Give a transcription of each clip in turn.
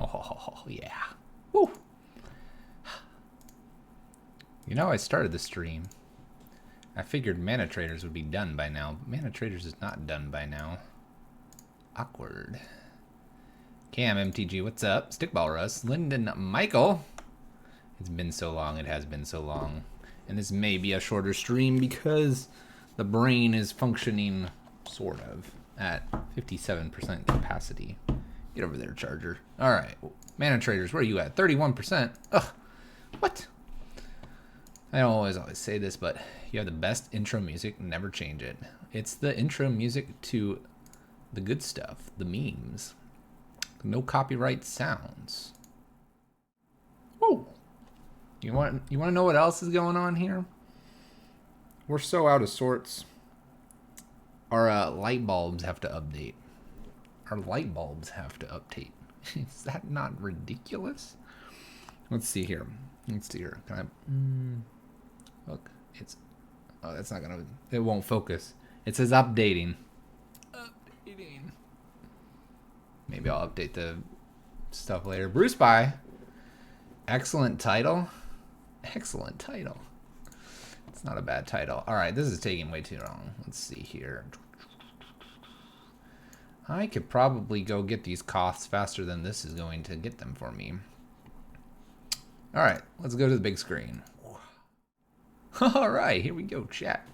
Oh, yeah. Woo. You know, I started the stream. I figured Mana Traders would be done by now. Mana Traders is not done by now. Awkward. Cam, MTG, what's up? Stickball Russ, Lyndon, Michael. It's been so long. It has been so long. And this may be a shorter stream because the brain is functioning, sort of, at 57% capacity. Get over there, Charger. All right. Mana Traders, where are you at? 31%. Ugh. What? I don't always say this, but you have the best intro music. Never change it. It's the intro music to the good stuff, the memes. No copyright sounds. Whoa. You want to know what else is going on here? We're so out of sorts. Our light bulbs have to update. Our light bulbs have to update. Is that not ridiculous? Let's see here. Let's see here. Can I look? It's that's not gonna. It won't focus. It says updating. Updating. Maybe I'll update the stuff later. Bruce By. Excellent title. Excellent title. It's not a bad title. All right, this is taking way too long. Let's see here. I could probably go get these Koths faster than this is going to get them for me. All right, let's go to the big screen. All right, here we go, chat.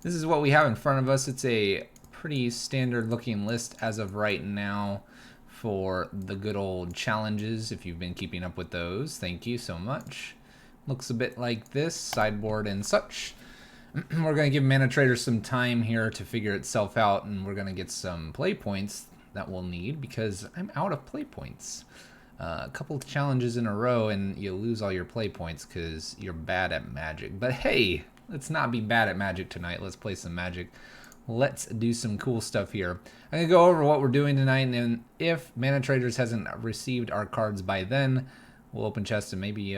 This is what we have in front of us. It's a pretty standard looking list as of right now for the good old challenges. If you've been keeping up with those, thank you so much. Looks a bit like this, sideboard and such. We're going to give Mana Traders some time here to figure itself out, and we're going to get some play points that we'll need because I'm out of play points. A couple of challenges in a row and you lose all your play points because you're bad at Magic. But hey, let's not be bad at Magic tonight. Let's play some Magic. Let's do some cool stuff here. I'm going to go over what we're doing tonight, and if Mana Traders hasn't received our cards by then, we'll open chest and maybe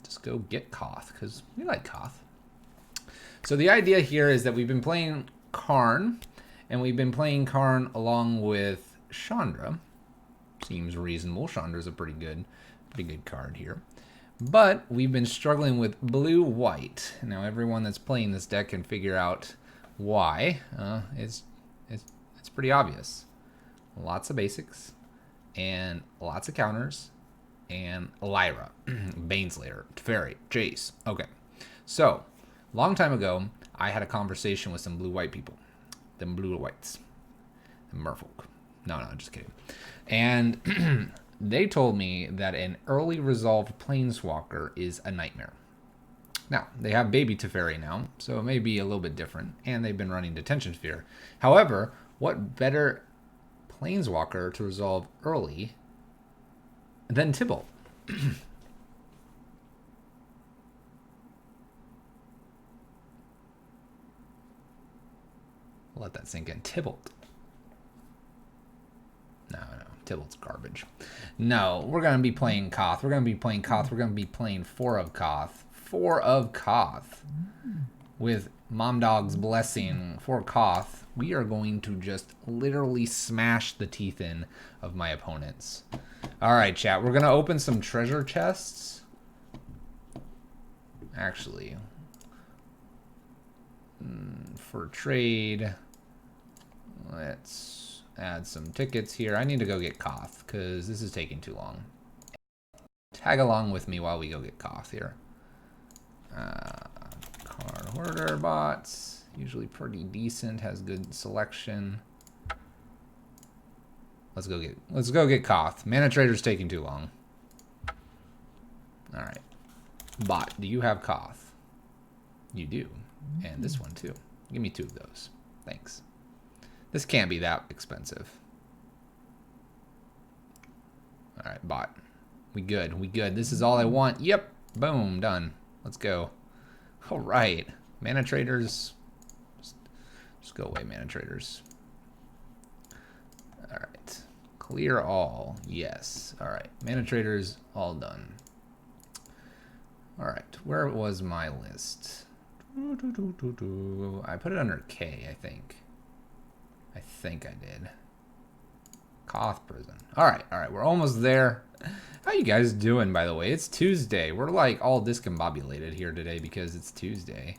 just go get Koth because we like Koth. So the idea here is that we've been playing Karn, and we've been playing Karn along with Chandra. Seems reasonable. Chandra's a pretty good card here. But we've been struggling with blue-white. Now everyone that's playing this deck can figure out why. It's pretty obvious. Lots of basics, and lots of counters, and Lyra, Baneslayer, Teferi, Jace. Okay, so long time ago, I had a conversation with some blue-white people. Them blue-whites. Merfolk. No, just kidding. And they told me that an early resolved Planeswalker is a nightmare. Now, they have Baby Teferi now, so it may be a little bit different, and they've been running Detention Sphere. However, what better Planeswalker to resolve early than Tibalt? Let that sink in. Tibalt. No, Tibalt's garbage. No, we're going to be playing Koth. We're going to be playing Koth. We're going to be playing 4 of Koth. 4 of Koth. With Mom Dog's blessing for Koth, we are going to just literally smash the teeth in of my opponents. All right, chat. We're going to open some treasure chests. Actually, for trade, let's add some tickets here. I need to go get Koth because this is taking too long. Tag along with me while we go get Koth here. Card Hoarder bots, usually pretty decent, has good selection. Let's go get Koth. Mana Trader's taking too long. All right. Bot, do you have Koth? You do. And this one too. Give me 2 of those. Thanks. This can't be that expensive. All right, bot. We good. We good. This is all I want. Yep. Boom. Done. Let's go. All right. Mana Traders. Just go away, Mana Traders. All right. Clear all. Yes. All right. Mana Traders all done. All right. Where was my list? I put it under K, I think. I think I did. Koth prison. All right, we're almost there. How you guys doing, by the way? It's Tuesday. We're like all discombobulated here today because it's Tuesday.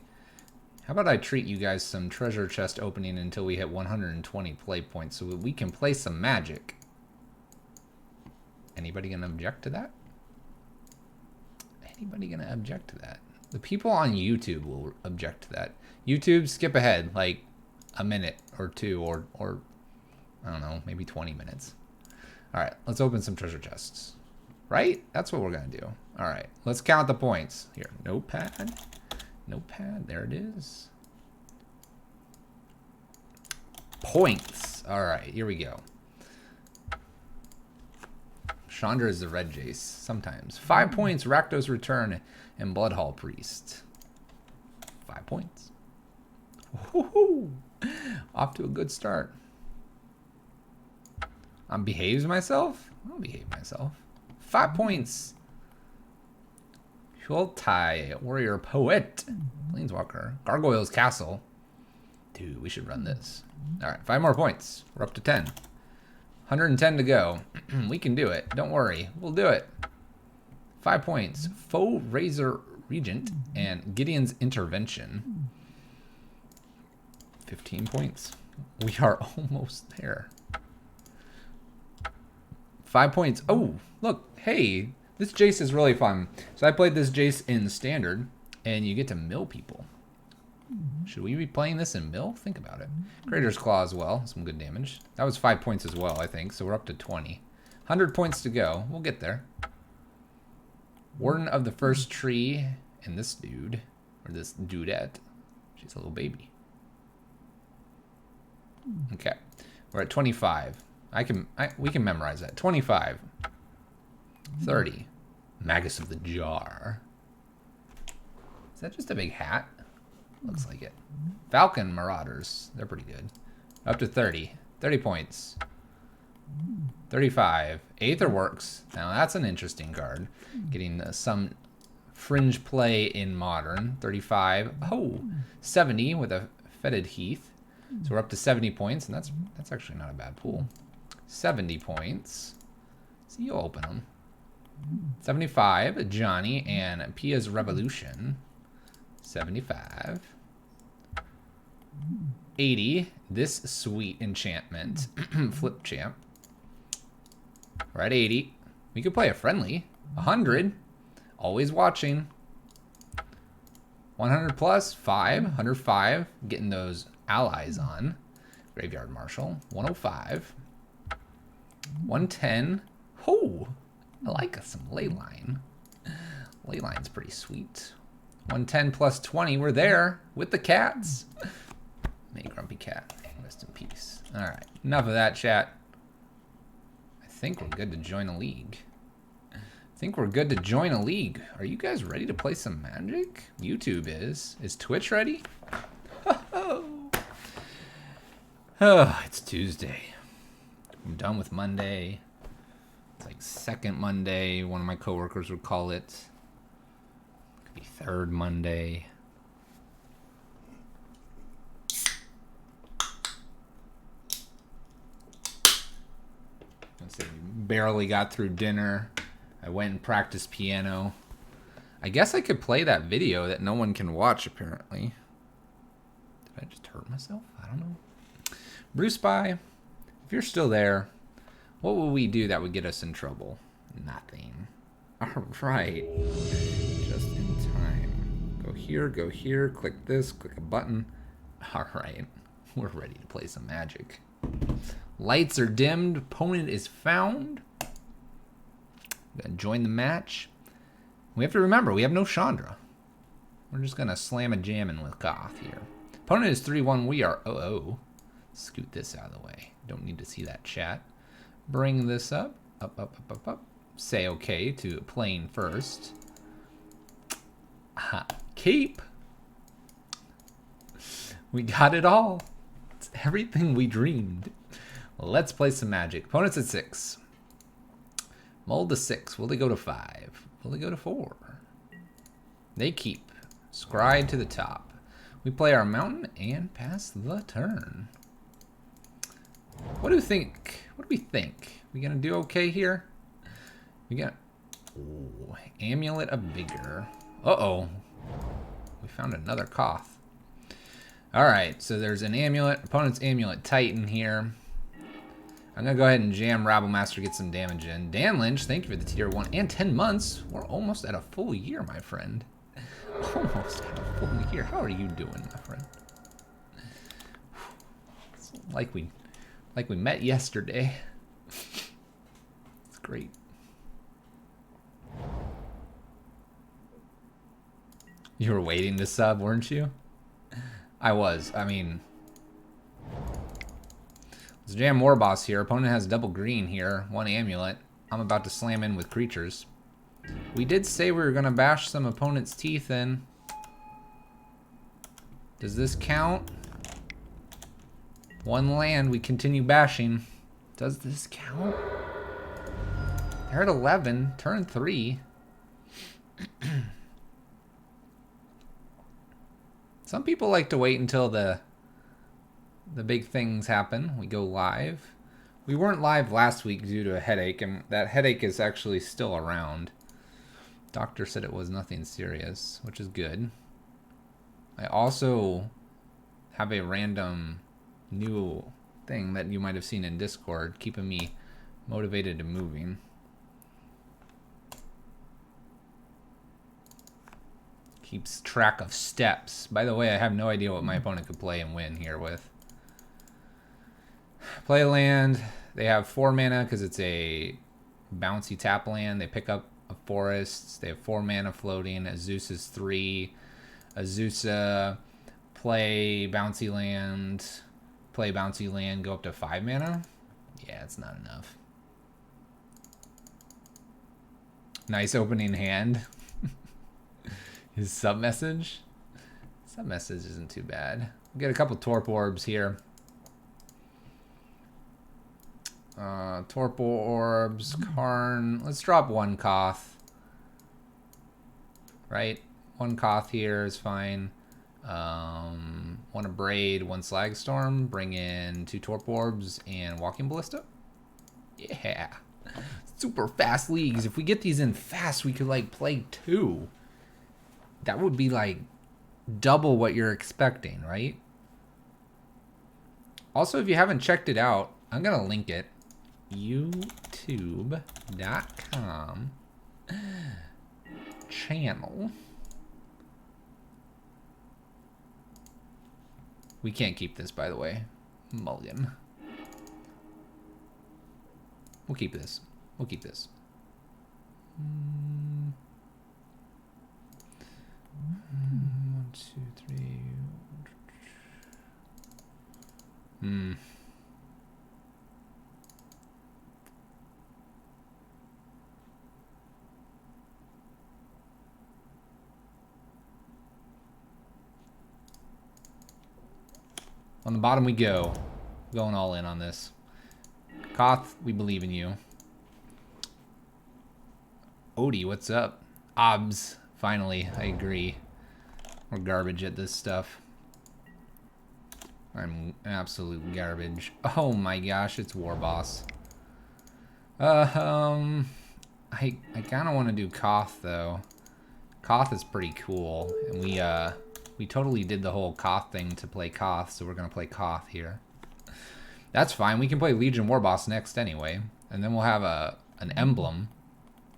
How about I treat you guys some treasure chest opening until we hit 120 play points so that we can play some Magic. Anybody gonna object to that? Anybody gonna object to that? The people on YouTube will object to that. YouTube, skip ahead like a minute or two or I don't know, maybe 20 minutes. All right, let's open some treasure chests. Right? That's what we're gonna do. All right, let's count the points. Here, notepad. Notepad, there it is. Points. All right, here we go. Chandra is the red Jace, sometimes. 5 points, Rakdos Return and Bloodhall Priest. 5 points. Woohoo! Off to a good start. Behaves myself? I'll behave myself. 5 points. Hultai, Warrior Poet. Planeswalker. Gargoyle's Castle. Dude, we should run this. Alright, 5 more points. We're up to 10. 110 to go. We can do it. Don't worry. We'll do it. 5 points. Faux Razor Regent and Gideon's Intervention. 15 points. We are almost there. 5 points. Oh, look. Hey, this Jace is really fun. So I played this Jace in Standard, and you get to mill people. Should we be playing this in mill? Think about it. Creator's Claw as well. Some good damage. That was 5 points as well, I think. So we're up to 20. 100 points to go. We'll get there. Warden of the First Tree and this dude, or this dudette. She's a little baby. Okay. We're at 25. We can memorize that. 25. 30. Magus of the Jar. Is that just a big hat? Looks like it. Falcon Marauders. They're pretty good. Up to 30. 30 points. 35. Aetherworks. Now that's an interesting card. Getting some fringe play in Modern. 35. Oh, 70 with a Fetid Heath. So we're up to 70 points, and that's actually not a bad pool. 70 points. So you'll open them. 75, Johnny and Pia's Revolution. 75. 80, this sweet enchantment. Flip Champ. We're at 80. We could play a friendly. 100. Always watching. 100 plus, 5. 105. Getting those allies on. Graveyard Marshal. 105. 110. Oh, I like some Leyline. Leyline's pretty sweet. 110 plus 20. We're there with the cats. May Grumpy Cat. Rest in peace. All right. Enough of that, chat. I think we're good to join a league. Are you guys ready to play some Magic? YouTube is. Is Twitch ready? Oh, it's Tuesday. I'm done with Monday. It's like second Monday, one of my coworkers would call it. Could be third Monday. Let's see, we barely got through dinner. I went and practiced piano. I guess I could play that video that no one can watch, apparently. Did I just hurt myself? I don't know. Bruce By, if you're still there, what will we do that would get us in trouble? Nothing. All right. Just in time. Go here, click this, click a button. All right. We're ready to play some Magic. Lights are dimmed. Opponent is found. Gonna join the match. We have to remember, we have no Chandra. We're just gonna slam a jammin' with Koth here. Opponent is 3-1. We are 0-0. Scoot this out of the way. Don't need to see that chat. Bring this up. Up. Say okay to playing first. Keep. We got it all. It's everything we dreamed. Let's play some Magic. Opponent's at 6. Mold to 6. Will they go to 5? Will they go to 4? They keep. Scry to the top. We play our mountain and pass the turn. What do you think? What do we think? We gonna do okay here? We got... Ooh, Amulet of Vigor. Uh-oh. We found another Koth. Alright, so there's an Amulet. Opponent's Amulet Titan here. I'm going to go ahead and jam Rabblemaster, get some damage in. Dan Lynch, thank you for the tier 1 and 10 months. We're almost at a full year, my friend. Almost at a full year. How are you doing, my friend? It's like we met yesterday. It's great. You were waiting to sub, weren't you? I was. I mean... Let's jam Warboss here. Opponent has double green here. 1 Amulet. I'm about to slam in with creatures. We did say we were going to bash some opponent's teeth in. Does this count? 1 land. We continue bashing. Does this count? They're at 11. Turn 3. Some people like to wait until the big things happen. We go live. We weren't live last week due to a headache, and that headache is actually still around. Doctor said it was nothing serious, which is good. I also have a random new thing that you might have seen in Discord, keeping me motivated and moving. Keeps track of steps. By the way, I have no idea what my opponent could play and win here with. Play land. They have 4 mana because it's a bouncy tap land. They pick up a forest. They have 4 mana floating. Azusa is 3. Azusa, play bouncy land. Play bouncy land, go up to 5 mana. Yeah, it's not enough. Nice opening hand. His sub-message? Sub-message isn't too bad. We'll get a couple Torpor Orbs here. Torpor Orbs, Karn. Let's drop 1 Koth. Right? 1 Koth here is fine. 1 Abrade, 1 Slagstorm. Bring in 2 Torpor Orbs and Walking Ballista. Yeah. Super fast leagues. If we get these in fast, we could like play 2. That would be like double what you're expecting, right? Also, if you haven't checked it out, I'm going to link it. youtube.com channel. We can't keep this, by the way. Mulligan. We'll keep this. We'll keep this. 1, 2, 3. On the bottom we go. Going all in on this. Koth, we believe in you. Odie, what's up? Obs, finally, I agree. We're garbage at this stuff. I'm absolute garbage. Oh my gosh, it's Warboss. I kind of want to do Koth though. Koth is pretty cool, and we totally did the whole Koth thing to play Koth, so we're gonna play Koth here. That's fine. We can play Legion Warboss next anyway, and then we'll have an emblem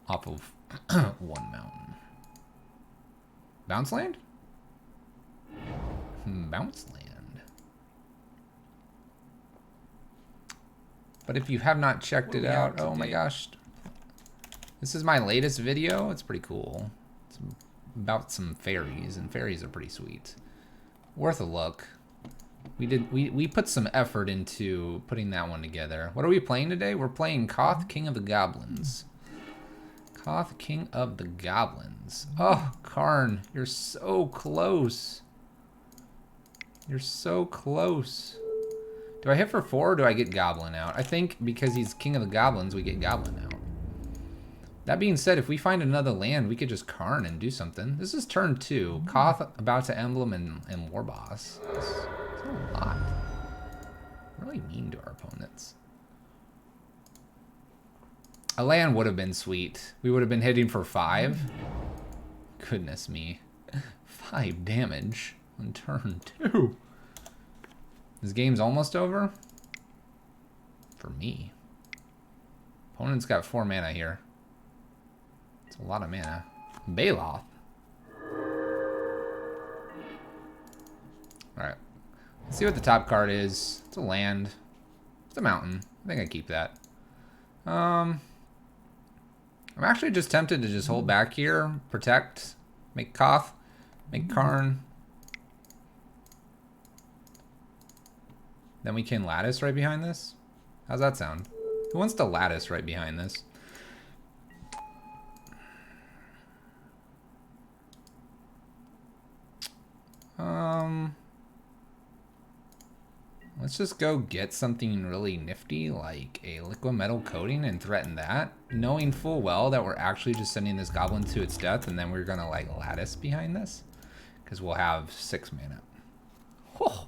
off of 1 mountain. Bounce land? Bounce land. But if you have not checked it out, oh my gosh. This is my latest video. It's pretty cool. It's about some fairies, and fairies are pretty sweet. Worth a look. We put some effort into putting that one together. What are we playing today? We're playing Koth, King of the Goblins. Koth, King of the Goblins. Oh, Karn, you're so close. You're so close. Do I hit for 4 or do I get Goblin out? I think because he's King of the Goblins, we get Goblin out. That being said, if we find another land, we could just Karn and do something. This is turn 2. Koth about to emblem and Warboss. That's a lot. Really mean to our opponents. A land would have been sweet. We would have been hitting for 5. Goodness me. 5 damage on turn 2. This game's almost over. For me. Opponent's got 4 mana here. It's a lot of mana. Baloth. Alright. Let's see what the top card is. It's a land. It's a mountain. I think I keep that. I'm actually just tempted to just hold back here. Protect. Make Koth. Make Karn. Then we can lattice right behind this. How's that sound? Who wants to lattice right behind this? Let's just go get something really nifty like a liquid metal coating and threaten that, knowing full well that we're actually just sending this goblin to its death, and then we're gonna like lattice behind this because we'll have 6 mana. Oh.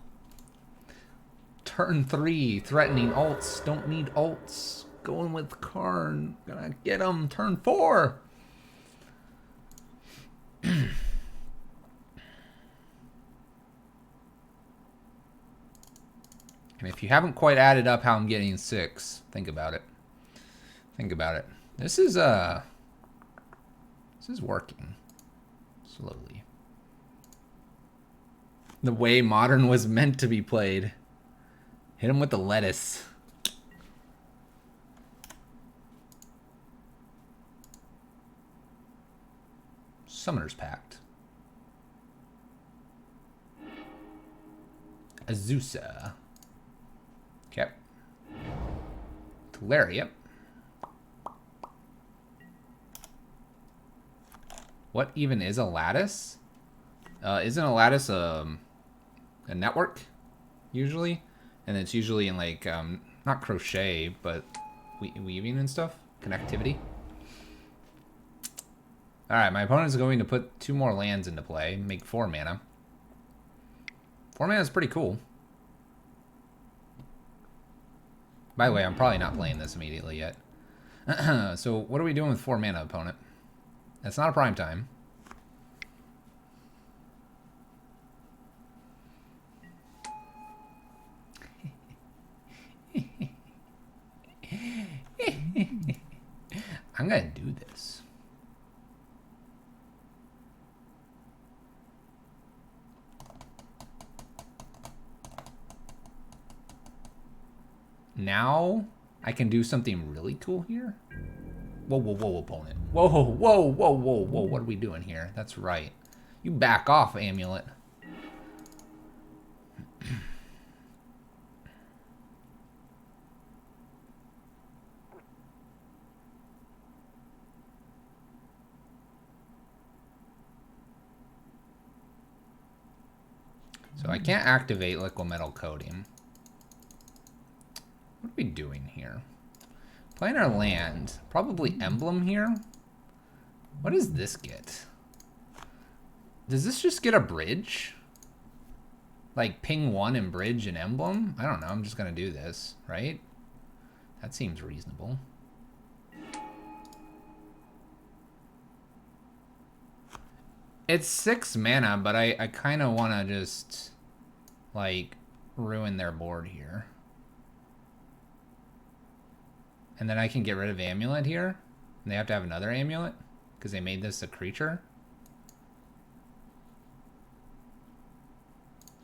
Turn 3, threatening ults. Don't need ults. Going with Karn. Gonna get him. Turn 4. And if you haven't quite added up how I'm getting 6, think about it. Think about it. This is working slowly. The way Modern was meant to be played. Hit him with the lettuce. Summoner's Pact. Azusa. Okay. Teleria. What even is a lattice? Isn't a lattice a network, usually? And it's usually in like, not crochet, but weaving and stuff. Connectivity. Alright, my opponent's going to put 2 more lands into play. Make 4 mana. 4 mana is pretty cool. By the way, I'm probably not playing this immediately yet. So, what are we doing with 4 mana, opponent? That's not a prime time. I'm gonna do this. Now I can do something really cool here. Whoa, whoa, whoa, opponent. Whoa, whoa, whoa, whoa, whoa. What are we doing here? That's right. You back off, Amulet. So I can't activate liquid metal coating. What are we doing here? Playing our land. Probably emblem here. What does this get? Does this just get a bridge? Like ping 1 and bridge and emblem? I don't know. I'm just going to do this, right? That seems reasonable. It's 6 mana, but I kind of want to just, like, ruin their board here. And then I can get rid of Amulet here. And they have to have another Amulet, because they made this a creature.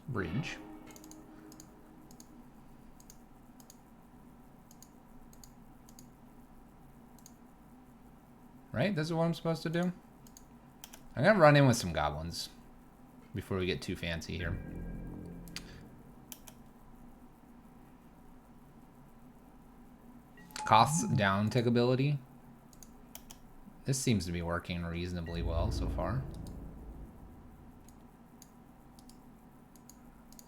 Bridge. Right? This is what I'm supposed to do? I'm gonna run in with some goblins before we get too fancy here. Costs down tick ability. This seems to be working reasonably well so far.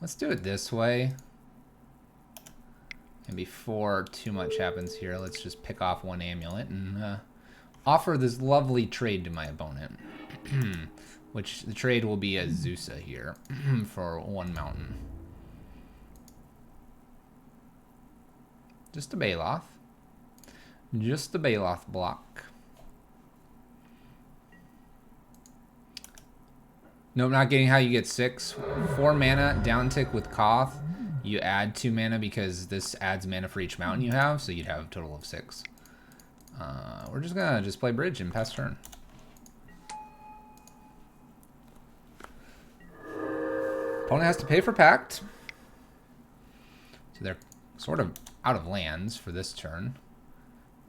Let's do it this way. And before too much happens here, let's just pick off 1 amulet and offer this lovely trade to my opponent. Which the trade will be a Zusa here for 1 mountain. Just a Baloth. Just the Baloth block. Nope, not getting how you get 6. 4 mana, down tick with Koth. You add 2 mana because this adds mana for each mountain you have, so you'd have a total of 6. We're just gonna play bridge and pass turn. Opponent has to pay for Pact. So they're sort of out of lands for this turn.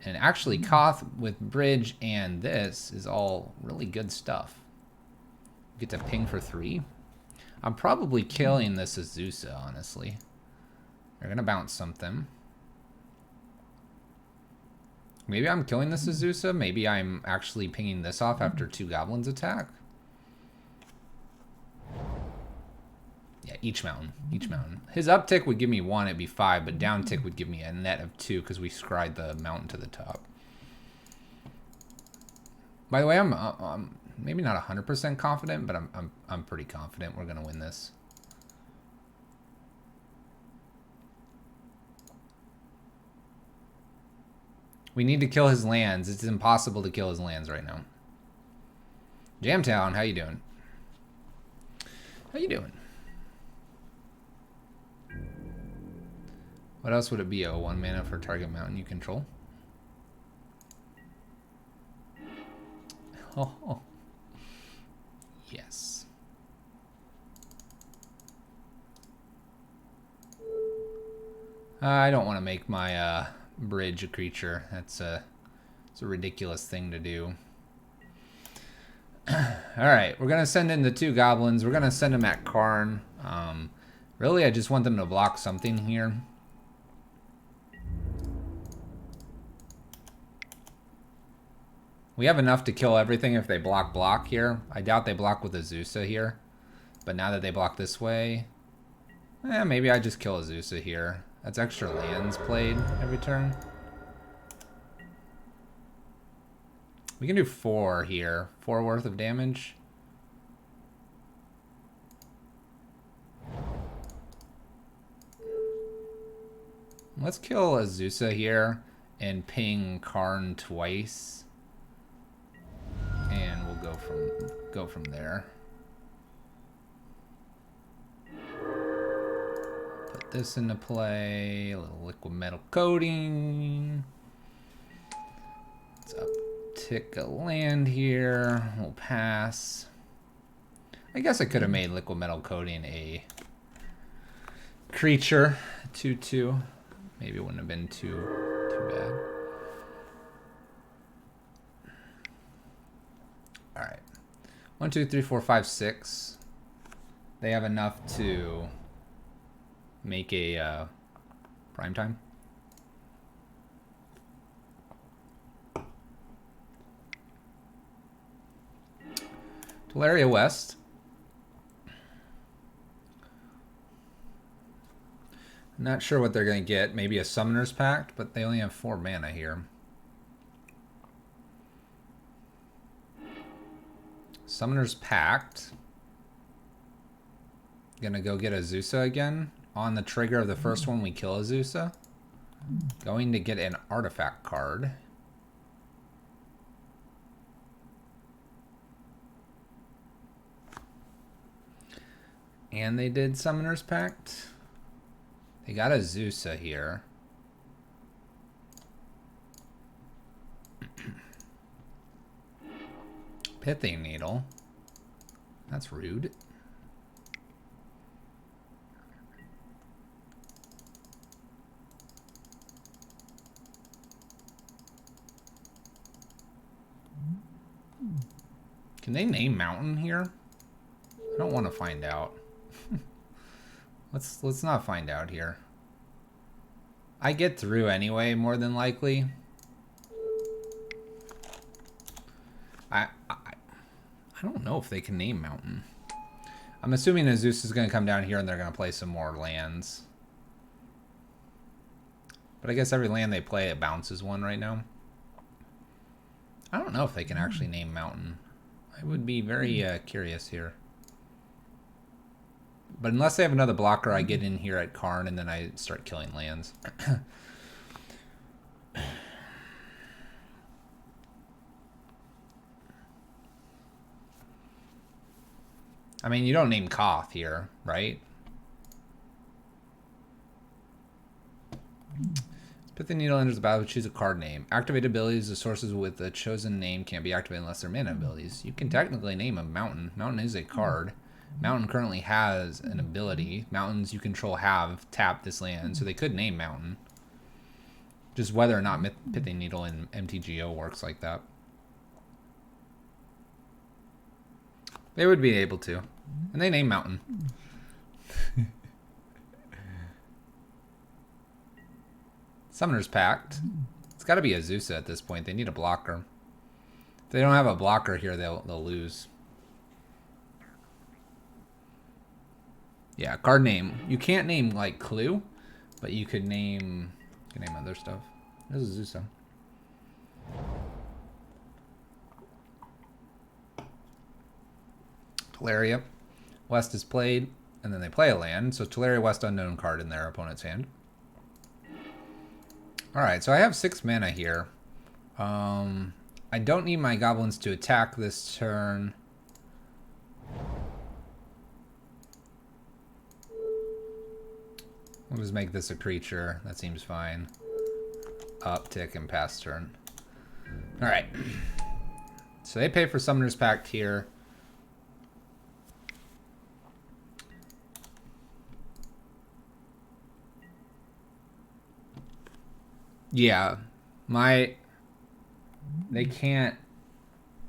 And actually, Koth with bridge and this is all really good stuff. Get to ping for 3. I'm probably killing this Azusa, honestly. They're gonna bounce something. Maybe I'm killing this Azusa. Maybe I'm actually pinging this off after 2 goblins attack. Yeah, each mountain. Each mountain. His uptick would give me 1, it'd be 5, but down tick would give me a net of 2 because we scryed the mountain to the top. By the way, I'm maybe not 100% confident, but I'm pretty confident we're gonna win this. We need to kill his lands. It's impossible to kill his lands right now. Jamtown, how you doing? How you doing? What else would it be? Oh, 1 mana for target mountain you control. Oh. Yes. I don't want to make my bridge a creature. It's a ridiculous thing to do. Alright, we're going to send in the 2 goblins. We're going to send them at Karn. Really, I just want them to block something here. We have enough to kill everything if they block here. I doubt they block with Azusa here. But now that they block this way, maybe I just kill Azusa here. That's extra lands played every turn. We can do 4 here. 4 worth of damage. Let's kill Azusa here and ping Karn twice. And we'll go from there. Put this into play. A little liquid metal coating. Let's uptick a land here. We'll pass. I guess I could have made liquid metal coating a creature. 2/2. Maybe it wouldn't have been too bad. Alright. 1, 2, 3, 4, 5, 6. They have enough to make a prime time. Teleria West. Not sure what they're going to get. Maybe a Summoner's Pact, but they only have 4 mana here. Summoner's Pact. Gonna go get Azusa again. On the trigger of the first one, we kill Azusa. Going to get an artifact card. And they did Summoner's Pact. They got Azusa here. Pithing Needle. That's rude. Can they name mountain here? I don't want to find out. Let's not find out here. I get through anyway, more than likely. I don't know if they can name mountain. I'm assuming Azusa is going to come down here and they're going to play some more lands. But I guess every land they play, it bounces 1 right now. I don't know if they can actually name mountain. I would be very curious here. But unless they have another blocker, I get in here at Karn and then I start killing lands. I mean, you don't name Koth here, right? Put the needle enters the battle, choose a card name. Activate abilities, the sources with the chosen name can't be activated unless they're mana abilities. You can technically name a mountain. Mountain is a card. Mountain currently has an ability. Mountains you control have tap this land, so they could name Mountain. Just whether or not Pithing Needle in MTGO works like that. They would be able to. And they name Mountain. Summoner's Pact. It's got to be Azusa at this point. They need a blocker. If they don't have a blocker here, they'll lose. Yeah, card name. You can't name like Clue, but you could name other stuff. This is Azusa. Teleria. West is played, and then they play a land. So Teleria West unknown card in their opponent's hand. Alright, so I have 6 mana here. I don't need my goblins to attack this turn. We'll just make this a creature. That seems fine. Uptick and pass turn. Alright. So they pay for Summoner's Pact here. Yeah, they can't.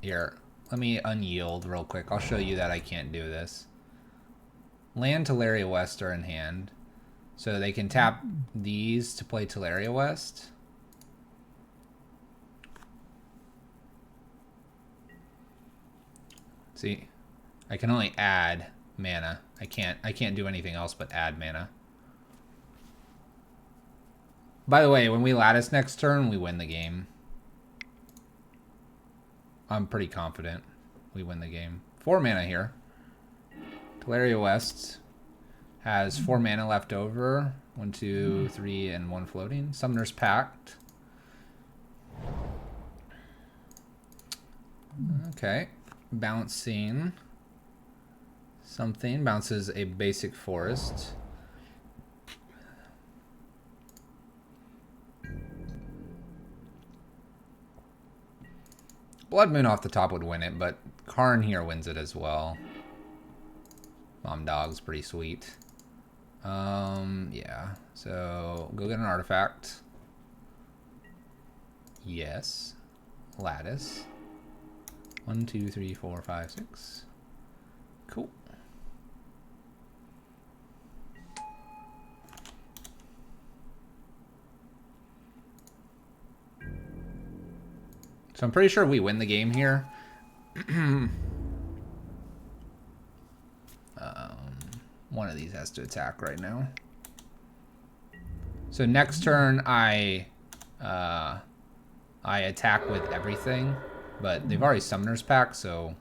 Here, let me unyield real quick. I'll show you that I can't do this. Land Teleria West are in hand, so they can tap these to play Teleria West. See, I can only add mana. I can't do anything else but add mana. By the way, when we lattice next turn, we win the game. I'm pretty confident we win the game. 4 mana here. Teleria West has 4 mana left over. 1, 2, 3, and 1 floating. Summoner's Pact. Okay. Bouncing something. Bounces a basic forest. Blood Moon off the top would win it, but Karn here wins it as well. Mom Dog's pretty sweet. Yeah. So go get an artifact. Yes. Lattice. 1, 2, 3, 4, 5, 6. Cool. So I'm pretty sure we win the game here. One of these has to attack right now. So next turn I attack with everything, but they've already Summoner's Pact, so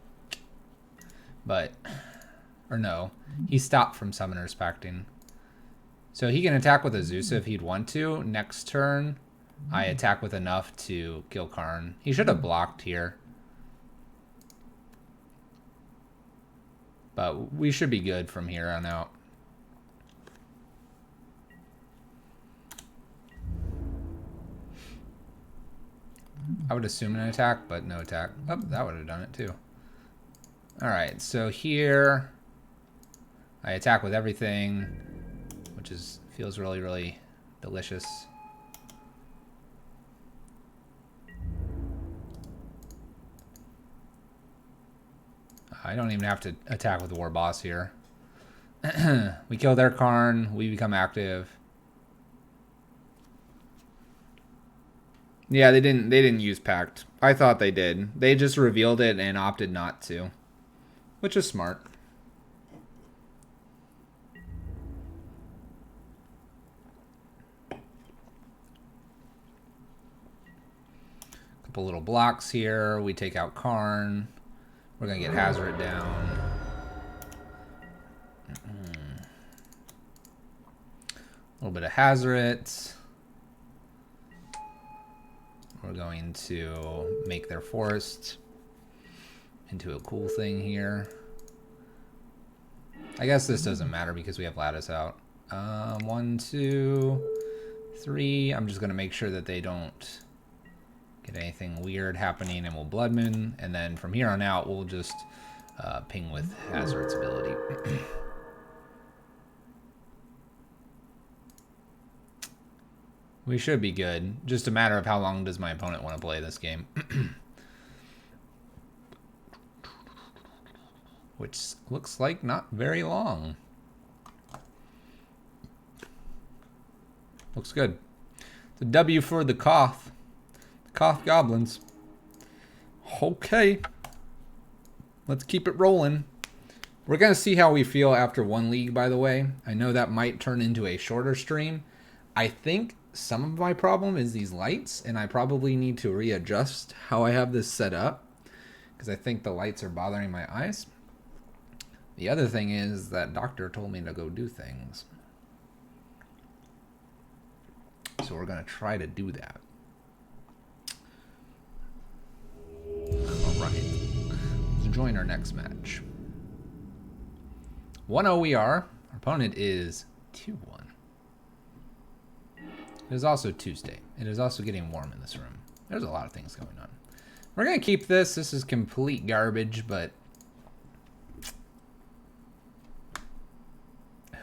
or no, he stopped from Summoner's Pacting. So he can attack with Azusa if he'd want to. Next turn I attack with enough to kill Karn. He should have blocked here. But we should be good from here on out. I would assume an attack, but no attack. Oh, that would have done it too. Alright, so here I attack with everything, which feels really, really delicious. I don't even have to attack with the War Boss here. We kill their Karn, we become active. Yeah, they didn't use Pact. I thought they did. They just revealed it and opted not to, which is smart. Couple little blocks here. We take out Karn. We're going to get Hazard down. A little bit of Hazard. We're going to make their forest into a cool thing here. I guess this doesn't matter because we have lattice out. 1, 2, 3. I'm just going to make sure that they don't get anything weird happening, and we'll Blood Moon. And then from here on out, we'll just ping with Hazard's ability. We should be good. Just a matter of how long does my opponent want to play this game. Which looks like not very long. Looks good. The W for the Koth. The Koth Goblins. Okay. Let's keep it rolling. We're going to see how we feel after one league, by the way. I know that might turn into a shorter stream. I think some of my problem is these lights, and I probably need to readjust how I have this set up, because I think the lights are bothering my eyes. The other thing is that doctor told me to go do things. So we're going to try to do that. Alright. Let's join our next match. 1-0 we are. Our opponent is 2-1. It is also Tuesday. It is also getting warm in this room. There's a lot of things going on. We're going to keep this. This is complete garbage, but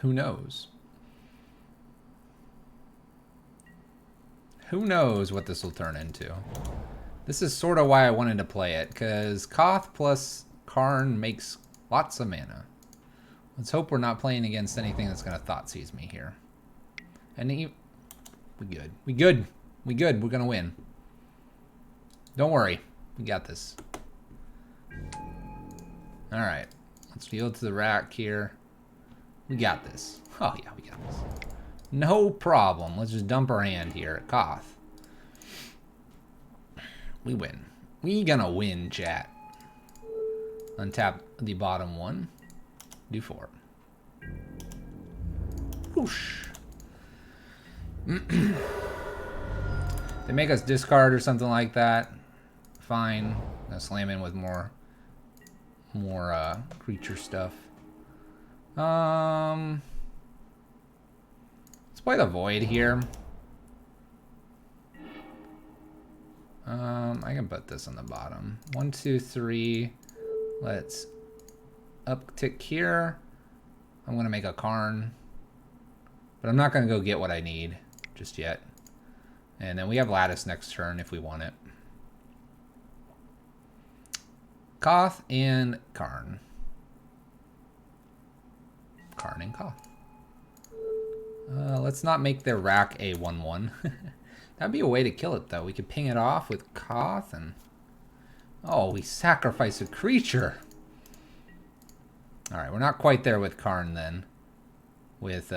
who knows? Who knows what this will turn into? This is sort of why I wanted to play it, because Koth plus Karn makes lots of mana. Let's hope we're not playing against anything that's going to Thoughtseize me here. And we good. We good. We good. We're going to win. Don't worry. We got this. Alright. Let's field to the rack here. We got this. Oh, yeah, we got this. No problem. Let's just dump our hand here at Koth. We win. We gonna win, chat. Untap the bottom one. Do 4. Whoosh. They make us discard or something like that. Fine. I'm gonna slam in with more creature stuff. Let's play the Void here. I can put this on the bottom. 1, 2, 3. Let's uptick here. I'm gonna make a Karn, but I'm not gonna go get what I need just yet. And then we have Lattice next turn if we want it. Koth and Karn. Karn and Koth. Let's not make their rack a 1/1. That'd be a way to kill it, though. We could ping it off with Koth and... Oh, we sacrifice a creature. Alright, we're not quite there with Karn, then. With,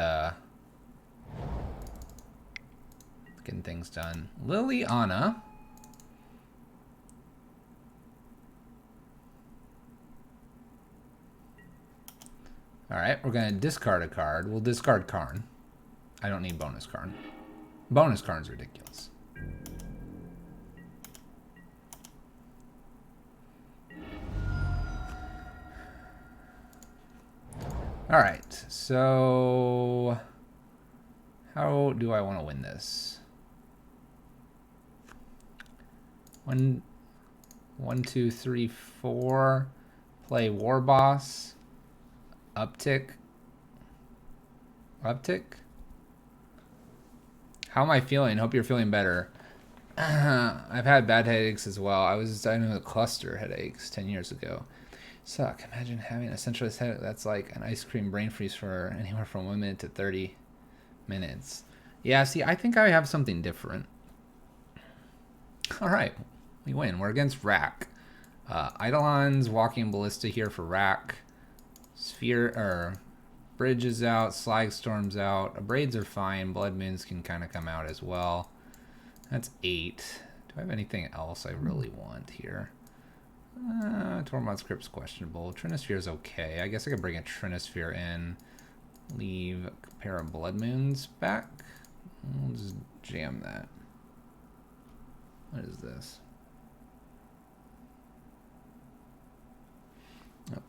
getting things done. Liliana. Alright, we're going to discard a card. We'll discard Karn. I don't need bonus Karn. Bonus Karn's ridiculous. Alright, so... How do I want to win this? 1, 2, 3, 4. Play War Boss. Uptick. Uptick? How am I feeling? Hope you're feeling better. I've had bad headaches as well. I was diagnosed with cluster headaches 10 years ago. Suck. Imagine having a centralized headache that's like an ice cream brain freeze for anywhere from 1 minute to 30 minutes. Yeah, see, I think I have something different. Alright, we win. We're against Rack. Eidolon's Walking Ballista here for Rack. Sphere, or Bridge is out, Slag Storm's out. Abrades are fine. Blood Moons can kind of come out as well. That's 8. Do I have anything else I really want here? Tormod's Crypt's questionable. Trinisphere's okay. I guess I could bring a Trinisphere in. Leave a pair of Blood Moons back. We'll just jam that. What is this? Oh.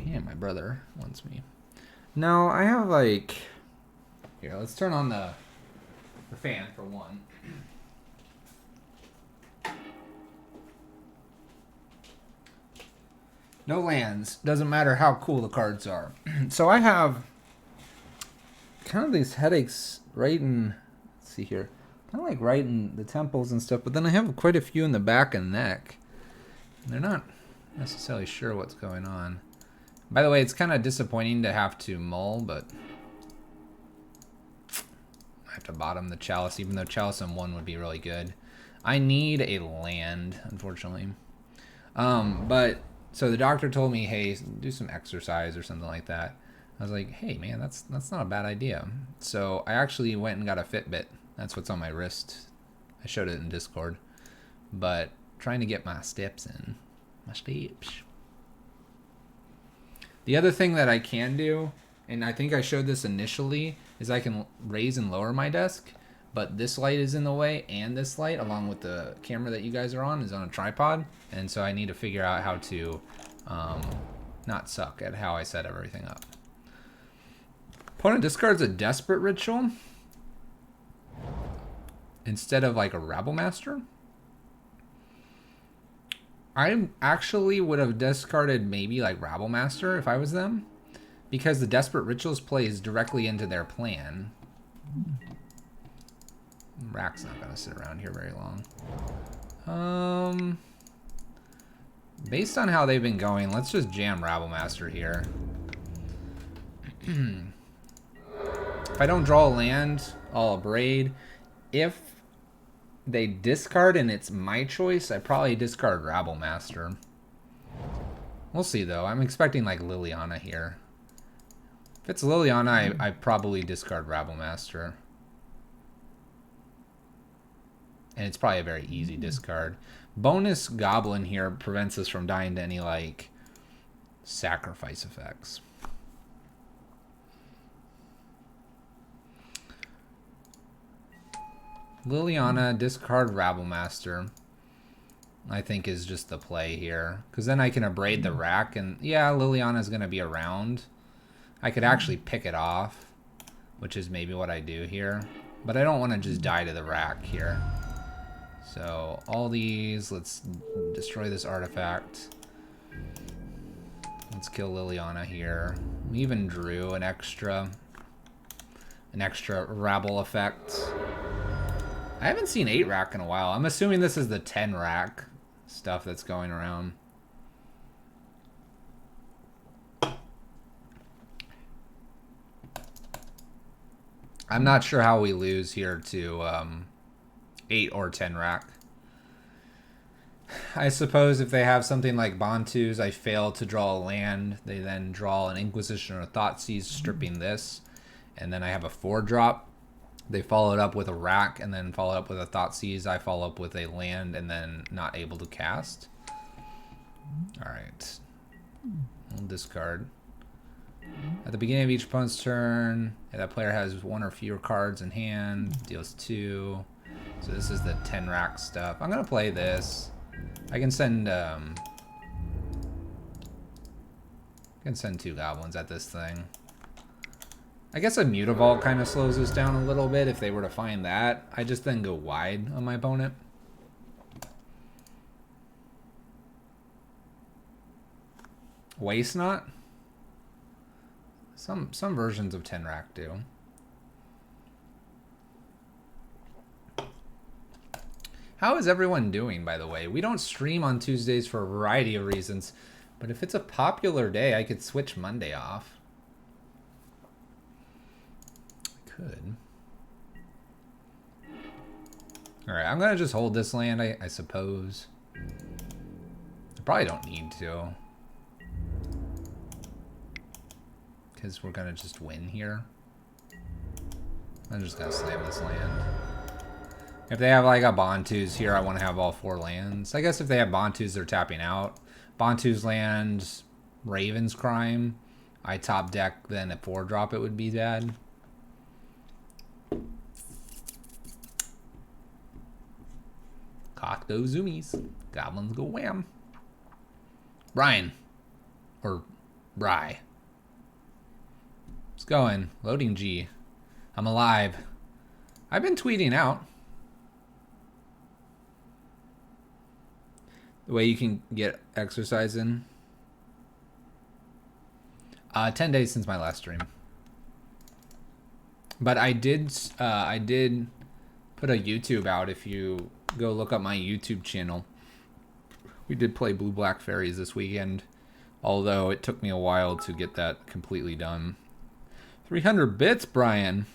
Yeah, my brother wants me. No, I have like... Here, let's turn on the fan for one. No lands. Doesn't matter how cool the cards are. So I have kind of these headaches right in... Let's see here. Kind of like right in the temples and stuff, but then I have quite a few in the back and neck. They're not necessarily sure what's going on. By the way, it's kind of disappointing to have to mull, but I have to bottom the Chalice, even though Chalice on 1 would be really good. I need a land, unfortunately. But so the doctor told me, hey, do some exercise or something like that. I was like, hey, man, that's not a bad idea. So I actually went and got a Fitbit. That's what's on my wrist. I showed it in Discord. But trying to get my steps in. My steps. The other thing that I can do, and I think I showed this initially, is I can raise and lower my desk. But this light is in the way, and this light, along with the camera that you guys are on, is on a tripod. And so I need to figure out how to not suck at how I set everything up. Opponent discards a Desperate Ritual instead of like a Rabble Master. I actually would have discarded maybe like Rabble Master if I was them, because the Desperate Rituals plays directly into their plan. Rack's not gonna sit around here very long. Based on how they've been going, let's just jam Rabble Master here. If I don't draw a land, I'll Abrade. If they discard and it's my choice, I probably discard Rabble Master. We'll see though. I'm expecting like Liliana here. If it's Liliana, I probably discard Rabble Master. And it's probably a very easy discard. Bonus Goblin here prevents us from dying to any like sacrifice effects. Liliana, discard Rabble Master, I think is just the play here. Because then I can Abrade the rack, and yeah, Liliana's going to be around. I could actually pick it off, which is maybe what I do here. But I don't want to just die to the rack here. So all these, let's destroy this artifact. Let's kill Liliana here. We even drew an extra Rabble effect. I haven't seen 8 rack in a while. I'm assuming this is the 10 rack stuff that's going around. I'm not sure how we lose here to 8 or 10 rack. I suppose if they have something like Bantus, I fail to draw a land. They then draw an Inquisition or Thoughtseize, stripping this. And then I have a 4-drop. They follow it up with a rack and then follow up with a Thoughtseize. I follow up with a land and then not able to cast. Alright. We'll discard. At the beginning of each opponent's turn, if that player has 1 or fewer cards in hand, deals 2. So this is the 10 rack stuff. I'm going to play this. I can send 2 goblins at this thing. I guess a Mutavault kind of slows us down a little bit if they were to find that. I just then go wide on my opponent. Waste Not? Some versions of 10 rack do. How is everyone doing, by the way? We don't stream on Tuesdays for a variety of reasons, but if it's a popular day, I could switch Monday off. Could. Alright, I'm going to just hold this land, I suppose. I probably don't need to. Because we're going to just win here. I'm just going to slam this land. If they have like a Bantus here, I want to have all 4 lands. I guess if they have Bantus, they're tapping out. Bantus land, Raven's Crime. I top deck, then a 4-drop, it would be bad. Rock those zoomies. Goblins go wham. Brian. Or Bry. It's going. Loading G. I'm alive. I've been tweeting out. The way you can get exercise in. 10 days since my last stream. But I did put a YouTube out. If you go look up my YouTube channel. We did play Blue Black Fairies this weekend. Although it took me a while to get that completely done. 300 bits, Brian.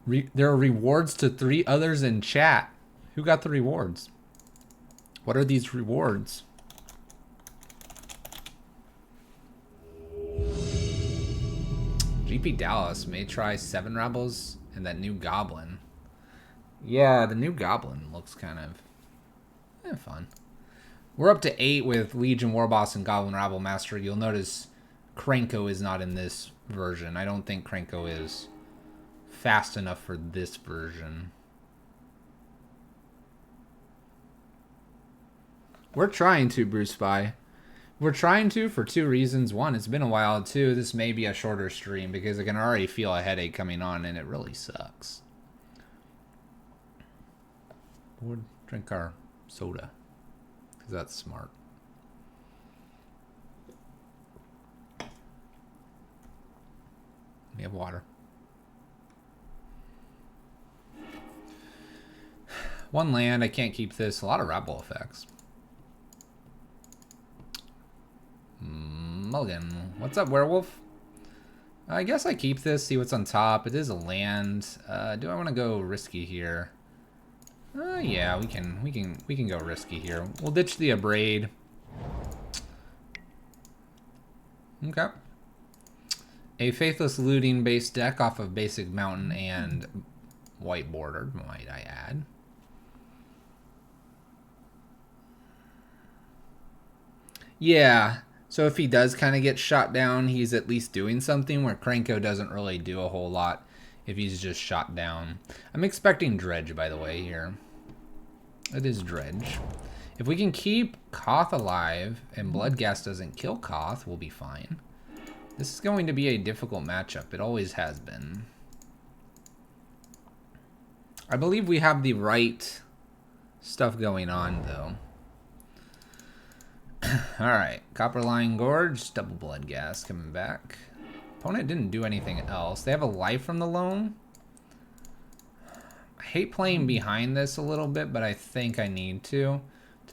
There are rewards to 3 others in chat. Who got the rewards? What are these rewards? GP Dallas may try 7 Rebels and that new Goblin. Yeah, the new Goblin looks kind of fun. We're up to 8 with Legion Warboss and Goblin Rabble Master. You'll notice Krenko is not in this version. I don't think Krenko is fast enough for this version. We're trying to, Bruce Spy. We're trying to for 2 reasons. 1, it's been a while. 2, this may be a shorter stream because I can already feel a headache coming on and it really sucks. We'll drink our soda because that's smart. We have water. 1 land. I can't keep this. A lot of Rabble effects. Mulligan. What's up, Werewolf? I guess I keep this. See what's on top. It is a land. Do I want to go risky here? Yeah, we can go risky here. We'll ditch the Abrade. Okay. A Faithless Looting based deck off of basic mountain and white bordered, might I add. Yeah, so if he does kind of get shot down, he's at least doing something where Krenko doesn't really do a whole lot if he's just shot down. I'm expecting Dredge, by the way, here. It is Dredge. If we can keep Koth alive and Bloodghast doesn't kill Koth, we'll be fine. This is going to be a difficult matchup. It always has been. I believe we have the right stuff going on, though. Alright, Copperline Gorge, double Bloodghast coming back. Opponent didn't do anything else. They have a life from the loam. I hate playing behind this a little bit, but I think I need to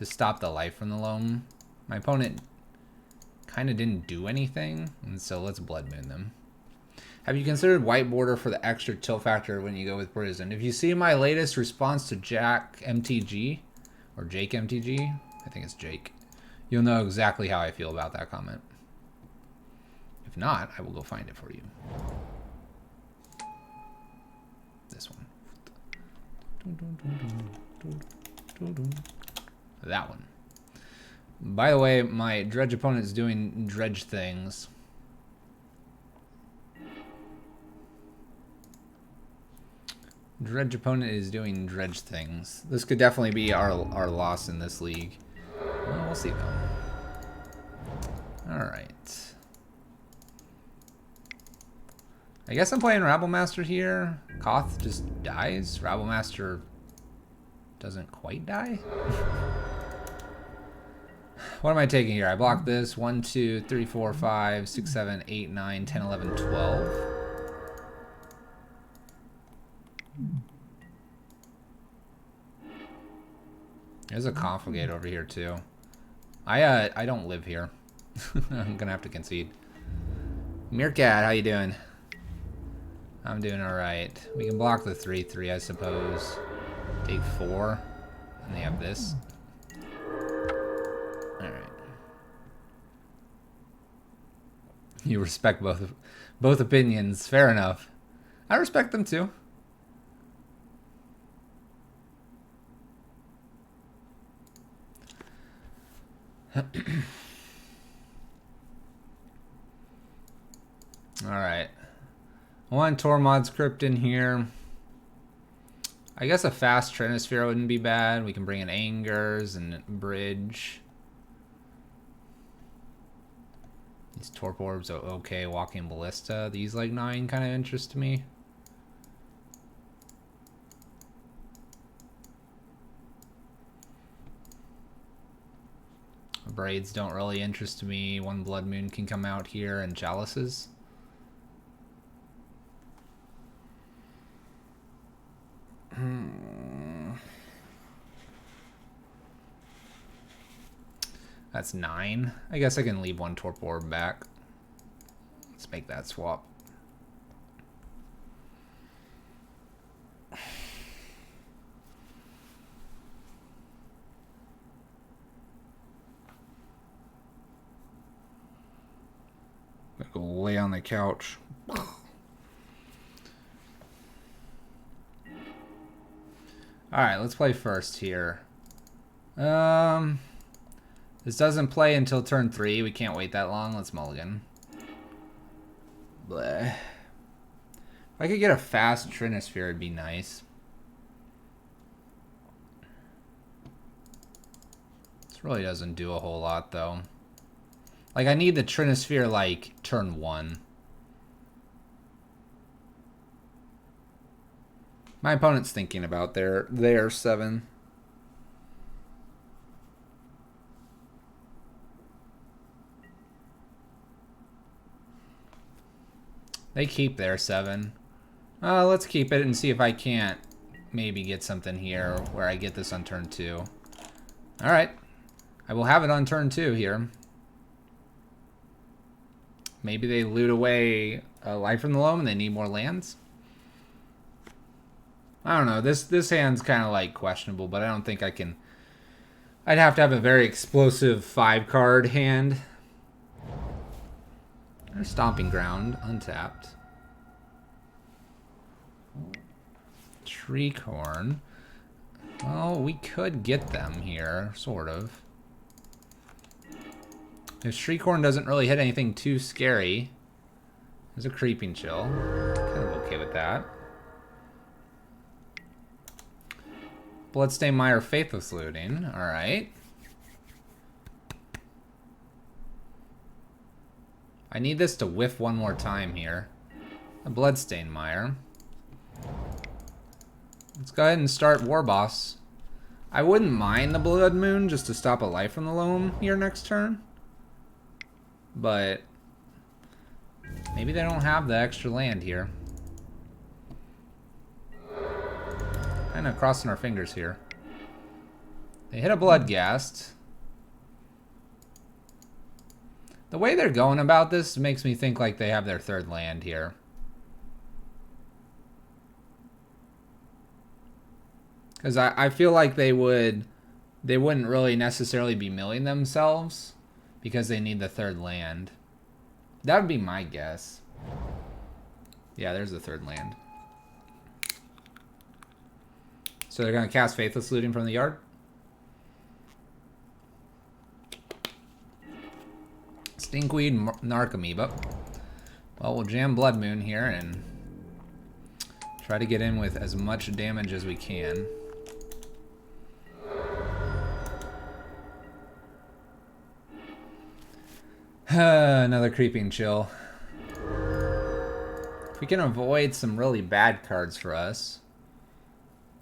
stop the life from the loam. My opponent kind of didn't do anything, and so let's Blood Moon them. Have you considered white border for the extra tilt factor when you go with Prison? If you see my latest response to Jack MTG, or Jake MTG, I think it's Jake, you'll know exactly how I feel about that comment. If not, I will go find it for you. This one. That one. By the way, my Dredge opponent is doing Dredge things. Dredge opponent is doing Dredge things. This could definitely be our loss in this league. Well, we'll see though. Alright. I guess I'm playing Rabble Master here. Koth just dies. Rabble Master doesn't quite die. What am I taking here? I block this. 1, 2, 3, 4, 5, 6, 7, 8, 9, 10, 11, 12. There's a Confligate over here too. I don't live here. I'm gonna have to concede. Meerkat, how you doing? I'm doing alright. We can block the 3/3, I suppose. Take 4. And they have this. Alright. You respect both opinions. Fair enough. I respect them too. Alright. One Tormod's Crypt in here. I guess a fast Trinisphere wouldn't be bad. We can bring in Angers and Bridge. These Torp Orbs are okay. Walking Ballista. These like 9 kind of interest me. Braids don't really interest me. 1 Blood Moon can come out here, and Chalices. That's 9. I guess I can leave 1 Torp Orb back. Let's make that swap. Go lay on the couch. Alright, let's play first here. This doesn't play until turn 3. We can't wait that long. Let's mulligan. Bleh. If I could get a fast Trinisphere, it'd be nice. This really doesn't do a whole lot, though. Like, I need the Trinisphere, like, turn 1. My opponent's thinking about their 7. They keep their 7. Let's keep it and see if I can't maybe get something here where I get this on turn 2. Alright. I will have it on turn 2 here. Maybe they loot away a Life from the Loam and they need more lands. I don't know. This hand's kind of like questionable, but I don't think I can. I'd have to have a very explosive 5-card hand. There's Stomping Ground, untapped. Treecorn. Well, we could get them here, sort of. If Treecorn doesn't really hit anything too scary, there's a Creeping Chill. Kind of okay with that. Bloodstained Mire, Faithless Looting. Alright. I need this to whiff one more time here. A Bloodstained Mire. Let's go ahead and start Warboss. I wouldn't mind the Blood Moon just to stop a Life from the Loam here next turn. But maybe they don't have the extra land here. Kind of crossing our fingers here. They hit a Bloodghast. The way they're going about this makes me think like they have their 3rd land here. Because I feel like they wouldn't really necessarily be milling themselves because they need the 3rd land. That would be my guess. Yeah, there's the 3rd land. So they're going to cast Faithless Looting from the yard. Stinkweed, Narcomoeba. Well, we'll jam Blood Moon here and try to get in with as much damage as we can. Another Creeping Chill. If we can avoid some really bad cards for us,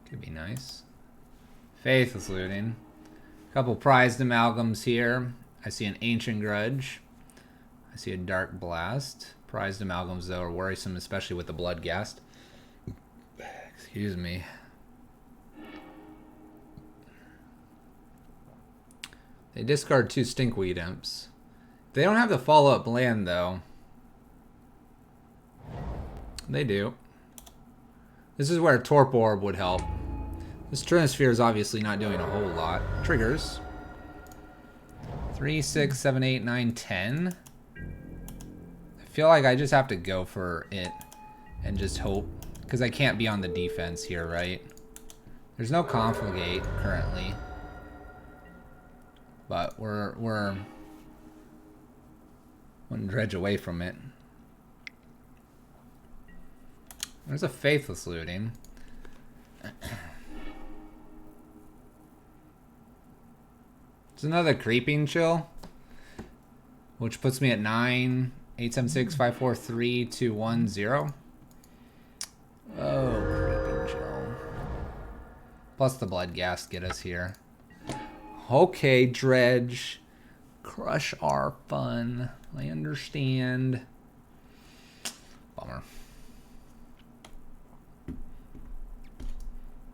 could be nice. Faithless Looting. A couple prized amalgams here. I see an Ancient Grudge. I see a Dark Blast. Prized amalgams, though, are worrisome, especially with the Bloodghast. Excuse me. They discard 2 Stinkweed Imps. They don't have the follow-up land, though. They do. This is where Torp Orb would help. This Trinisphere is obviously not doing a whole lot. Triggers. 3, 6, 7, 8, 9, 10. I feel like I just have to go for it and just hope. Because I can't be on the defense here, right? There's no Confligate currently. But we're one Dredge away from it. There's a Faithless Looting. There's another creeping chill, which puts me at 9, 876, 543, 210. Oh, creeping chill. Plus the blood gas get us here. Okay, Dredge. Crush our fun. I understand. Bummer.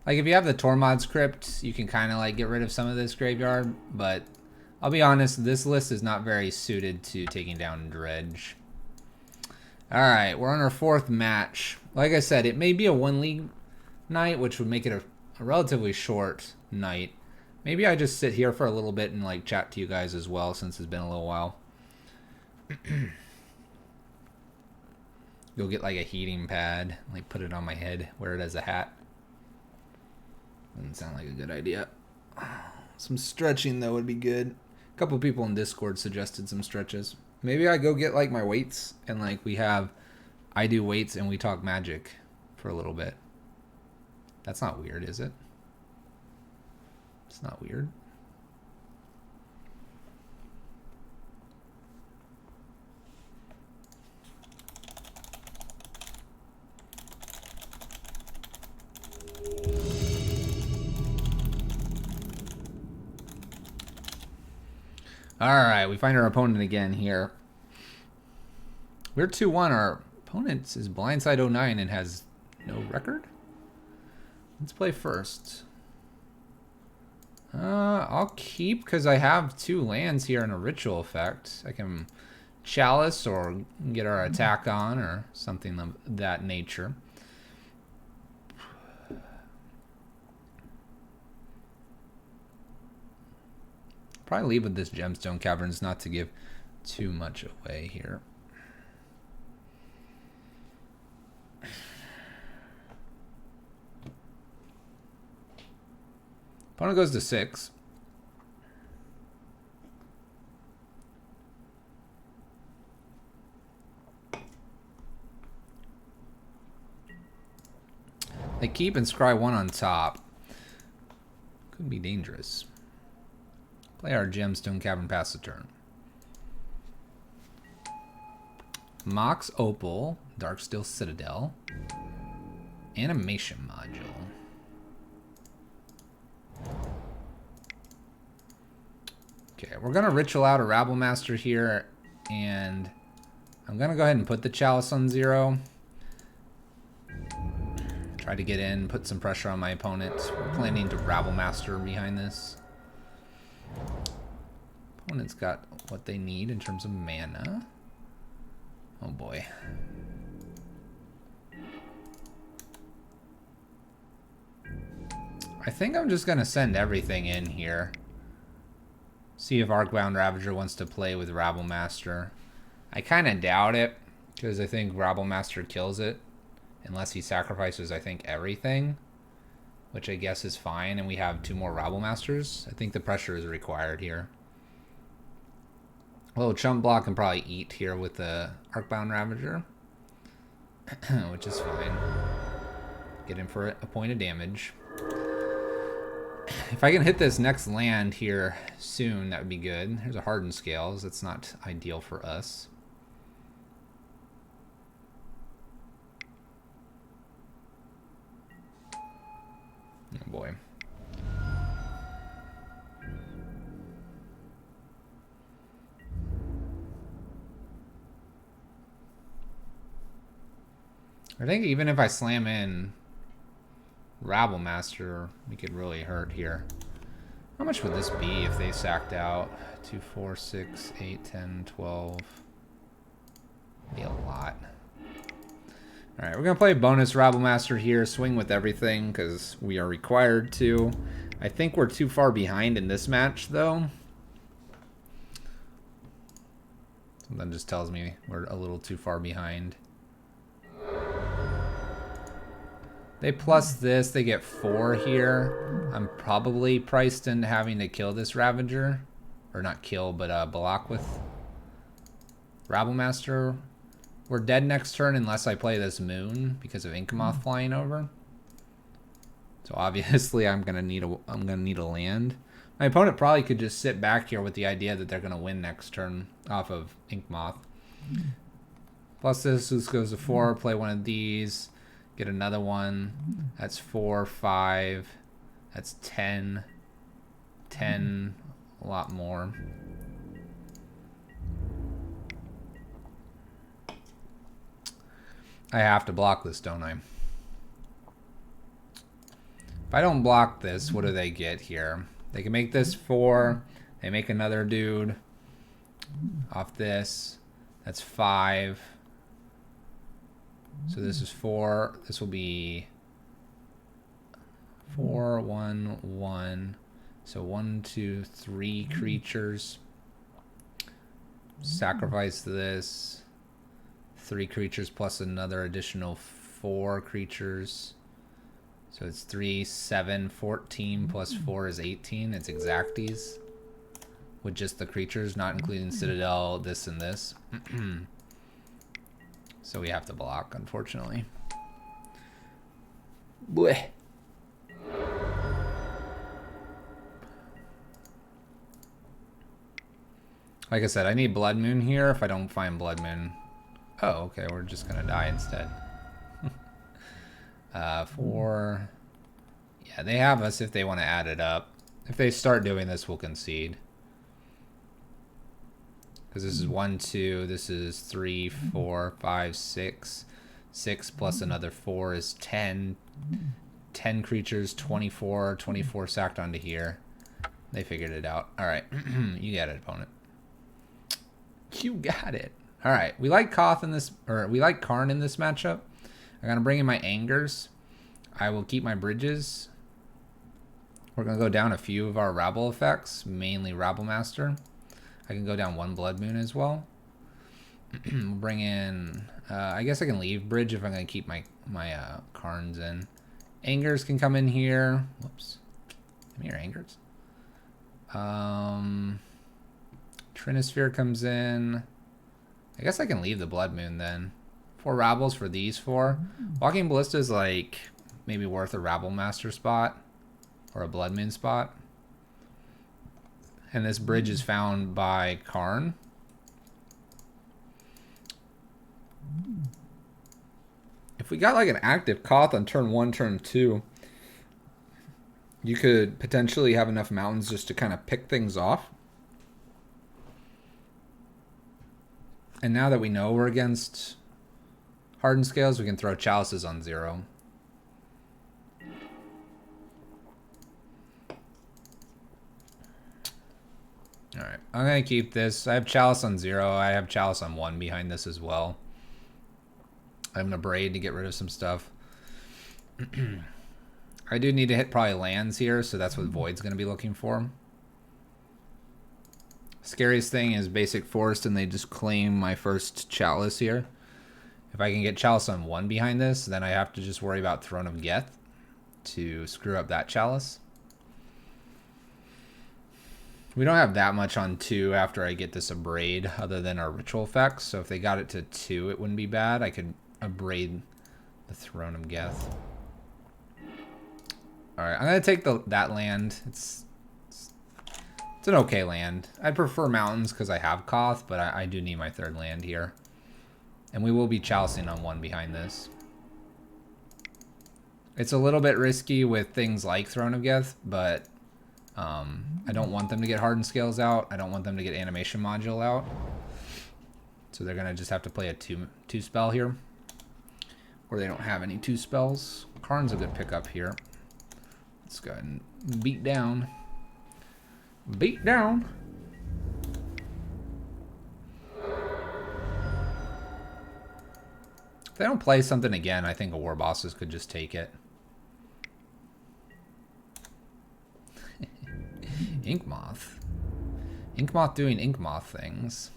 Like, if you have the Tormod's Crypt, you can kind of, like, get rid of some of this graveyard. But I'll be honest, this list is not very suited to taking down Dredge. Alright, we're on our 4th match. Like I said, it may be a 1 league night, which would make it a relatively short night. Maybe I just sit here for a little bit and like chat to you guys as well, since it's been a little while. Go get like a heating pad, like put it on my head, wear it as a hat. Doesn't sound like a good idea. Some stretching though would be good. A couple people in Discord suggested some stretches. Maybe I go get like my weights and like I do weights and we talk Magic for a little bit. That's not weird, is it? It's not weird. Alright, we find our opponent again here. We're 2-1. Our opponent is Blindside 09 and has no record. Let's play first. I'll keep because I have 2 lands here and a ritual effect. I can Chalice or get our attack on or something of that nature. Probably leave with this Gemstone Caverns not to give too much away here. Opponent goes to 6. They keep and scry 1 on top. Could be dangerous. Play our Gemstone Cavern, pass the turn. Mox Opal, Darksteel Citadel, Animation Module. Okay, we're gonna ritual out a Rabble Master here, and I'm gonna go ahead and put the Chalice on 0. Try to get in, put some pressure on my opponent. We're planning to Rabble Master behind this. Opponent's got what they need in terms of mana. Oh boy. I think I'm just gonna send everything in here. See if Arcbound Ravager wants to play with Rabble Master. I kind of doubt it, because I think Rabble Master kills it. Unless he sacrifices, I think, everything. Which I guess is fine, and we have 2 more Rabble Masters. I think the pressure is required here. A little chump block can probably eat here with the Arcbound Ravager. Which is fine. Get in for a point of damage. If I can hit this next land here soon, that would be good. There's a Hardened Scales. That's not ideal for us. Oh boy. I think even if I slam in Rabble Master, we could really hurt here. How much would this be if they sacked out? 2, 4, 6, 8, 10, 12. Be a lot. Alright, we're going to play bonus Rabble Master here. Swing with everything because we are required to. I think we're too far behind in this match, though. Something just tells me we're a little too far behind. They plus this, they get 4 here. I'm probably priced into having to kill this Ravager. Or not kill, but block with Rabble Master. We're dead next turn unless I play this Moon because of Inkamoth flying over. So obviously I'm gonna need a land. My opponent probably could just sit back here with the idea that they're going to win next turn off of Ink Moth. Plus this goes to 4, play one of these, get another one. That's 4, 5, that's 10, 10, a lot more. I have to block this, don't I? If I don't block this, what do they get here? They can make this 4. They make another dude off this. That's 5. So this is 4. This will be 4, 1, 1. So 1, 2, 3 creatures. Sacrifice this. 3 creatures plus another additional 4 creatures. So it's 3, 7, 14 plus 4 is 18. It's exacties. With just the creatures, not including Citadel, this and this. So we have to block, unfortunately. Blech. Like I said, I need Blood Moon here. If I don't find Blood Moon... Oh, okay, we're just gonna die instead. 4... Yeah, they have us if they want to add it up. If they start doing this, we'll concede. Because this is 1, 2, this is 3, 4, 5, 6. 6 plus another 4 is 10. 10 creatures, 24. 24 sacked onto here. They figured it out. Alright, you got it, opponent. You got it. Alright, we like Koth in this, or we like Karn in this matchup. I'm gonna bring in my Angers. I will keep my bridges. We're gonna go down a few of our Rabble effects, mainly Rabble Master. I can go down 1 Blood Moon as well. We'll bring in, I guess I can leave bridge if I'm gonna keep my Karns in. Angers can come in here. Whoops. Give me your Angers. Trinisphere comes in. I guess I can leave the Blood Moon then. 4 Rabbles for these 4. Walking Ballista is like maybe worth a Rabble Master spot or a Blood Moon spot. And this bridge is found by Karn. If we got like an active Koth on turn 1, turn 2, you could potentially have enough mountains just to kind of pick things off. And now that we know we're against Hardened Scales, we can throw Chalices on 0. Alright, I'm going to keep this. I have Chalice on 0. I have Chalice on 1 behind this as well. I'm going to Braid to get rid of some stuff. I do need to hit probably lands here, so that's what Void's going to be looking for. Scariest thing is basic forest and they just claim my first Chalice here. If I can get Chalice on 1 behind this, then I have to just worry about Throne of Geth to screw up that Chalice. We don't have that much on 2 after I get this Abrade other than our ritual effects. So if they got it to 2, it wouldn't be bad. I could Abrade the Throne of Geth. Alright, I'm going to take that land. It's an okay land. I prefer mountains because I have Koth, but I do need my 3rd land here. And we will be chalicing on 1 behind this. It's a little bit risky with things like Throne of Geth, but I don't want them to get Hardened Scales out. I don't want them to get Animation Module out. So they're going to just have to play a 2 spell here. Or they don't have any 2 spells. Karn's a good pickup here. Let's go ahead and beat down. Beat down. If they don't play something again, I think a War Bosses could just take it. Ink Moth. Ink Moth doing Ink Moth things.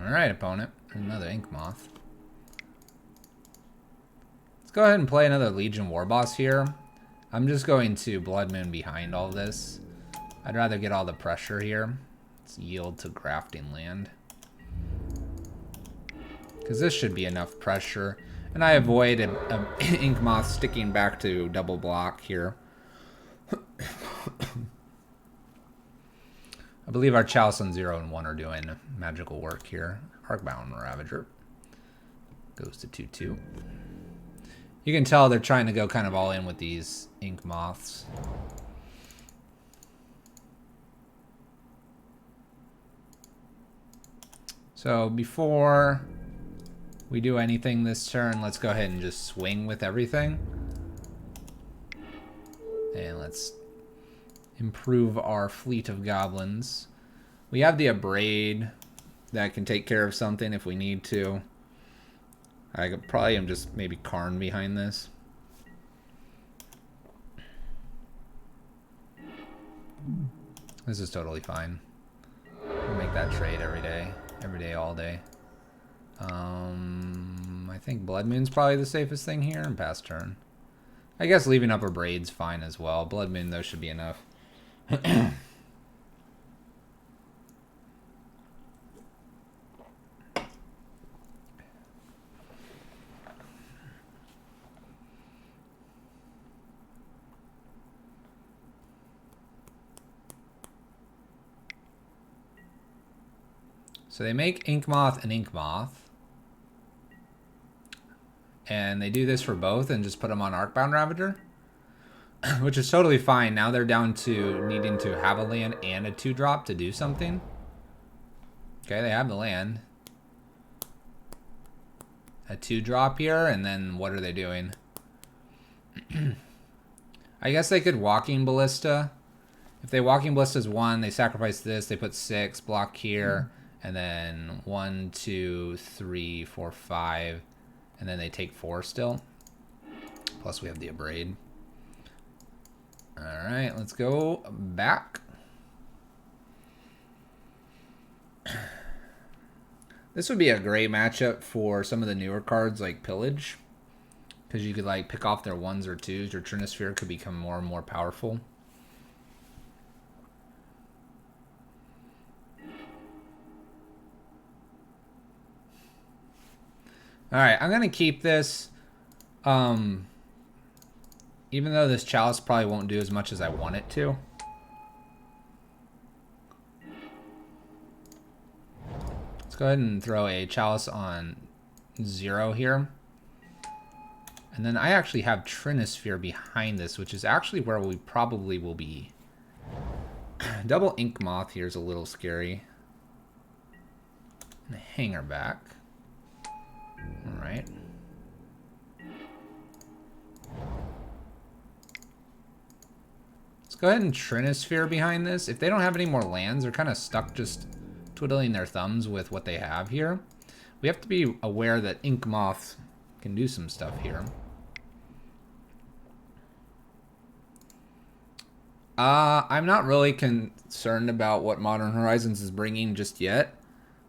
Alright, opponent. Another Ink Moth. Let's go ahead and play another Legion War Boss here. I'm just going to Blood Moon behind all this. I'd rather get all the pressure here. Let's yield to Grafting Land. Because this should be enough pressure. And I avoid a Ink Moth sticking back to double block here. I believe our Chalice on 0 and 1 are doing magical work here. Arcbound Ravager goes to 2/2. You can tell they're trying to go kind of all in with these Ink Moths. So before we do anything this turn, let's go ahead and just swing with everything. And let's improve our fleet of goblins. We have the Abrade that can take care of something if we need to. I could probably am just maybe Karn behind this. This is totally fine. We'll make that trade every day, all day. I think Blood Moon's probably the safest thing here and pass turn. I guess leaving up Abrade's fine as well. Blood Moon, though, should be enough. So they make Ink Moth and Ink Moth. And they do this for both and just put them on Arcbound Ravager. Which is totally fine. Now they're down to needing to have a land and a 2-drop to do something. Okay, they have the land. A 2-drop here, and then what are they doing? I guess they could Walking Ballista. If they Walking Ballista's 1, they sacrifice this, they put 6, block here, and then 1, 2, 3, 4, 5, and then they take 4 still. Plus we have the Abrade. Alright, let's go back. This would be a great matchup for some of the newer cards like Pillage. Because you could like pick off their 1s or 2s. Your Trinisphere could become more and more powerful. Alright, I'm going to keep this. Even though this Chalice probably won't do as much as I want it to. Let's go ahead and throw a Chalice on 0 here. And then I actually have Trinisphere behind this, which is actually where we probably will be. Double Ink Moth here is a little scary. I'm gonna hang her back. Alright. Let's go ahead and Trinisphere behind this. If they don't have any more lands, they're kind of stuck just twiddling their thumbs with what they have here. We have to be aware that Ink Moth can do some stuff here. I'm not really concerned about what Modern Horizons is bringing just yet.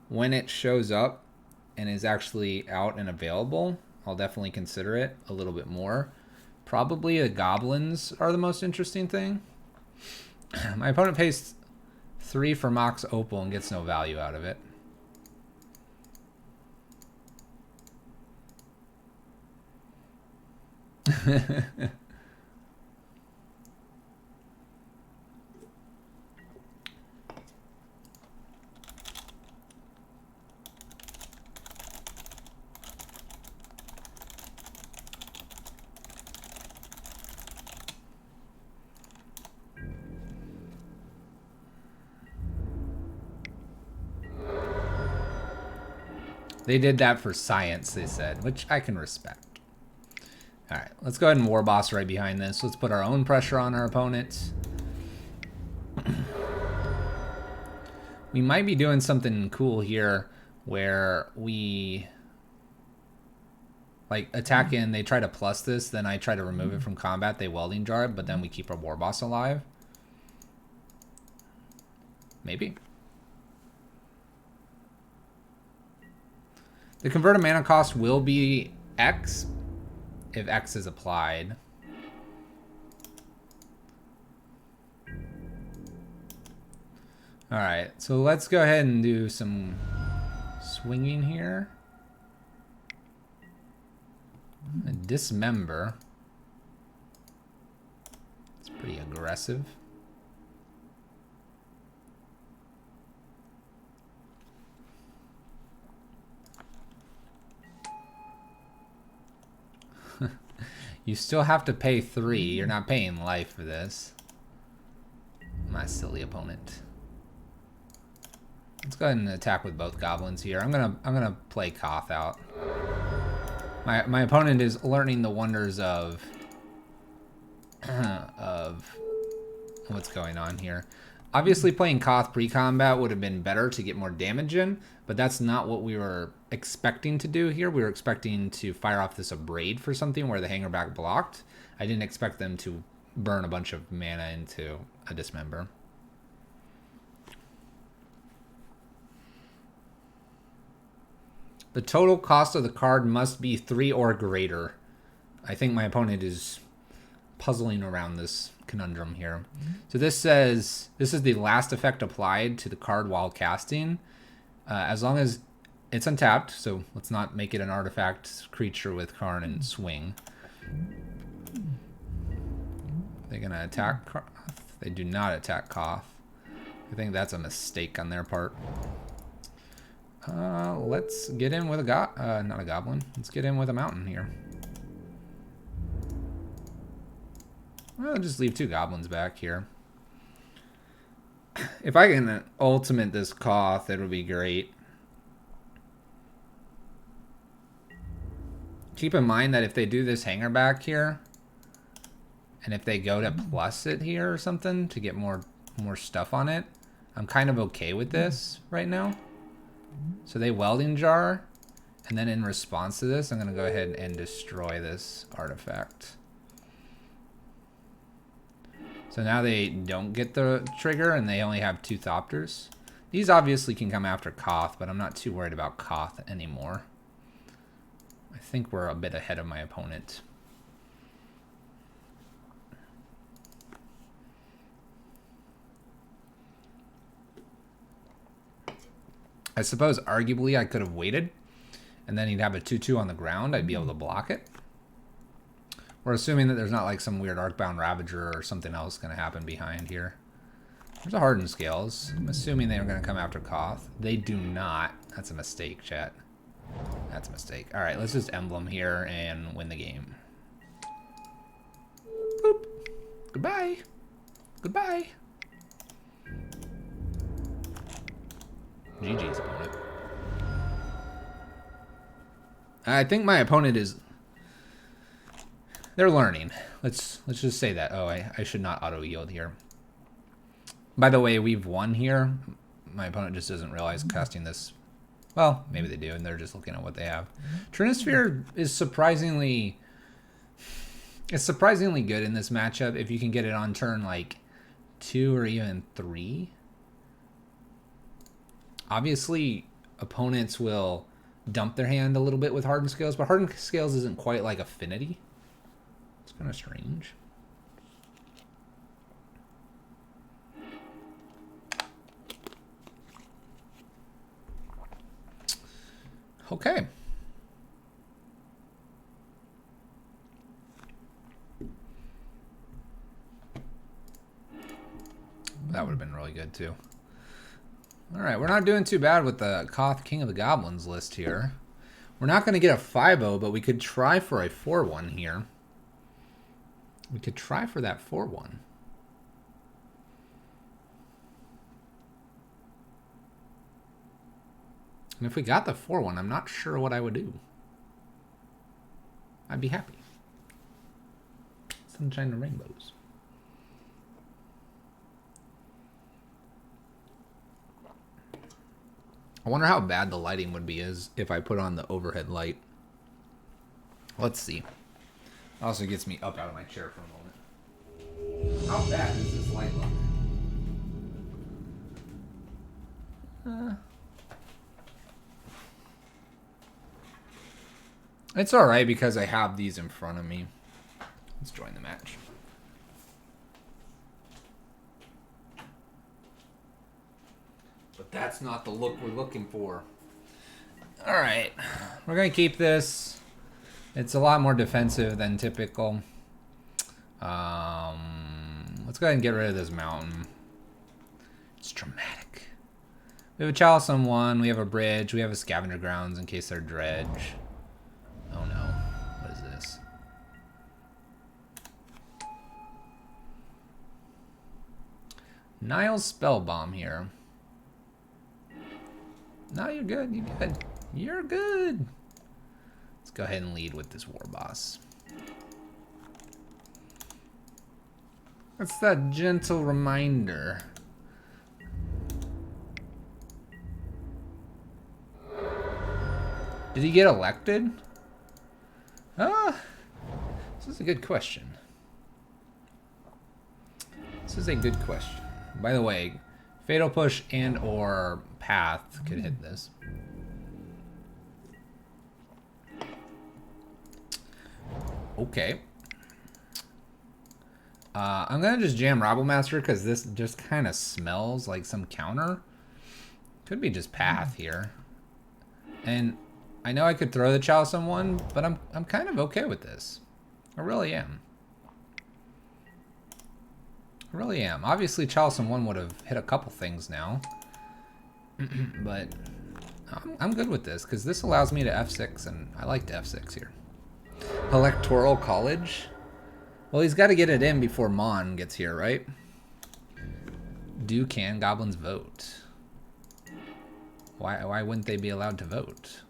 When it shows up and is actually out and available, I'll definitely consider it a little bit more. Probably the Goblins are the most interesting thing. My opponent pays 3 for Mox Opal and gets no value out of it. They did that for science, they said, which I can respect. Alright, let's go ahead and War Boss right behind this. Let's put our own pressure on our opponents. We might be doing something cool here where we like attack in, they try to plus this, then I try to remove it from combat, they Welding Jar it, but then we keep our War Boss alive. Maybe. The converted mana cost will be X if X is applied. Alright, so let's go ahead and do some swinging here. Dismember. It's pretty aggressive. You still have to pay 3. You're not paying life for this. My silly opponent. Let's go ahead and attack with both goblins here. I'm gonna play Koth out. My opponent is learning the wonders of what's going on here. Obviously, playing Koth pre-combat would have been better to get more damage in, but that's not what we were expecting to do here. We were expecting to fire off this Abrade for something where the Hangerback blocked. I didn't expect them to burn a bunch of mana into a Dismember. The total cost of the card must be 3 or greater. I think my opponent is puzzling around this conundrum here. So this says this is the last effect applied to the card while casting. As long as it's untapped, so let's not make it an artifact creature with Karn and swing. They're gonna attack Koth. They do not attack Koth. I think that's a mistake on their part. Let's get in with a not a goblin. Let's get in with a mountain here. I'll just leave 2 goblins back here. If I can ultimate this Koth, it would be great. Keep in mind that if they do this hanger back here, and if they go to plus it here or something to get more stuff on it, I'm kind of okay with this right now. So they welding jar, and then in response to this, I'm going to go ahead and destroy this artifact. So now they don't get the trigger, and they only have 2 Thopters. These obviously can come after Koth, but I'm not too worried about Koth anymore. I think we're a bit ahead of my opponent. I suppose arguably I could have waited, and then he'd have a 2/2 on the ground. I'd be able to block it. We're assuming that there's not like some weird Arcbound Ravager or something else going to happen behind here. There's a Hardened Scales. I'm assuming they're going to come after Koth. They do not. That's a mistake, chat. That's a mistake. All right, let's just emblem here and win the game. Boop. Goodbye. Goodbye. GG's opponent. I think my opponent is... They're learning. Let's just say that. Oh, I should not auto-yield here. By the way, we've won here. My opponent just doesn't realize casting this... Well, maybe they do, and they're just looking at what they have. Trinisphere is surprisingly... It's surprisingly good in this matchup if you can get it on turn, like, 2 or even 3. Obviously, opponents will dump their hand a little bit with Hardened Scales, but Hardened Scales isn't quite like Affinity. It's kind of strange. Okay. That would have been really good, too. Alright, we're not doing too bad with the Koth King of the Goblins list here. We're not going to get a 5-0, but we could try for a 4-1 here. We could try for that 4-1. And if we got the 4-1, I'm not sure what I would do. I'd be happy. Sunshine and rainbows. I wonder how bad the lighting would be if I put on the overhead light. Let's see. Also gets me up out of my chair for a moment. How bad does this light look? It's alright because I have these in front of me. Let's join the match. But that's not the look we're looking for. Alright. We're going to keep this. It's a lot more defensive than typical. Let's go ahead and get rid of this mountain. It's dramatic. We have a Chalice on 1, we have a bridge, we have a Scavenger Grounds in case they're Dredge. Oh no, what is this? Nile's Spell Bomb here. No, you're good, you're good. You're good. Let's go ahead and lead with this War Boss. What's that gentle reminder? Did he get elected? This is a good question. This is a good question. By the way, Fatal Push and or Path could hit this. Okay. I'm gonna just jam Rabblemaster because this just kind of smells like some counter. Could be just Path here. And I know I could throw the Chalice on 1, but I'm kind of okay with this. I really am. I really am. Obviously, Chalice on 1 would have hit a couple things now. But I'm good with this because this allows me to F6, and I like to F6 here. Electoral College? Well, he's got to get it in before Mon gets here, right? Can Goblins vote? Why wouldn't they be allowed to vote?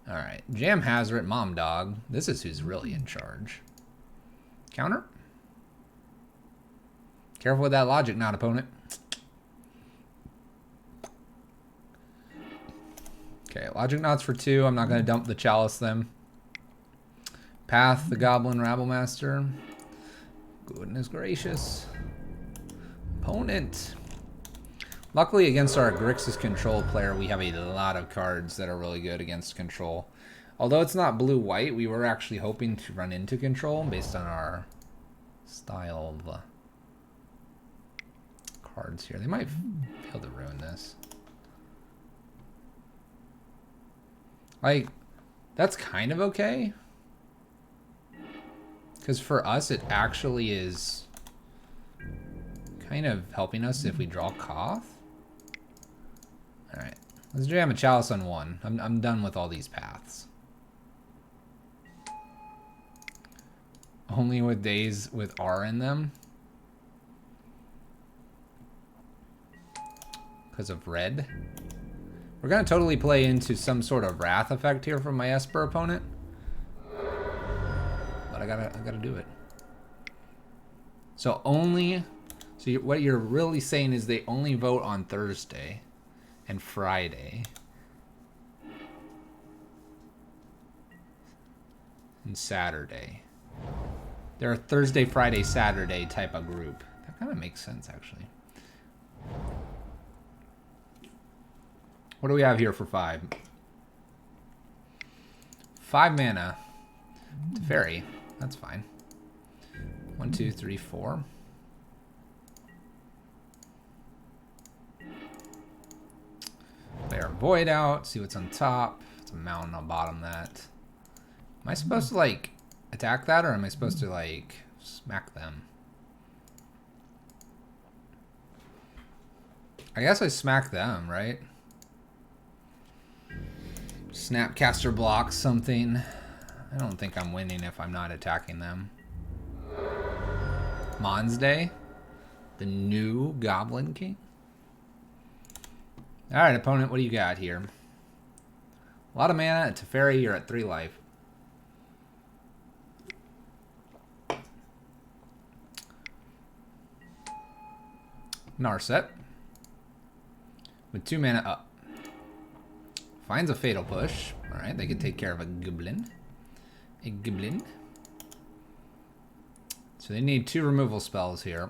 Alright, Jam Hazard, Mom Dog. This is who's really in charge. Counter? Careful with that Logic Knot, opponent. Okay, Logic Knot's for 2. I'm not going to dump the Chalice then. Path, the Goblin, Rabblemaster. Goodness gracious. Opponent. Luckily, against our Grixis control player, we have a lot of cards that are really good against control. Although it's not blue-white, we were actually hoping to run into control based on our style of cards here. They might be able to ruin this. Like, that's kind of okay. Because for us, it actually is kind of helping us if we draw Koth. Alright, let's jam a Chalice on 1. I'm done with all these paths. Only with days with R in them. Because of red. We're going to totally play into some sort of Wrath effect here from my Esper opponent. But I gotta do it. So what you're really saying is they only vote on Thursday and Friday. And Saturday. They're a Thursday, Friday, Saturday type of group. That kind of makes sense, actually. What do we have here for 5? 5 mana. Teferi. That's fine. 1, 2, 3, 4. Play our Void out. See what's on top. It's a mountain. I'll bottom that. Am I supposed to, like, attack that, or am I supposed to, like, smack them? I guess I smack them, right? Snapcaster blocks something. I don't think I'm winning if I'm not attacking them. Monsday, the new Goblin King. Alright, opponent, what do you got here? A lot of mana at Teferi, you're at 3 life. Narset. With 2 mana up. Finds a Fatal Push. Alright, they can take care of a Goblin. A Goblin. So they need 2 removal spells here.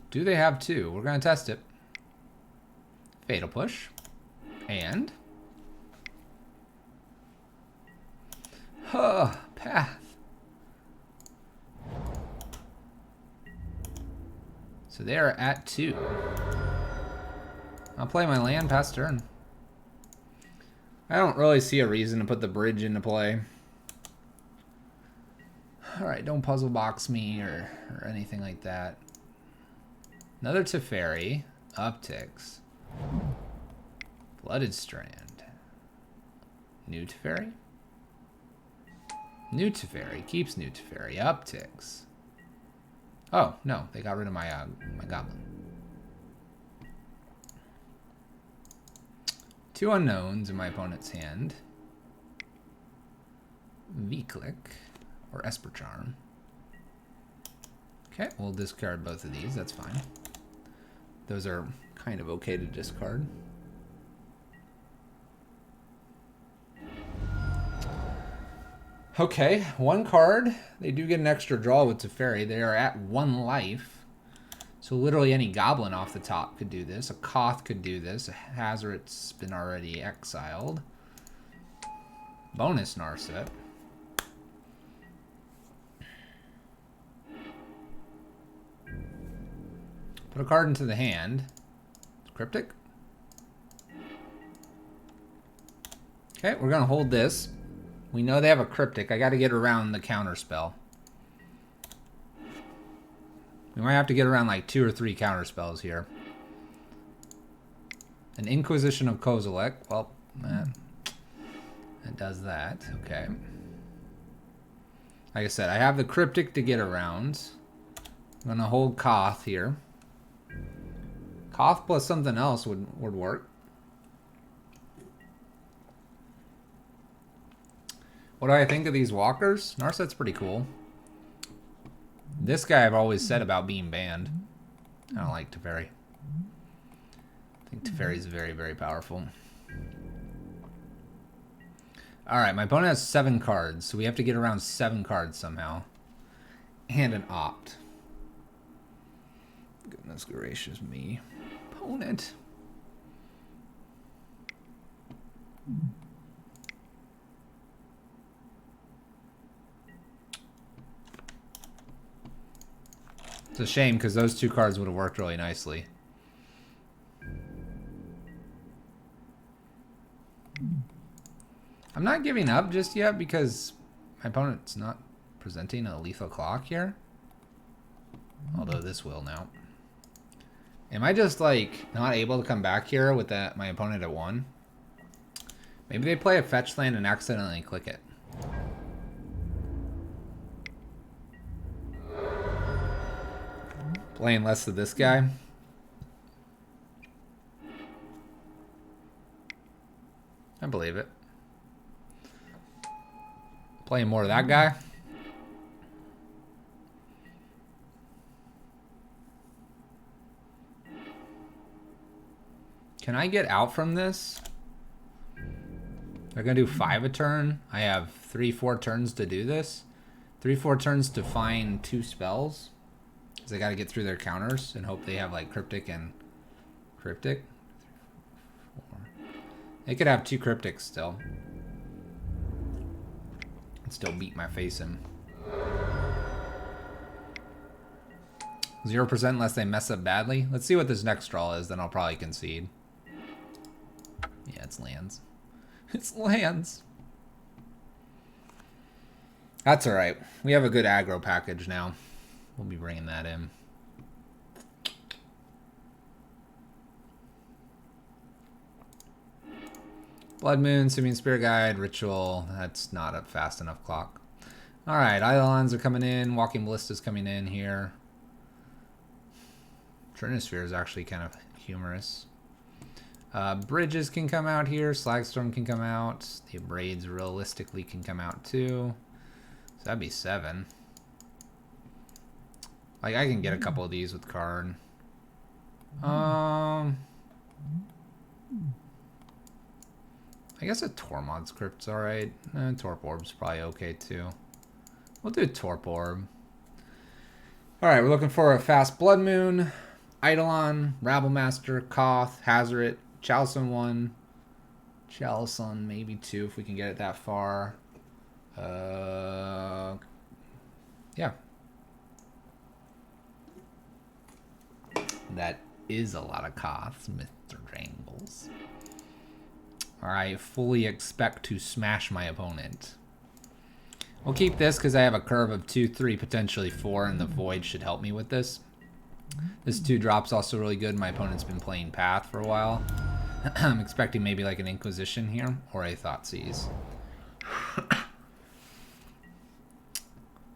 Do they have 2? We're going to test it. Fatal Push. And... Path. So they are at 2. I'll play my land past turn. I don't really see a reason to put the bridge into play. Alright, don't puzzle box me or anything like that. Another Teferi. Upticks. Blooded Strand. New Teferi? New Teferi. Keeps New Teferi. Upticks. Oh, no. They got rid of my Goblin. 2 unknowns in my opponent's hand. V-Click. Or Esper Charm. Okay, we'll discard both of these. That's fine. Those are kind of okay to discard. Okay, 1 card. They do get an extra draw with Teferi. They are at 1 life. So literally any Goblin off the top could do this. A Koth could do this. A Hazard's been already exiled. Bonus Narset. Put a card into the hand. Cryptic. Okay, we're going to hold this. We know they have a Cryptic. I got to get around the counter spell. We might have to get around like 2 or 3 counter spells here. An Inquisition of Kozilek. Well, it does that. Okay. Like I said, I have the Cryptic to get around. I'm going to hold Koth here. Koth plus something else would work. What do I think of these walkers? Narset's pretty cool. This guy I've always said about being banned. I don't like Teferi. I think Teferi's very, very powerful. Alright, my opponent has 7 cards, so we have to get around 7 cards somehow. And an opt. Goodness gracious me. Opponent. It's a shame because those 2 cards would have worked really nicely. I'm not giving up just yet because my opponent's not presenting a lethal clock here. Although this will now. Am I just like not able to come back here with that my opponent at 1? Maybe they play a fetch land and accidentally click it. Playing less of this guy. I believe it. Playing more of that guy. Can I get out from this? They're going to do 5 a turn. I have 3-4 turns to do this. 3-4 turns to find 2 spells. Because they got to get through their counters and hope they have like Cryptic and Cryptic. 4. They could have 2 Cryptics still. And still beat my face in. 0% unless they mess up badly. Let's see what this next draw is, then I'll probably concede. Yeah, it's lands. It's lands. That's alright. We have a good aggro package now. We'll be bringing that in. Blood Moon, Simian Spirit Guide, Ritual. That's not a fast enough clock. Alright, Eidolons are coming in. Walking Ballista's coming in here. Trinisphere is actually kind of humorous. Bridges can come out here. Slagstorm can come out. The Abrades realistically can come out too. So that'd be 7. Like, I can get a couple of these with card. I guess a Tormod's Crypt's alright. Torp Orb's probably okay too. We'll do Torp Orb. Alright, we're looking for a fast Blood Moon, Eidolon, Rabblemaster, Koth, Hazoret, Chalison 1. Chalison maybe 2 if we can get it that far. Yeah. That is a lot of Koths, Mr. Jangles. I fully expect to smash my opponent. We'll keep this because I have a curve of 2, 3, potentially 4, and the void should help me with this. This 2-drop's also really good. My opponent's been playing Path for a while. I'm expecting maybe like an Inquisition here, or a Thoughtseize.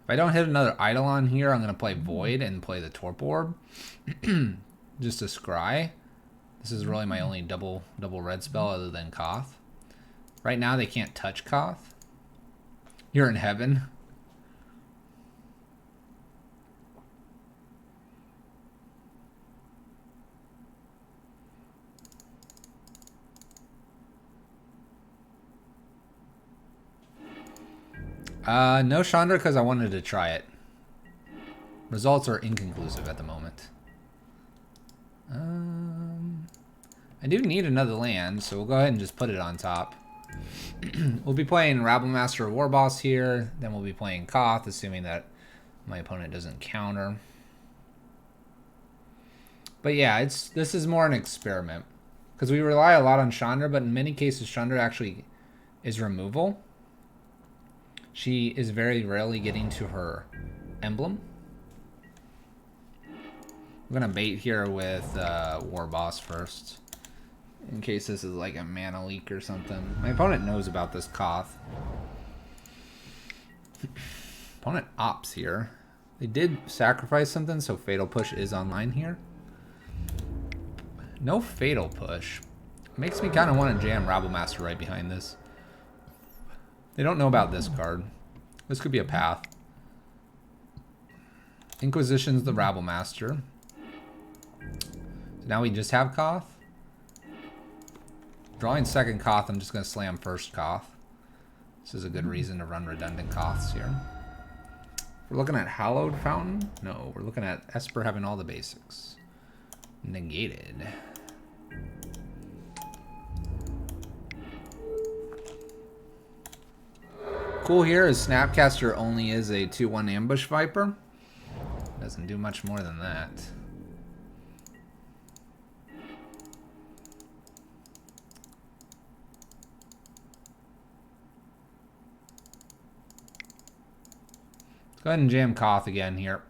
If I don't hit another Eidolon here, I'm going to play Void and play the Torp Orb. Just a Scry. This is really my only double red spell other than Koth. Right now they can't touch Koth. You're in heaven. No Chandra because I wanted to try it. Results are inconclusive at the moment. I do need another land, so we'll go ahead and just put it on top. We'll be playing Rabblemaster Warboss here, then we'll be playing Koth, assuming that my opponent doesn't counter. But yeah, this is more an experiment. Because we rely a lot on Chandra, but in many cases Chandra actually is removal. She is very rarely getting to her emblem. I'm going to bait here with Warboss first. In case this is like a mana leak or something. My opponent knows about this Koth. Opponent opts here. They did sacrifice something, so Fatal Push is online here. No Fatal Push. Makes me kind of want to jam Rabblemaster right behind this. They don't know about this card. This could be a path. Inquisition's the Rabblemaster. So now we just have Koth. Drawing second Koth, I'm just going to slam first Koth. This is a good reason to run redundant Koths here. We're looking at Hallowed Fountain? No, we're looking at Esper having all the basics. Negated. Cool here is Snapcaster only is a 2/1 Ambush Viper. Doesn't do much more than that. Let's go ahead and jam Koth again here.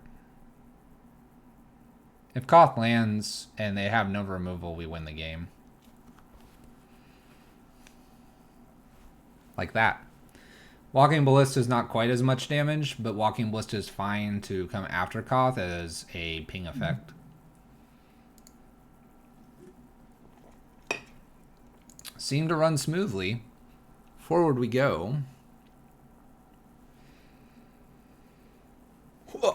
If Koth lands and they have no removal, we win the game. Like that. Walking Ballista is not quite as much damage, but Walking Ballista is fine to come after Koth as a ping effect. Seemed to run smoothly. Forward we go. Whoa.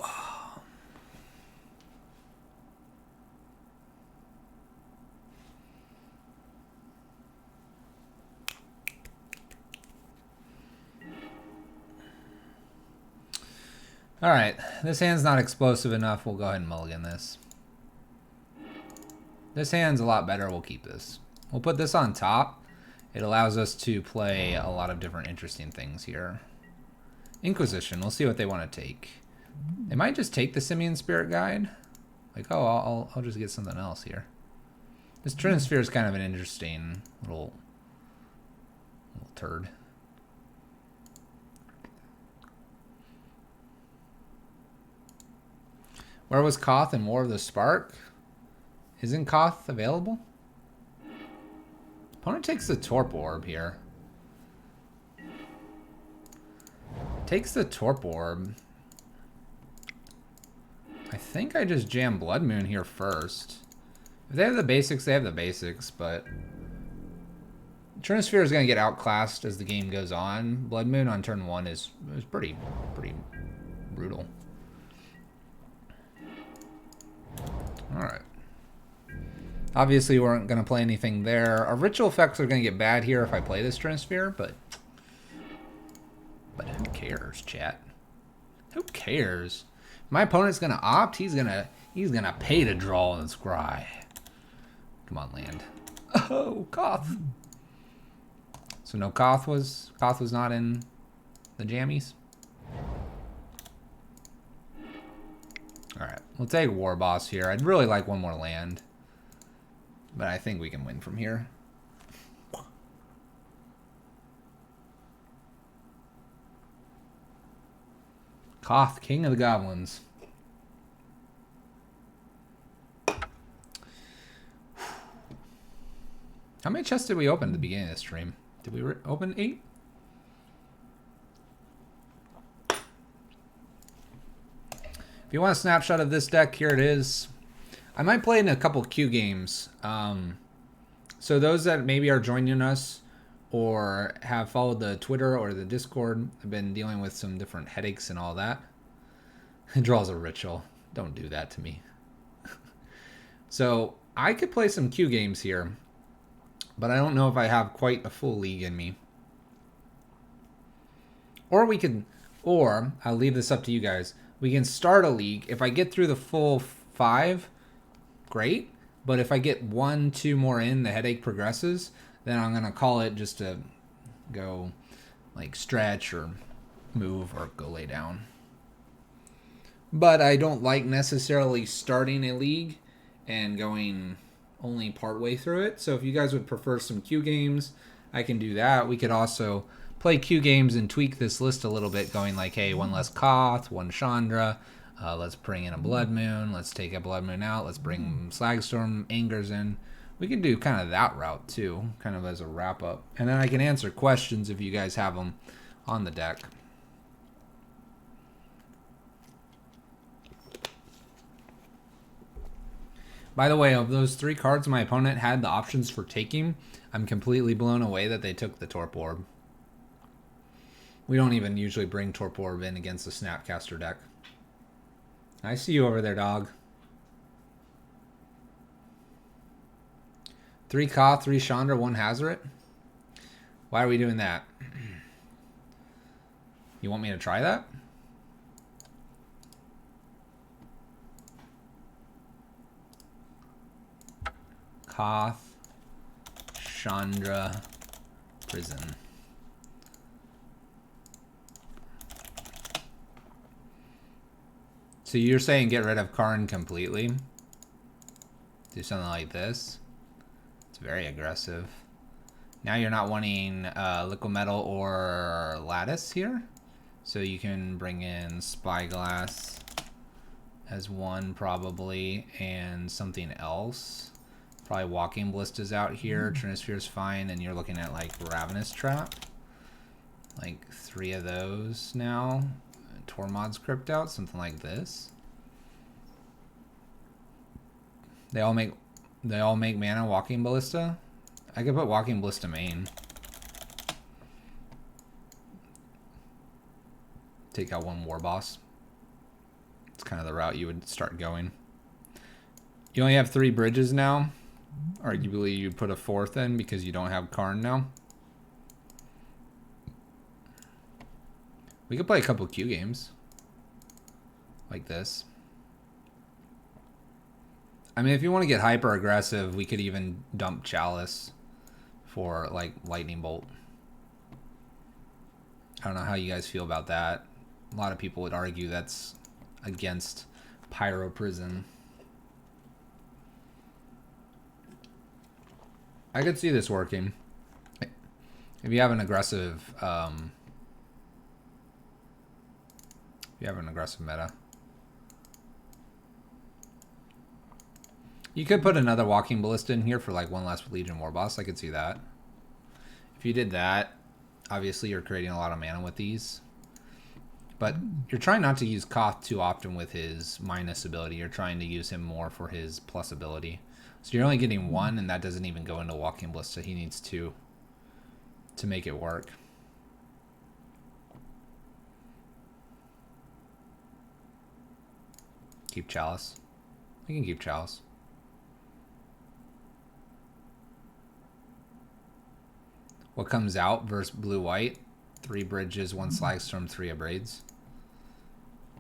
Alright, this hand's not explosive enough. We'll go ahead and mulligan this. This hand's a lot better. We'll keep this. We'll put this on top. It allows us to play a lot of different interesting things here. Inquisition. We'll see what they want to take. They might just take the Simian Spirit Guide. Like, oh, I'll just get something else here. This Trinisphere is kind of an interesting little turd. Where was Koth in War of the Spark? Isn't Koth available? Opponent takes the Torp Orb here. Takes the Torp Orb. I think I just jam Blood Moon here first. If they have the basics, they have the basics, but Trinisphere is going to get outclassed as the game goes on. Blood Moon on turn 1 is pretty brutal. Alright. Obviously, we weren't going to play anything there. Our ritual effects are going to get bad here if I play this Trinisphere, but who cares, chat? Who cares? My opponent's going to opt. He's gonna pay to draw and scry. Come on, land. Oh, Koth. So no Koth was not in the jammies. Alright, we'll take Warboss here. I'd really like one more land. But I think we can win from here. Koth, King of the Goblins. How many chests did we open at the beginning of the stream? Did we open 8? If you want a snapshot of this deck, here it is. I might play in a couple Q games. So those that maybe are joining us or have followed the Twitter or the Discord, I've been dealing with some different headaches and all that. It draws a ritual. Don't do that to me. So I could play some Q games here, but I don't know if I have quite a full league in me. Or we could, or I'll leave this up to you guys. We can start a league. If I get through the full 5, great. But if I get 1, 2 more in, the headache progresses, then I'm going to call it just to go like stretch or move or go lay down. But I don't like necessarily starting a league and going only part way through it. So if you guys would prefer some Q games, I can do that. We could also play Q games and tweak this list a little bit, going like, hey, 1 less Koth, 1 Chandra. Let's bring in a Blood Moon. Let's take a Blood Moon out. Let's bring Slagstorm Angers in. We can do kind of that route too, kind of as a wrap up. And then I can answer questions if you guys have them on the deck. By the way, of those 3 cards my opponent had the options for taking, I'm completely blown away that they took the Torp Orb. We don't even usually bring Torp Orb in against the Snapcaster deck. I see you over there, dog. 3 Koth, 3 Chandra, 1 Hazoret. Why are we doing that? You want me to try that? Koth, Chandra, Prison. So you're saying get rid of Karn completely? Do something like this? It's very aggressive. Now you're not wanting Liquid Metal or Lattice here. So you can bring in Spyglass as 1 probably, and something else. Probably Walking Ballista's out here. Trinisphere's fine, and you're looking at like Ravenous Trap. Like 3 of those now. Tormod's Crypt out, something like this. They all make mana Walking Ballista. I could put Walking Ballista main. Take out 1 War Boss. It's kind of the route you would start going. You only have 3 bridges now. Arguably you'd put a 4th in because you don't have Karn now. We could play a couple Q games. Like this. I mean, if you want to get hyper aggressive, we could even dump Chalice for like Lightning Bolt. I don't know how you guys feel about that. A lot of people would argue that's against Pyro Prison. I could see this working. If you have an aggressive meta. You could put another Walking Ballista in here for like 1 less Legion War Boss. I could see that. If you did that, obviously you're creating a lot of mana with these. But you're trying not to use Koth too often with his minus ability. You're trying to use him more for his plus ability. So you're only getting 1, and that doesn't even go into Walking Ballista. He needs 2 to make it work. Keep Chalice. We can keep Chalice. What comes out versus blue-white? 3 bridges, 1 Slagstorm, 3 Abrades.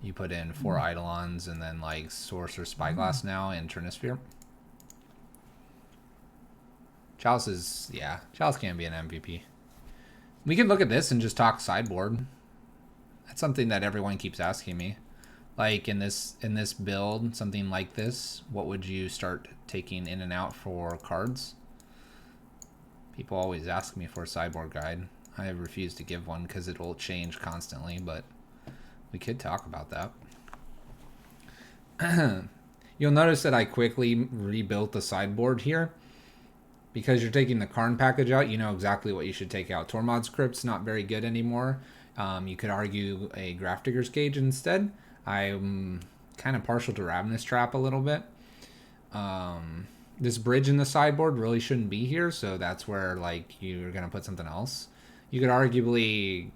You put in 4 Eidolons and then like Sorcerer Spyglass now and Trinisphere. Chalice is, yeah, Chalice can be an MVP. We could look at this and just talk sideboard. That's something that everyone keeps asking me. Like in this build, something like this, what would you start taking in and out for cards? People always ask me for a sideboard guide. I refuse to give one because it will change constantly, but We could talk about that. You'll notice that I quickly rebuilt the sideboard here. Because you're taking the Karn package out, you know exactly what you should take out. Tormod's Crypt's not very good anymore. You could argue a Grafdigger's Cage instead. I'm kind of partial to Ravenous Trap a little bit. This bridge in the sideboard really shouldn't be here, so that's where like you're going to put something else. You could arguably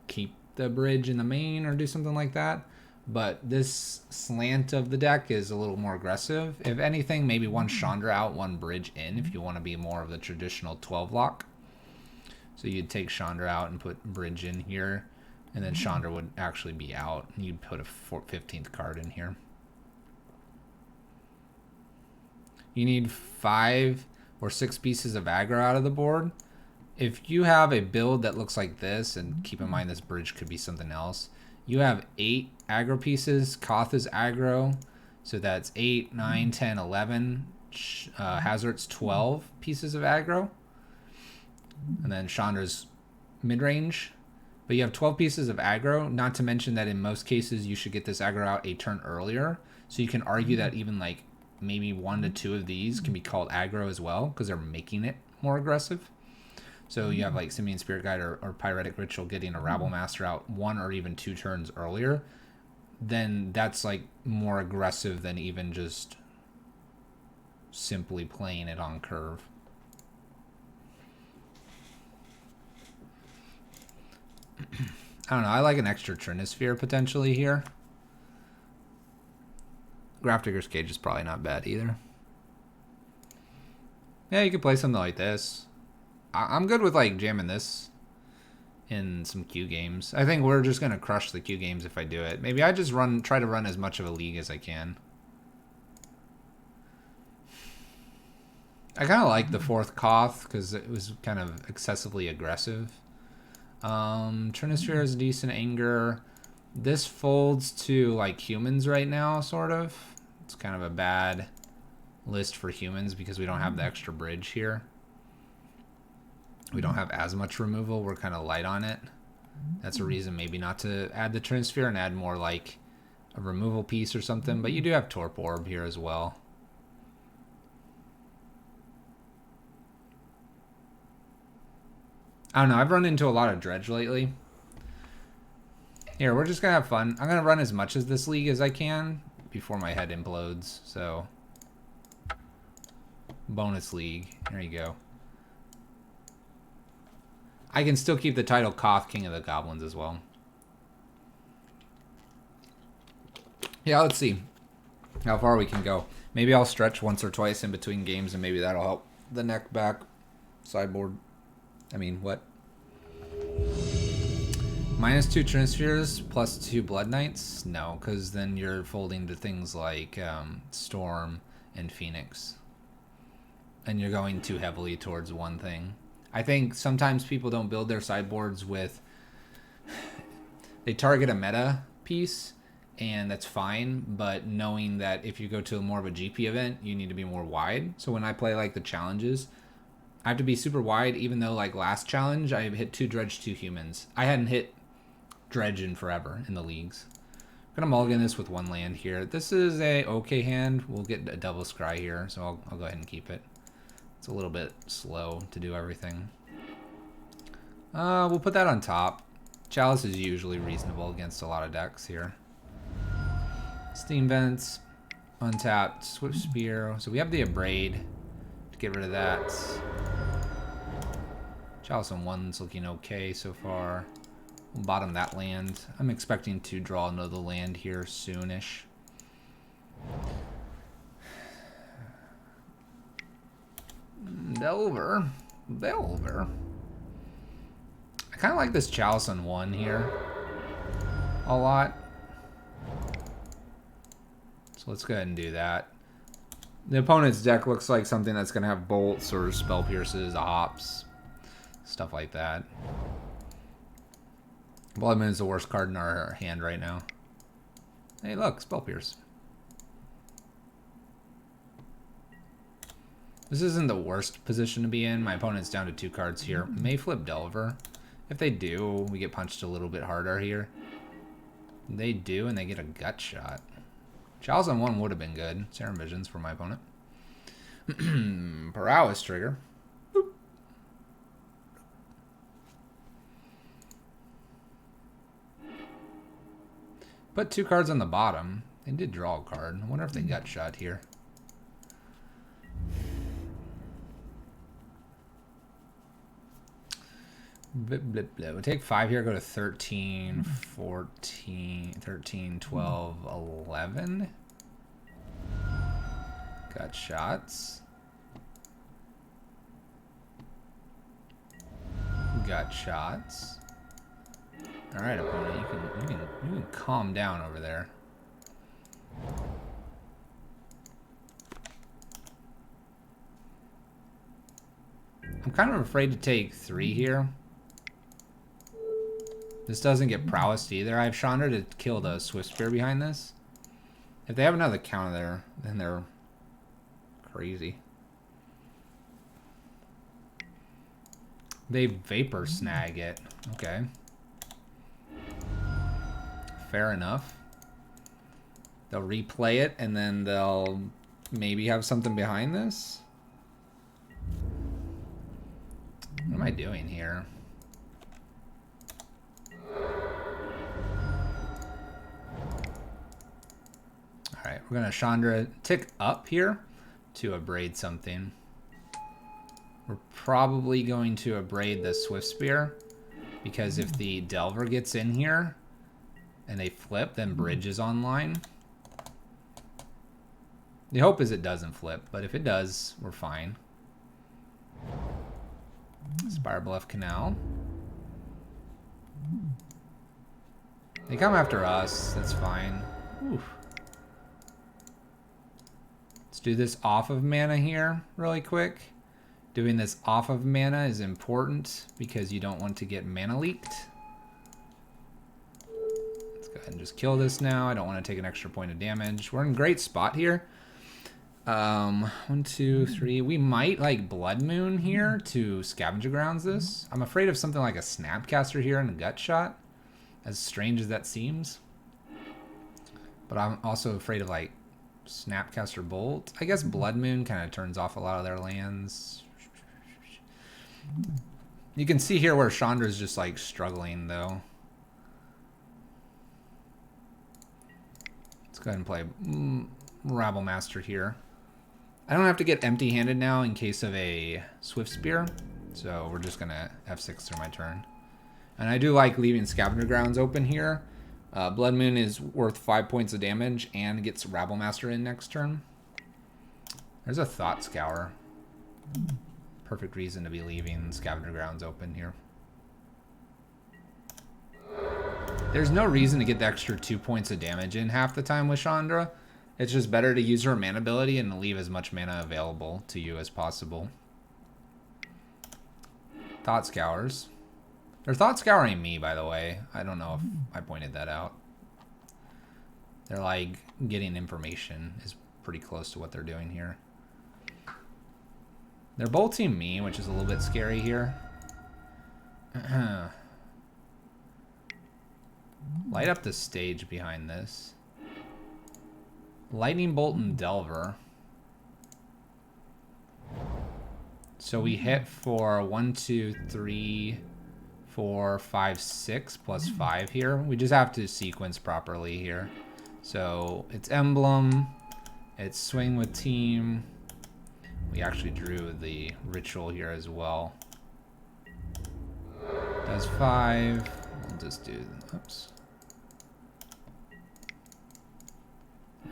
keep the bridge in the main or do something like that. But this slant of the deck is a little more aggressive. If anything, maybe one Chandra out, one bridge in if you want to be more of the traditional 12 lock. So you'd take Chandra out and put bridge in here. And then Chandra would actually be out. And you'd put a 15th card in here. You need 5 or 6 pieces of aggro out of the board. If you have a build that looks like this, and keep in mind this bridge could be something else. You have 8 aggro pieces. Koth is aggro. So that's 8, 9, 10, 11. Hazard's 12 pieces of aggro. And then Chandra's mid-range. But you have 12 pieces of aggro. Not to mention that in most cases you should get this aggro out a turn earlier. So you can argue that even like maybe 1 to 2 of these can be called aggro as well. Because they're making it more aggressive. So you have like Simian Spirit Guide or Pyretic Ritual getting a Rabble Master out 1 or even 2 turns earlier, then that's like more aggressive than even just simply playing it on curve. I don't know. I like an extra Trinisphere potentially here. Grafdigger's Cage is probably not bad either. Yeah, you could play something like this. I'm good with like jamming this in some Q games. I think we're just gonna crush the Q games if I do it. Maybe I just try to run as much of a league as I can. I kind of like the 4th Koth because it was kind of excessively aggressive. Trinisphere is decent anger. This folds to like humans right now, sort of. It's kind of a bad list for humans because we don't have the extra bridge here. We don't have as much removal. We're kind of light on it. That's a reason maybe not to add the Trinisphere and add more like a removal piece or something. But you do have Torp Orb here as well. I don't know. I've run into a lot of Dredge lately. Here, we're just going to have fun. I'm going to run as much as this league as I can before my head implodes. So, bonus league. There you go. I can still keep the title Koth, King of the Goblins as well. Yeah, let's see how far we can go. Maybe I'll stretch once or twice in between games, and maybe that'll help the neck back sideboard. I mean, what? -2 Trinispheres, +2 Blood Knights? No, because then you're folding to things like Storm and Phoenix. And you're going too heavily towards one thing. I think sometimes people don't build their sideboards with... They target a meta piece, and that's fine, but knowing that if you go to more of a GP event, you need to be more wide. So when I play like the challenges, I have to be super wide, even though like last challenge, I hit 2 Dredge, 2 humans. I hadn't hit Dredge in forever in the leagues. I'm going to mulligan this with 1 land here. This is a okay hand. We'll get a double scry here, so I'll go ahead and keep it. It's a little bit slow to do everything. We'll put that on top. Chalice is usually reasonable against a lot of decks here. Steam Vents, untapped, Swift Spear. So we have the Abrade to get rid of that. Chalice on 1's looking okay so far. We'll bottom that land. I'm expecting to draw another land here soonish. Delver. I kind of like this Chalice on 1 here a lot. So let's go ahead and do that. The opponent's deck looks like something that's going to have bolts or spell pierces, hops, stuff like that. Blood Moon is the worst card in our hand right now. Hey, look, spell pierce. This isn't the worst position to be in. My opponent's down to 2 cards here. May flip Delver. If they do, we get punched a little bit harder here. They do, and they get a gut shot. Chalice on 1 would have been good. Serum Visions for my opponent. Prowess trigger. Boop. Put 2 cards on the bottom. They did draw a card. I wonder if they gut shot here. Blip, blip, blip. We'll take 5 here, go to 13, 14, 13, 12, 11. Got shots. Got shots. All right, opponent, you can calm down over there. I'm kind of afraid to take 3 here. This doesn't get prowessed either. I have Chandra to kill the Swift Spear behind this. If they have another counter there, then they're crazy. They Vapor Snag it. Okay. Fair enough. They'll replay it, and then they'll maybe have something behind this. What am I doing here? Alright, we're going to Chandra tick up here to abrade something. We're probably going to abrade the Swift Spear, because if the Delver gets in here and they flip, then Bridge is online. The hope is it doesn't flip, but if it does, we're fine. Spire Bluff Canal. They come after us, that's fine. Oof. Let's do this off of mana here really quick. Doing this off of mana is important because you don't want to get mana leaked. Let's go ahead and just kill this now. I don't want to take an extra point of damage. We're in a great spot here. 1, 2, 3. We might like Blood Moon here to Scavenger Grounds this. I'm afraid of something like a Snapcaster here and a Gut Shot, as strange as that seems. But I'm also afraid of like Snapcaster Bolt. I guess Blood Moon kind of turns off a lot of their lands. You can see here where Chandra's just like struggling though. Let's go ahead and play Rabble Master here. I don't have to get empty-handed now in case of a Swift Spear, so we're just gonna F6 through my turn. And I do like leaving Scavenger Grounds open here. Blood Moon is worth 5 points of damage and gets Rabble Master in next turn. There's a Thought Scour. Perfect reason to be leaving Scavenger Grounds open here. There's no reason to get the extra 2 points of damage in half the time with Chandra. It's just better to use her mana ability and leave as much mana available to you as possible. Thought Scours. They're Thought Scouring me, by the way. I don't know if I pointed that out. They're like getting information is pretty close to what they're doing here. They're bolting me, which is a little bit scary here. Light up the stage behind this. Lightning Bolt and Delver. So we hit for 1, 2, 3, 4, 5, 6 plus 5 here. We just have to sequence properly here. So it's Emblem. It's Swing with Team. We actually drew the Ritual here as well. Does 5. We'll just do, oops.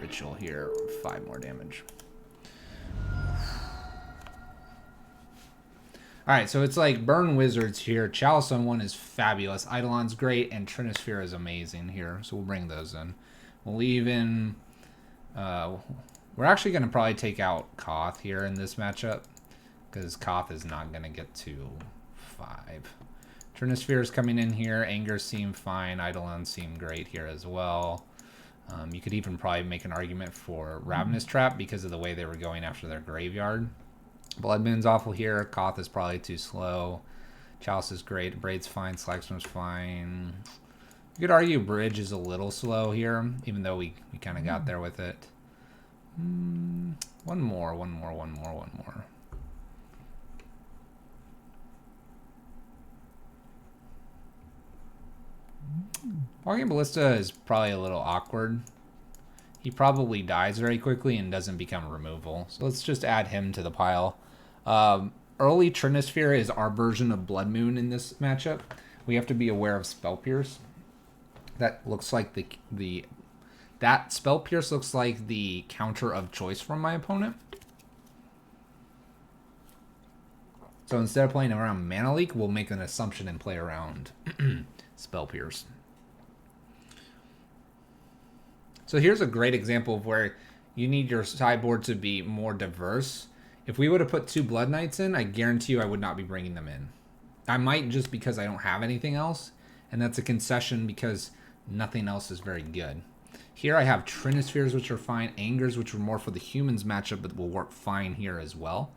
Ritual here, 5 more damage. Alright, so it's like Burn Wizards here. Chalice on 1 is fabulous. Eidolon's great, and Trinisphere is amazing here. So we'll bring those in. We'll leave in... we're actually going to probably take out Koth here in this matchup, because Koth is not going to get to 5. Trinisphere is coming in here. Angers seem fine. Eidolons seem great here as well. You could even probably make an argument for Ravenous Trap because of the way they were going after their graveyard. Blood Moon's awful here. Koth is probably too slow. Chalice is great. Braid's fine. Slagstorm's fine. You could argue Bridge is a little slow here, even though we kind of got there with it. One more. Bargain Ballista is probably a little awkward. He probably dies very quickly and doesn't become a removal. So let's just add him to the pile. Early Trinisphere is our version of Blood Moon in this matchup. We have to be aware of Spell Pierce. That looks like that Spell Pierce looks like the counter of choice from my opponent. So instead of playing around Mana Leak, we'll make an assumption and play around Spell Pierce. So here's a great example of where you need your sideboard to be more diverse. If we would have put 2 Blood Knights in, I guarantee you I would not be bringing them in. I might just because I don't have anything else, and that's a concession because nothing else is very good. Here I have Trinispheres, which are fine, Angers, which are more for the humans matchup, but will work fine here as well.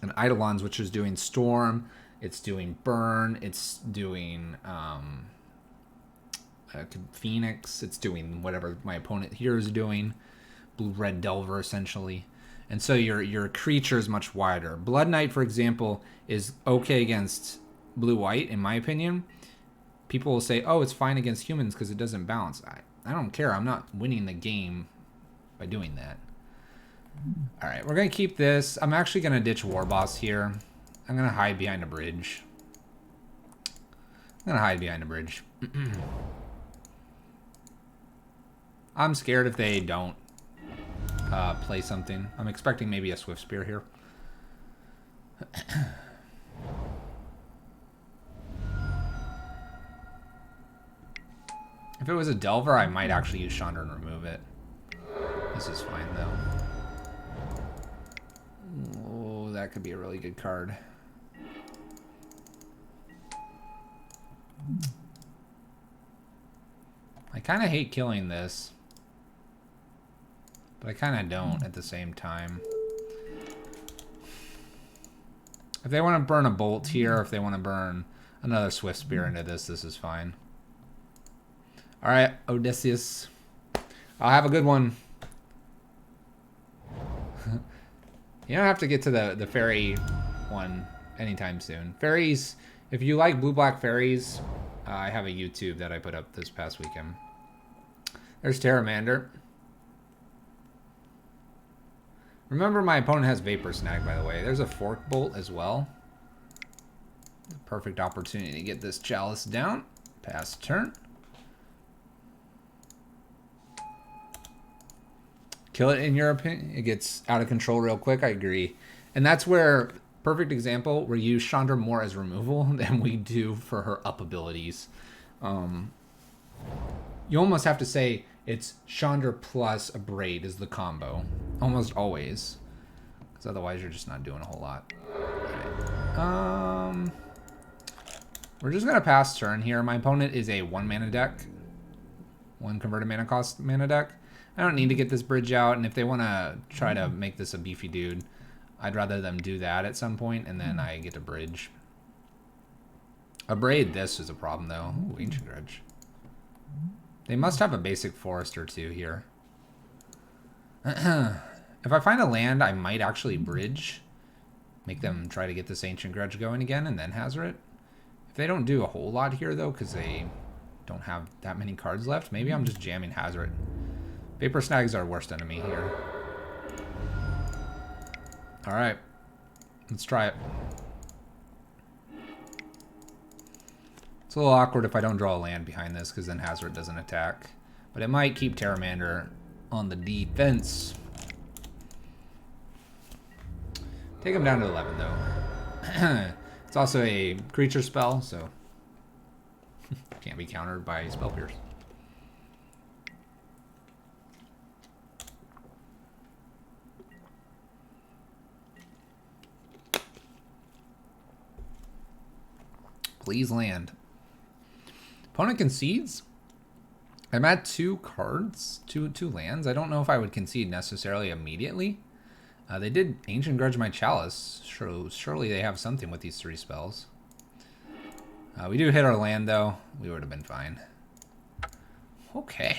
And Eidolons, which is doing Storm, it's doing Burn, it's doing Phoenix, it's doing whatever my opponent here is doing. Blue-Red Delver, essentially. And so your creature is much wider. Blood Knight, for example, is okay against Blue-White, in my opinion. People will say, oh, it's fine against humans because it doesn't bounce. I don't care. I'm not winning the game by doing that. All right, we're going to keep this. I'm actually going to ditch War Boss here. I'm going to hide behind a bridge. I'm scared if they don't play something. I'm expecting maybe a Swift Spear here. If it was a Delver, I might actually use Chandra and remove it. This is fine, though. Oh, that could be a really good card. I kind of hate killing this, but I kind of don't at the same time. If they want to burn a Bolt here, if they want to burn another Swift Spear into this, this is fine. All right, Odysseus. I'll have a good one. You don't have to get to the fairy one anytime soon. Fairies, if you like blue-black fairies, I have a YouTube that I put up this past weekend. There's Terramander. Remember, my opponent has Vapor Snag, by the way. There's a Fork Bolt as well. Perfect opportunity to get this Chalice down. Pass turn. Kill it, in your opinion? It gets out of control real quick. I agree. And that's where, perfect example, we use Chandra more as removal than we do for her up abilities. You almost have to say it's Chandra plus a Braid is the combo. Almost always. Because otherwise you're just not doing a whole lot. Right. We're just going to pass turn here. My opponent is a 1-mana deck. 1 converted mana cost mana deck. I don't need to get this bridge out, and if they want to try to make this a beefy dude, I'd rather them do that at some point, and then I get a bridge. A Braid this is a problem, though. Ooh, Ancient Dredge. They must have a basic forest or two here. If I find a land, I might actually bridge. Make them try to get this Ancient Dredge going again, and then Hazard it. If they don't do a whole lot here, though, because they don't have that many cards left, maybe I'm just jamming Hazard. Vapor Snag's our worst enemy here. Alright. Let's try it. It's a little awkward if I don't draw a land behind this, because then Hazard doesn't attack. But it might keep Terramander on the defense. Take him down to 11, though. It's also a creature spell, so can't be countered by Spell Pierce. Please land. Opponent concedes. I'm at 2 cards, two lands. I don't know if I would concede necessarily immediately. They did Ancient Grudge my Chalice. Surely they have something with these 3 spells. We do hit our land, though. We would have been fine. Okay.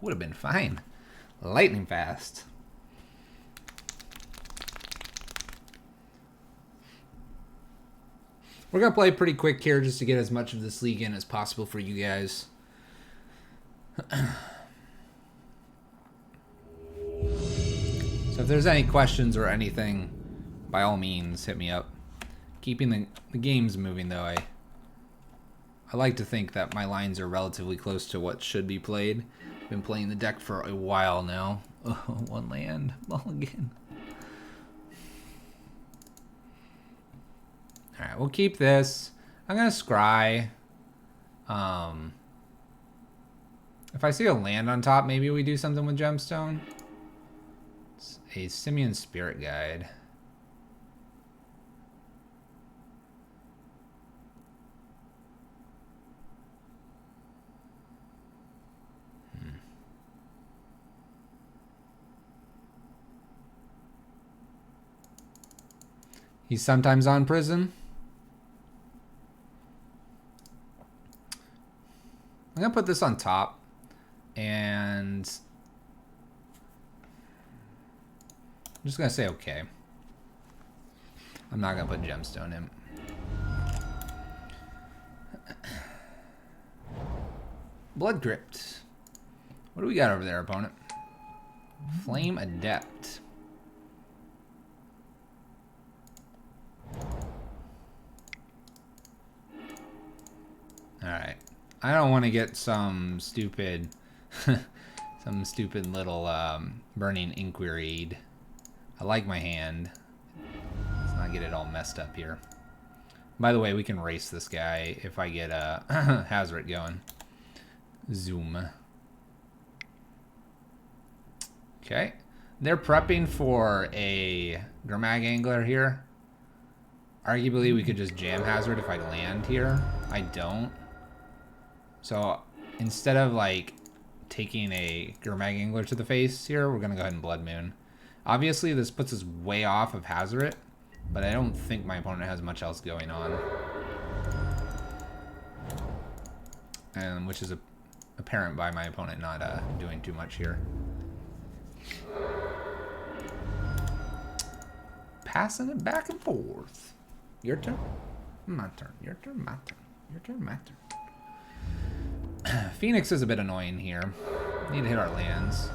Would have been fine. Lightning fast. We're going to play pretty quick here just to get as much of this league in as possible for you guys. So if there's any questions or anything, by all means, hit me up. Keeping the games moving, though, I like to think that my lines are relatively close to what should be played. I've been playing the deck for a while now. Oh, one land. Mulligan. Alright, we'll keep this. I'm going to scry. If I see a land on top, maybe we do something with Gemstone. It's a Simian Spirit Guide. He's sometimes on prison. I'm going to put this on top. And I'm just going to say okay. I'm not going to put Gemstone in. Blood Crypt. What do we got over there, opponent? Flame Adept. Alright. I don't want to get some stupid little Burning Inquiry. I like my hand. Let's not get it all messed up here. By the way, we can race this guy if I get a Hazard going. Zoom. Okay. They're prepping for a Gurmag Angler here. Arguably, we could just jam Hazard if I land here. I don't. So instead of like taking a Gurmag Angler to the face here, we're going to go ahead and Blood Moon. Obviously, this puts us way off of Hazard, but I don't think my opponent has much else going on. And which is apparent by my opponent not doing too much here. Passing it back and forth. Your turn. My turn. Your turn. My turn. Your turn. My turn. Phoenix is a bit annoying here. Need to hit our lands.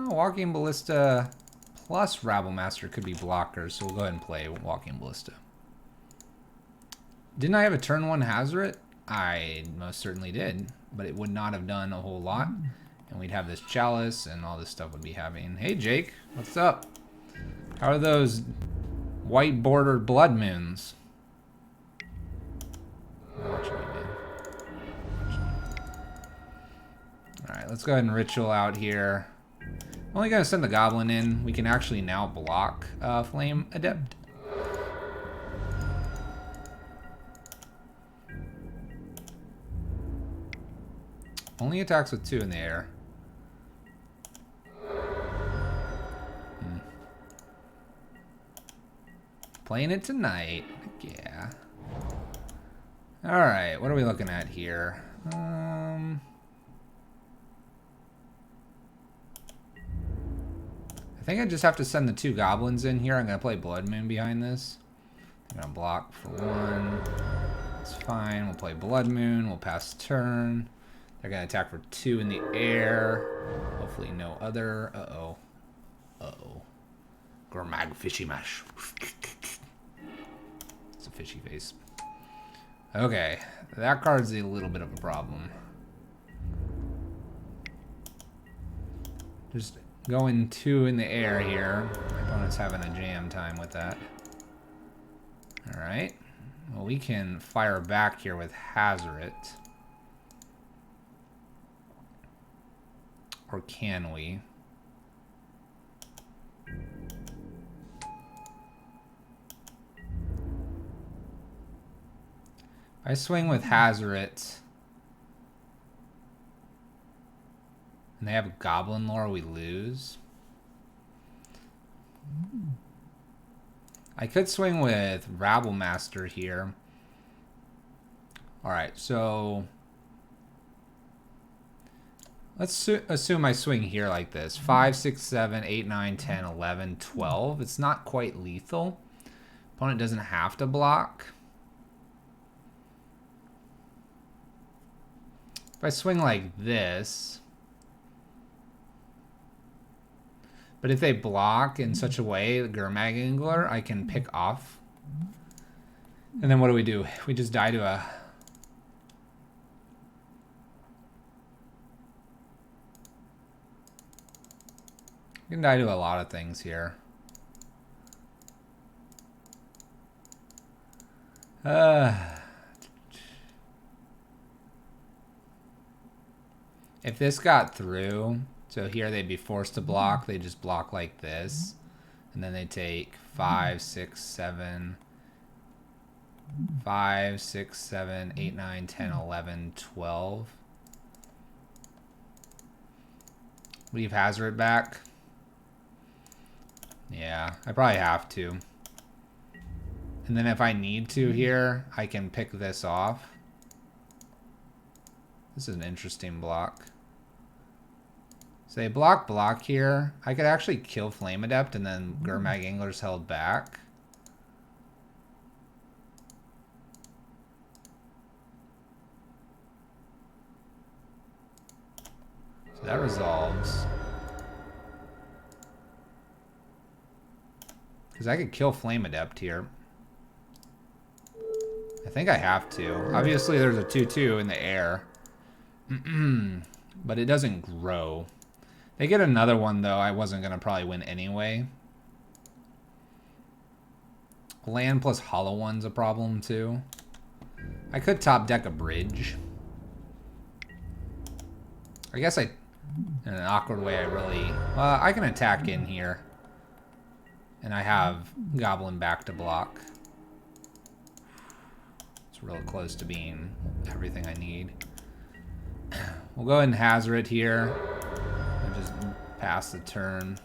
Walking Ballista plus Rabble Master could be blockers, so we'll go ahead and play Walking Ballista. Didn't I have a turn 1 Hazard? I most certainly did, but it would not have done a whole lot. And we'd have this Chalice and all this stuff would be happening. Hey Jake, what's up? How are those white bordered Blood Moons? I'm watching you, man. Alright, let's go ahead and Ritual out here. I'm only going to send the Goblin in. We can actually now block Flame Adept. Only attacks with 2 in the air. Playing it tonight. Yeah. Alright, what are we looking at here? I think I just have to send the 2 Goblins in here. I'm going to play Blood Moon behind this. I'm going to block for 1. That's fine. We'll play Blood Moon. We'll pass turn. They're going to attack for 2 in the air. Hopefully no other. Uh-oh. Uh-oh. Gurmag Fishy Mash. It's a fishy face. Okay. That card's a little bit of a problem. Just going 2 in the air here. My opponent's having a jam time with that. Alright. Well, we can fire back here with Hazard. Or can we? I swing with Hazard. And they have Goblin Lore, we lose. I could swing with Rabble Master here. Alright, so Let's assume I swing here like this. 5, 6, 7, 8, 9, 10, 11, 12. It's not quite lethal. Opponent doesn't have to block. If I swing like this, but if they block in such a way, the Gurmag Angler, I can pick off. And then what do? We just die to a... You can die to a lot of things here. If this got through, so here they'd be forced to block, they just block like this. And then they take 5, 6, 7, 5, 6, 7, 8, 9, 10, 11, 12. Leave Hazard back. Yeah, I probably have to. And then if I need to here, I can pick this off. This is an interesting block. So they block here. I could actually kill Flame Adept and then Gurmag Angler's held back. So that resolves. Because I could kill Flame Adept here. I think I have to. Obviously there's a 2/2 in the air. But it doesn't grow. They get another one though, I wasn't going to probably win anyway. Land plus Hollow One's a problem too. I could top deck a bridge. I guess in an awkward way I really... I can attack in here. And I have Goblin back to block. It's real close to being everything I need. We'll go ahead and hazard it here. And just pass the turn.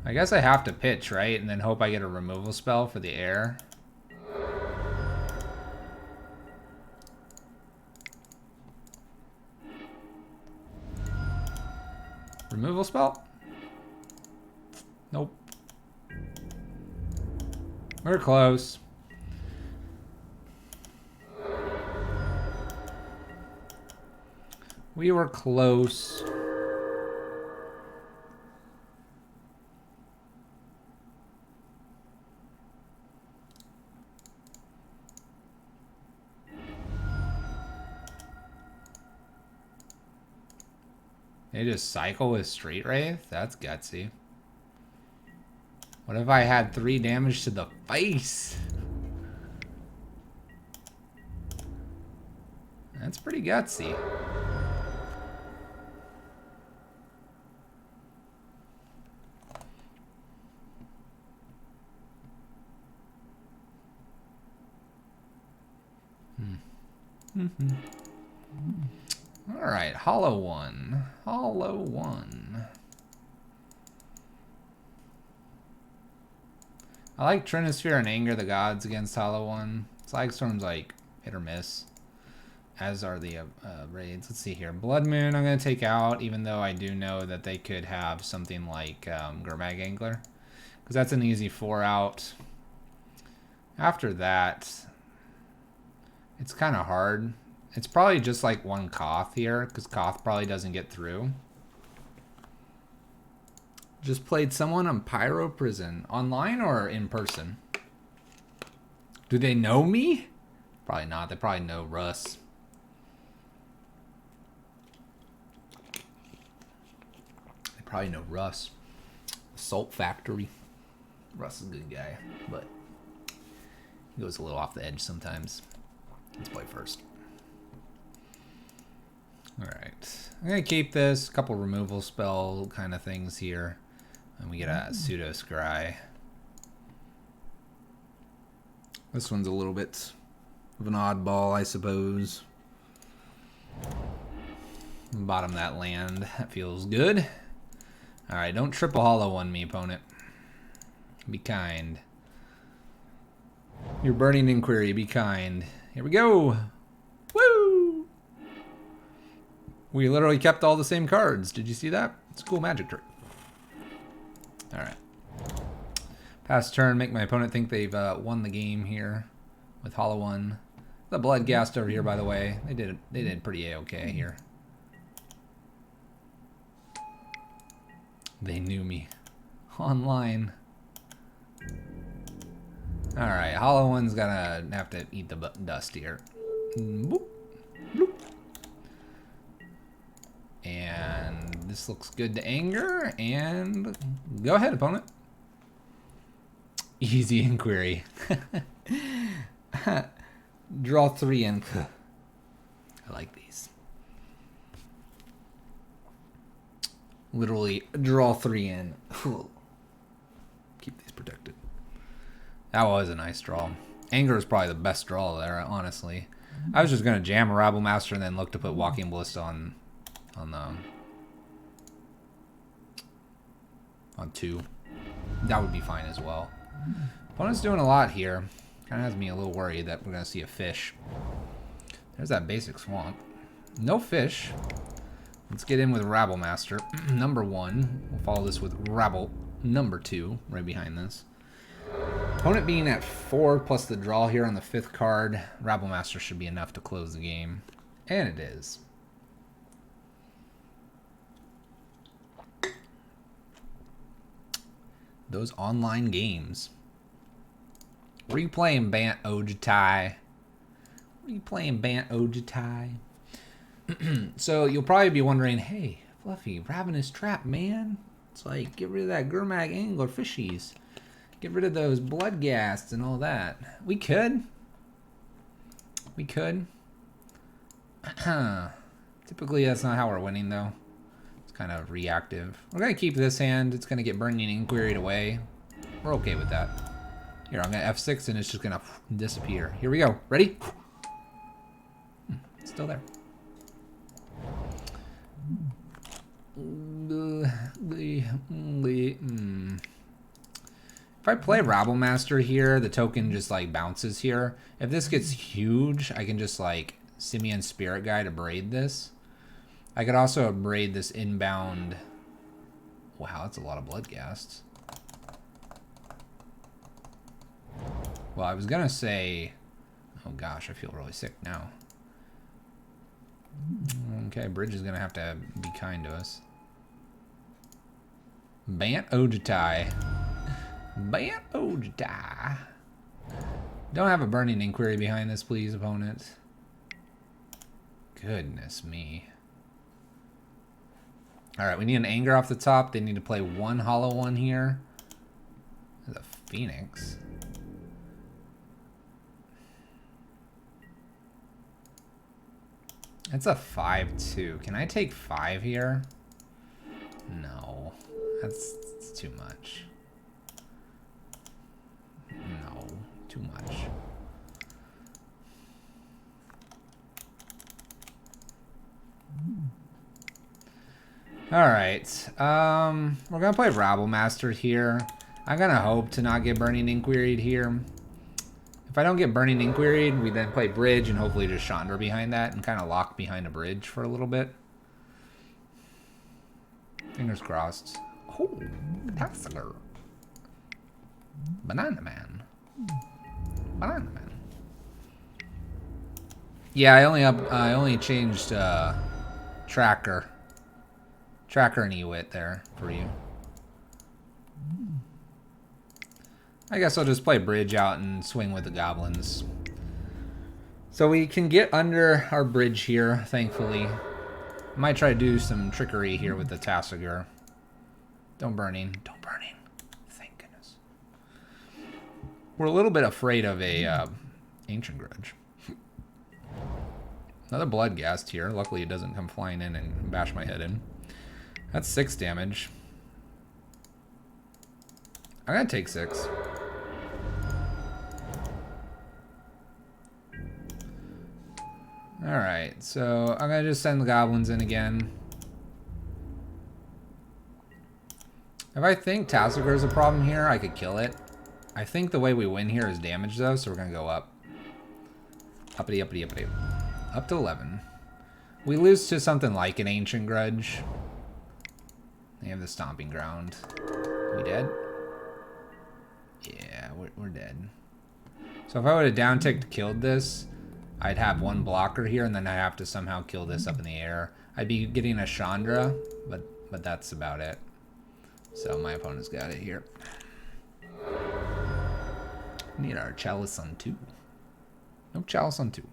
I guess I have to pitch, right? And then hope I get a removal spell for the air. Removal spell? Nope. We're close. We were close. They just cycle with Straight Wraith? That's gutsy. What if I had 3 damage to the face? That's pretty gutsy. Alright, Hollow One. Hollow One. I like Trinisphere and Anger the Gods against Hollow One. Slag Storm's like hit or miss. As are the raids. Let's see here. Blood Moon I'm going to take out, even though I do know that they could have something like Gurmag Angler. Because that's an easy 4 out. After that, it's kind of hard. It's probably just like one Koth here, because Koth probably doesn't get through. Just played someone on Pyro Prison. Online or in person? Do they know me? Probably not. They probably know Russ. They probably know Russ. Salt Factory. Russ is a good guy, but he goes a little off the edge sometimes. Let's play first. Alright. I'm going to keep this. A couple removal spell kind of things here. And we get a Pseudo Scry. This one's a little bit of an oddball, I suppose. Bottom that land. That feels good. Alright, don't triple hollow on me, opponent. Be kind. Your Burning Inquiry, be kind. Here we go. Woo! We literally kept all the same cards. Did you see that? It's a cool magic trick. Alright. Pass turn, make my opponent think they've won the game here with Hollow One. The Bloodghast over here, by the way. They did pretty A-okay here. They knew me. Online. Alright, Hollow One's gonna have to eat the dust here. Boop. Bloop. And this looks good to anger. And go ahead, opponent. Easy Inquiry. Draw 3 in. I like these. Literally, draw 3 in. Keep these protected. That was a nice draw. Anger is probably the best draw there, honestly. I was just going to jam a Rabble Master and then look to put Walking Ballista on 2. That would be fine as well. Opponent's doing a lot here. Kind of has me a little worried that we're going to see a fish. There's that basic swamp. No fish. Let's get in with Rabble Master. Number 1. We'll follow this with Rabble number 2 right behind this. Opponent being at 4 plus the draw here on the 5th card. Rabble Master should be enough to close the game. And it is. Those online games. What are you playing, Bant Ojitai? What are you playing, Bant Ojitai? So you'll probably be wondering, hey, Fluffy, Ravenous Trap, man. It's like, get rid of that Gurmag Angler fishies. Get rid of those Bloodghasts and all that. We could. We could. Typically, that's not how we're winning, though. It's kind of reactive. We're going to keep this hand. It's going to get Burning Inquiry away. We're okay with that. Here, I'm going to F6, and it's just going to disappear. Here we go. Ready? It's still there. If I play Rabble Master here, the token just like bounces here. If this gets huge, I can just like Simian Spirit Guide to braid this. I could also braid this inbound. Wow, that's a lot of Bloodghasts. Well, I was gonna say, oh gosh, I feel really sick now. Okay, Bridge is gonna have to be kind to us. Bant Ojitai. Bant Ojitai. Don't have a Burning Inquiry behind this, please, opponent. Goodness me. Alright, we need an Anger off the top. They need to play 1 Hollow One here. There's a Phoenix. It's a 5-2. Can I take 5 here? No. That's too much. No. Too much. Alright. We're going to play Rabble Master here. I'm going to hope to not get Burning Inquiried here. If I don't get Burning Inquiried, we then play Bridge and hopefully just Chandra behind that and kind of lock behind a Bridge for a little bit. Fingers crossed. Oh, Tassiger. Banana Man. Banana Man. Yeah, I only changed Tracker and Ewit there for you. I guess I'll just play Bridge out and swing with the Goblins. So we can get under our Bridge here, thankfully. I might try to do some trickery here with the Tassiger. Don't Burning. Don't Burning. Thank goodness. We're a little bit afraid of a Ancient Grudge. Another Bloodghast here. Luckily it doesn't come flying in and bash my head in. That's 6 damage. I'm gonna take 6. Alright, so I'm gonna just send the Goblins in again. If I think Tassiger is a problem here, I could kill it. I think the way we win here is damage, though, so we're going to go up. Uppity, uppity, uppity. Up to 11. We lose to something like an Ancient Grudge. They have the Stomping Ground. We dead? Yeah, we're dead. So if I would have down-ticked killed this, I'd have one blocker here, and then I have to somehow kill this up in the air. I'd be getting a Chandra, but that's about it. So my opponent's got it here. Need our Chalice on 2. No Chalice on 2.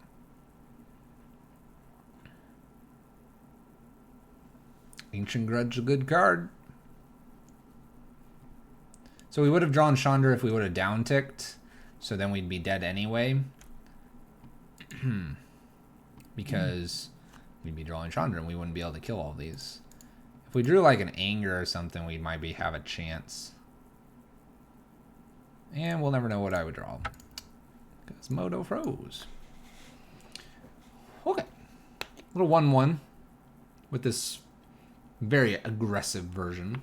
Ancient Grudge, a good card. So we would have drawn Chandra if we would have down-ticked. So then we'd be dead anyway. Because we'd be drawing Chandra and we wouldn't be able to kill all these. If we drew like an Anger or something, we might have a chance. And we'll never know what I would draw. Because Moto froze. Okay. Little 1-1 with this very aggressive version.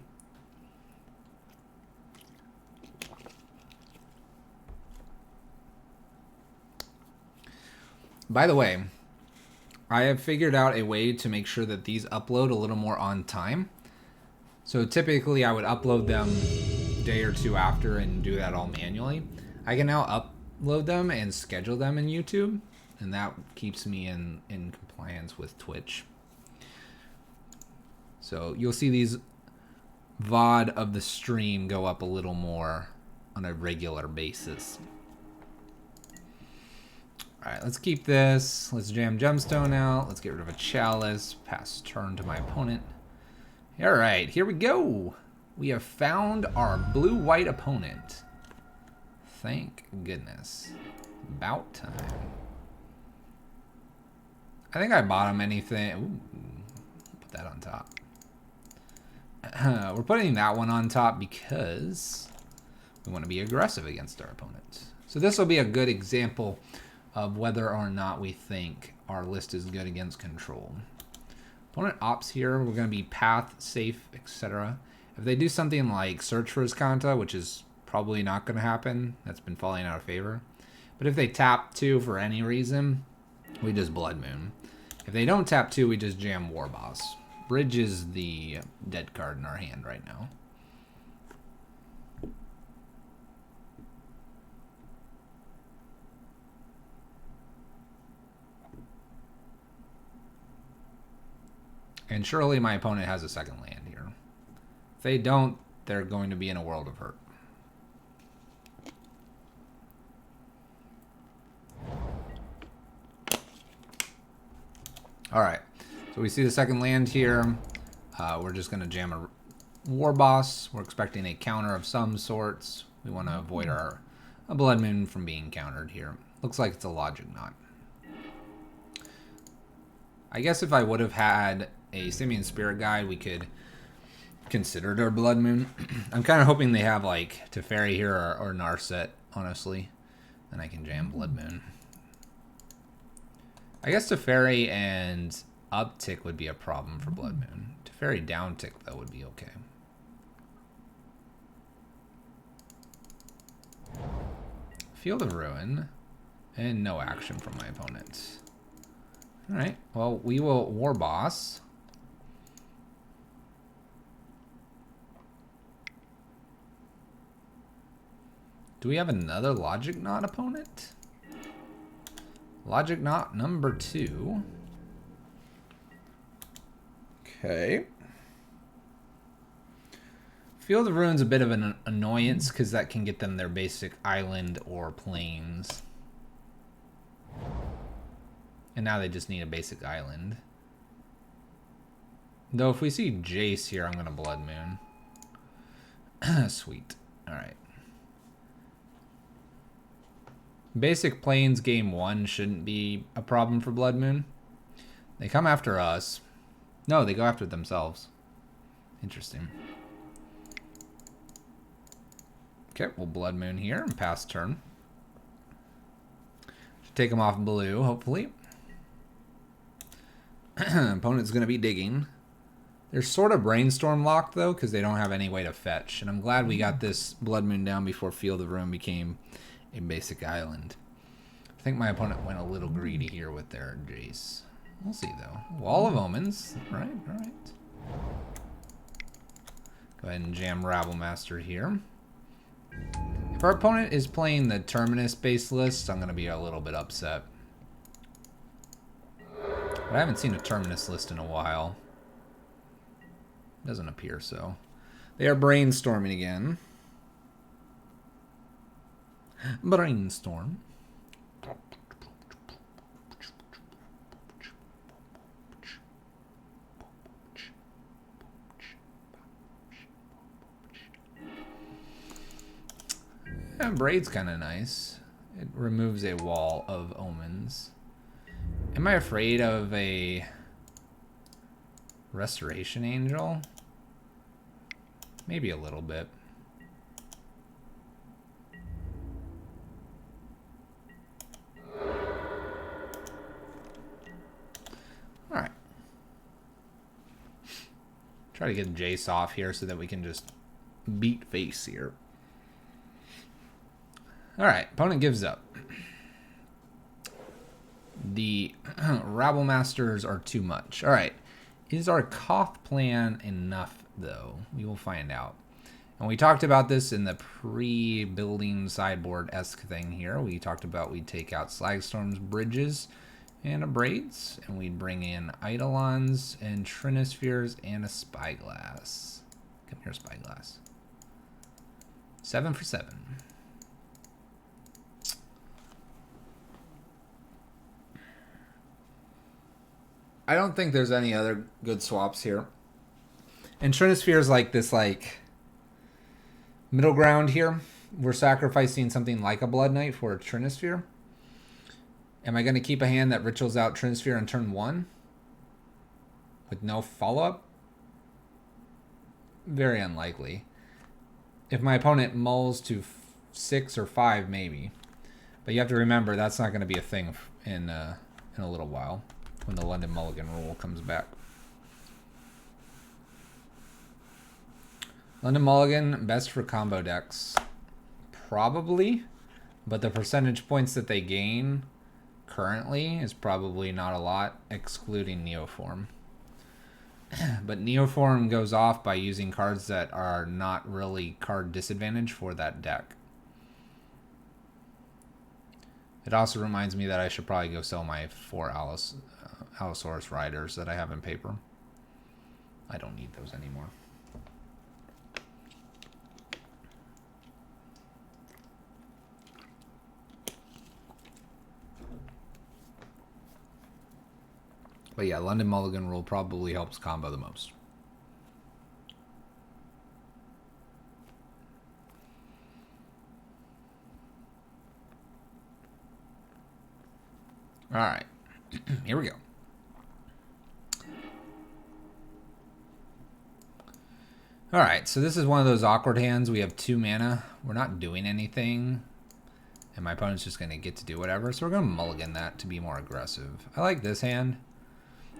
By the way, I have figured out a way to make sure that these upload a little more on time. So typically I would upload them a day or two after and do that all manually. I can now upload them and schedule them in YouTube, and that keeps me in compliance with Twitch. So you'll see these VOD of the stream go up a little more on a regular basis. Alright, let's keep this. Let's jam Gemstone out. Let's get rid of a Chalice. Pass turn to my opponent. Alright, here we go. We have found our blue-white opponent. Thank goodness. About time. I think I bottom anything. Ooh, put that on top. We're putting that one on top because we want to be aggressive against our opponent. So this will be a good example of whether or not we think our list is good against control. Opponent opts here. We're going to be path, safe, etc. If they do something like search for Iskanta, which is probably not going to happen, that's been falling out of favor. But if they tap 2 for any reason, we just Blood Moon. If they don't tap 2, we just jam War Boss. Bridge is the dead card in our hand right now. And surely my opponent has a second land here. If they don't, they're going to be in a world of hurt. Alright, so we see the second land here. We're just going to jam a War Boss. We're expecting a counter of some sorts. We want to avoid a Blood Moon from being countered here. Looks like it's a Logic Knot. I guess if I would have had a Simian Spirit Guide, we could consider their Blood Moon. I'm kind of hoping they have like Teferi here or Narset, honestly. Then I can jam Blood Moon. I guess Teferi and uptick would be a problem for Blood Moon. Teferi downtick, though, would be okay. Field of Ruin. And no action from my opponent. Alright, well, we will War Boss. Do we have another Logic Knot opponent? Logic Knot number 2. Okay. Field of Ruin's a bit of an annoyance because that can get them their basic island or plains. And now they just need a basic island. Though if we see Jace here, I'm going to Blood Moon. Sweet. Alright. Basic plains game 1 shouldn't be a problem for Blood Moon. They come after us. No, they go after themselves. Interesting. Okay, we'll Blood Moon here and pass turn. Should take them off blue, hopefully. Opponent's going to be digging. They're sort of brainstorm locked, though, because they don't have any way to fetch. And I'm glad we got this Blood Moon down before Field of Ruin became a basic island. I think my opponent went a little greedy here with their Jace. We'll see, though. Wall of Omens. Right, all right. Go ahead and jam Rabblemaster here. If our opponent is playing the Terminus-based list, I'm going to be a little bit upset. But I haven't seen a Terminus list in a while. Doesn't appear so. They are brainstorming again. Brainstorm. Yeah, Braid's kind of nice. It removes a wall of omens. Am I afraid of a Restoration Angel? Maybe a little bit. Alright. Try to get Jace off here so that we can just beat face here. Alright, opponent gives up. The Rabble-masters are too much. Alright, is our Koth plan enough, though? We will find out. And we talked about this in the pre-building sideboard-esque thing here. We talked about we'd take out Slagstorm's bridges and a Braids, and we'd bring in Eidolons and Trinispheres and a Spyglass. Come here, Spyglass. 7 for 7. I don't think there's any other good swaps here. And Trinisphere is like this, like, middle ground here. We're sacrificing something like a Blood Knight for a Trinisphere. Am I going to keep a hand that rituals out Trinisphere on turn 1? With no follow-up? Very unlikely. If my opponent mulls to 6 or 5, maybe. But you have to remember, that's not going to be a thing in a little while, when the London Mulligan rule comes back. London Mulligan, best for combo decks. Probably, but the percentage points that they gain currently is probably not a lot, excluding Neoform. But Neoform goes off by using cards that are not really card disadvantage for that deck. It also reminds me that I should probably go sell my 4 Allosaurus Riders that I have in paper. I don't need those anymore. But yeah, London Mulligan rule probably helps combo the most. All right, here we go. All right, so this is one of those awkward hands. We have 2 mana. We're not doing anything. And my opponent's just going to get to do whatever. So we're going to mulligan that to be more aggressive. I like this hand.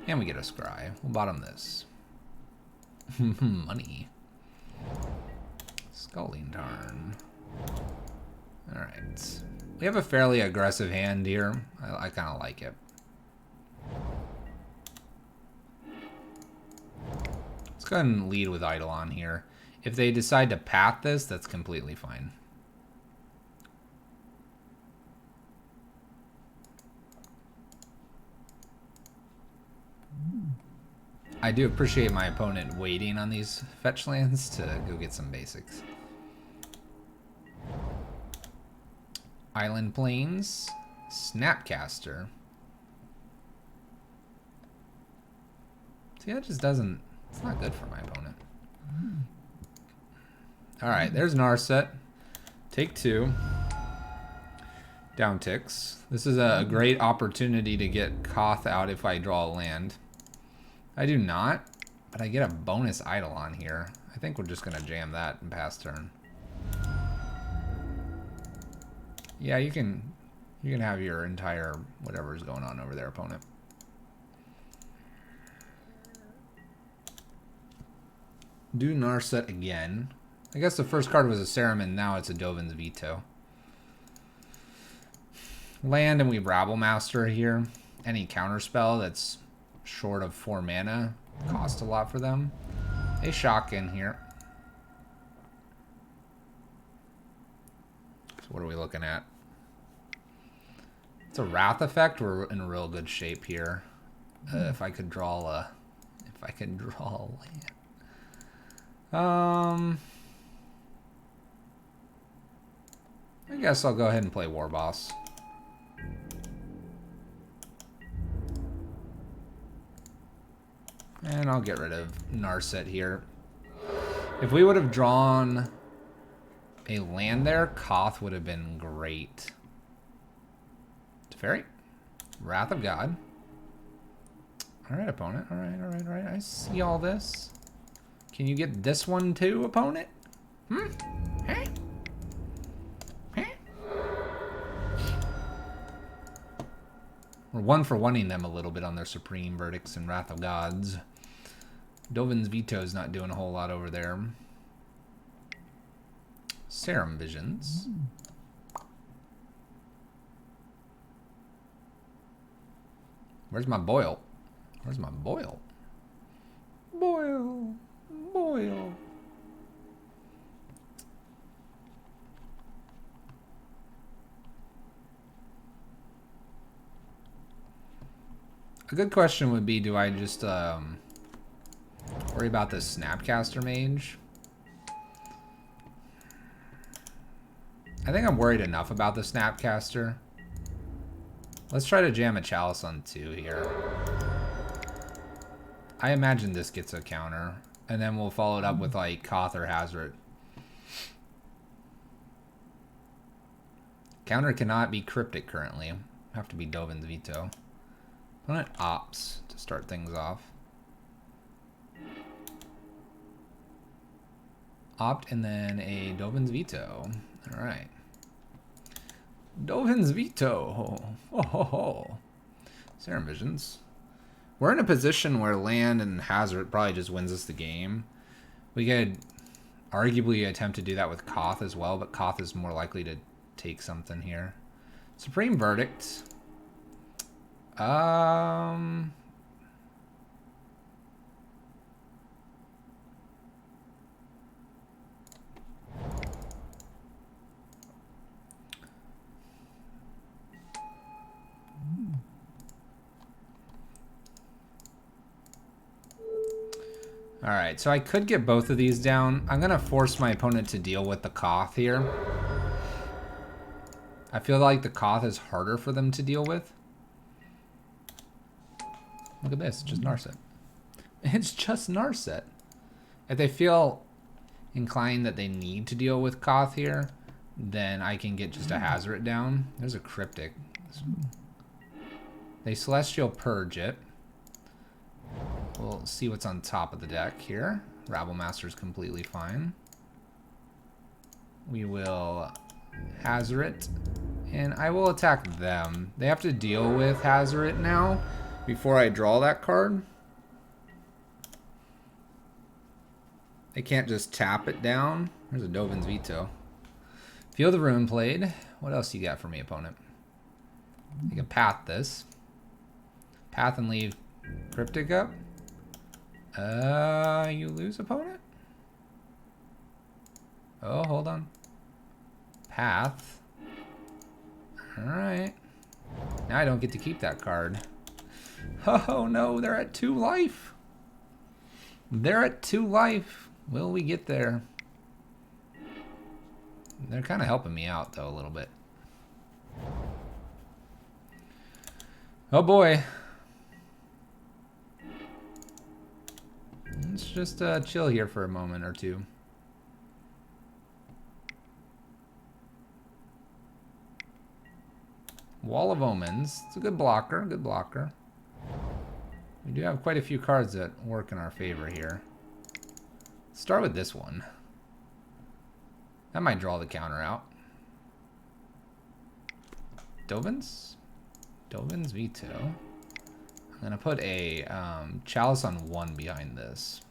And we get a scry. We'll bottom this. Money. Sculling Tarn. Alright. We have a fairly aggressive hand here. I kind of like it. Let's go ahead and lead with Eidolon here. If they decide to path this, that's completely fine. I do appreciate my opponent waiting on these fetch lands to go get some basics. Island Plains, Snapcaster. See, that just doesn't, it's not good for my opponent. Alright, there's Narset. Take 2. Down ticks. This is a great opportunity to get Koth out if I draw a land. I do not, but I get a bonus Eidolon here. I think we're just going to jam that and pass turn. Yeah, you can have your entire whatever's going on over there, opponent. Do Narset again. I guess the first card was a Serum, and now it's a Dovin's Veto. Land, and we Rabble Master here. Any counterspell that's short of 4 mana cost a lot for them. They shock in here. So what are we looking at? It's a Wrath effect. We're in real good shape here. If I could draw a land. I guess I'll go ahead and play War Boss. And I'll get rid of Narset here. If we would have drawn a land there, Koth would have been great. Teferi. Wrath of God. Alright, opponent. Alright. I see all this. Can you get this one too, opponent? Hmm? Huh? Huh? We're 1-for-1ing them a little bit on their Supreme Verdicts and Wrath of Gods. Dovin's Veto's not doing a whole lot over there. Serum Visions. Where's my boil? Where's my boil? Boil. A good question would be, do I just worry about this Snapcaster Mage? I think I'm worried enough about the Snapcaster. Let's try to jam a Chalice on 2 here. I imagine this gets a counter, and then we'll follow it up with like Koth or Hazoret. Counter cannot be Cryptic currently. Have to be Dovin's Veto. Opponent opts to start things off. Opt and then a Dovin's Veto. All right. Dovin's Veto. Oh. Serum Visions. We're in a position where land and Hazoret probably just wins us the game. We could arguably attempt to do that with Koth as well, but Koth is more likely to take something here. Supreme Verdict. Alright, so I could get both of these down. I'm going to force my opponent to deal with the Koth here. I feel like the Koth is harder for them to deal with. Look at this, it's just Narset. It's just Narset. If they feel inclined that they need to deal with Koth here, then I can get just a Hazoret down. There's a Cryptic. They Celestial Purge it. We'll see what's on top of the deck here. Rabble Master's completely fine. We will Hazoret, and I will attack them. They have to deal with Hazoret now before I draw that card. They can't just tap it down. There's a Dovin's Veto. Feel the Ruin Blade. What else you got for me, opponent? You can path this. Path and leave Cryptic up. You lose, opponent? Oh, hold on. Path. Alright. Now I don't get to keep that card. Oh no, they're at 2 life. They're at 2 life. Will we get there? They're kind of helping me out, though, a little bit. Oh boy. Let's just chill here for a moment or two. Wall of Omens. It's a good blocker, good blocker. We do have quite a few cards that work in our favor here. Let's start with this one. That might draw the counter out. Dovin's Veto. I'm gonna put a Chalice on 1 behind this.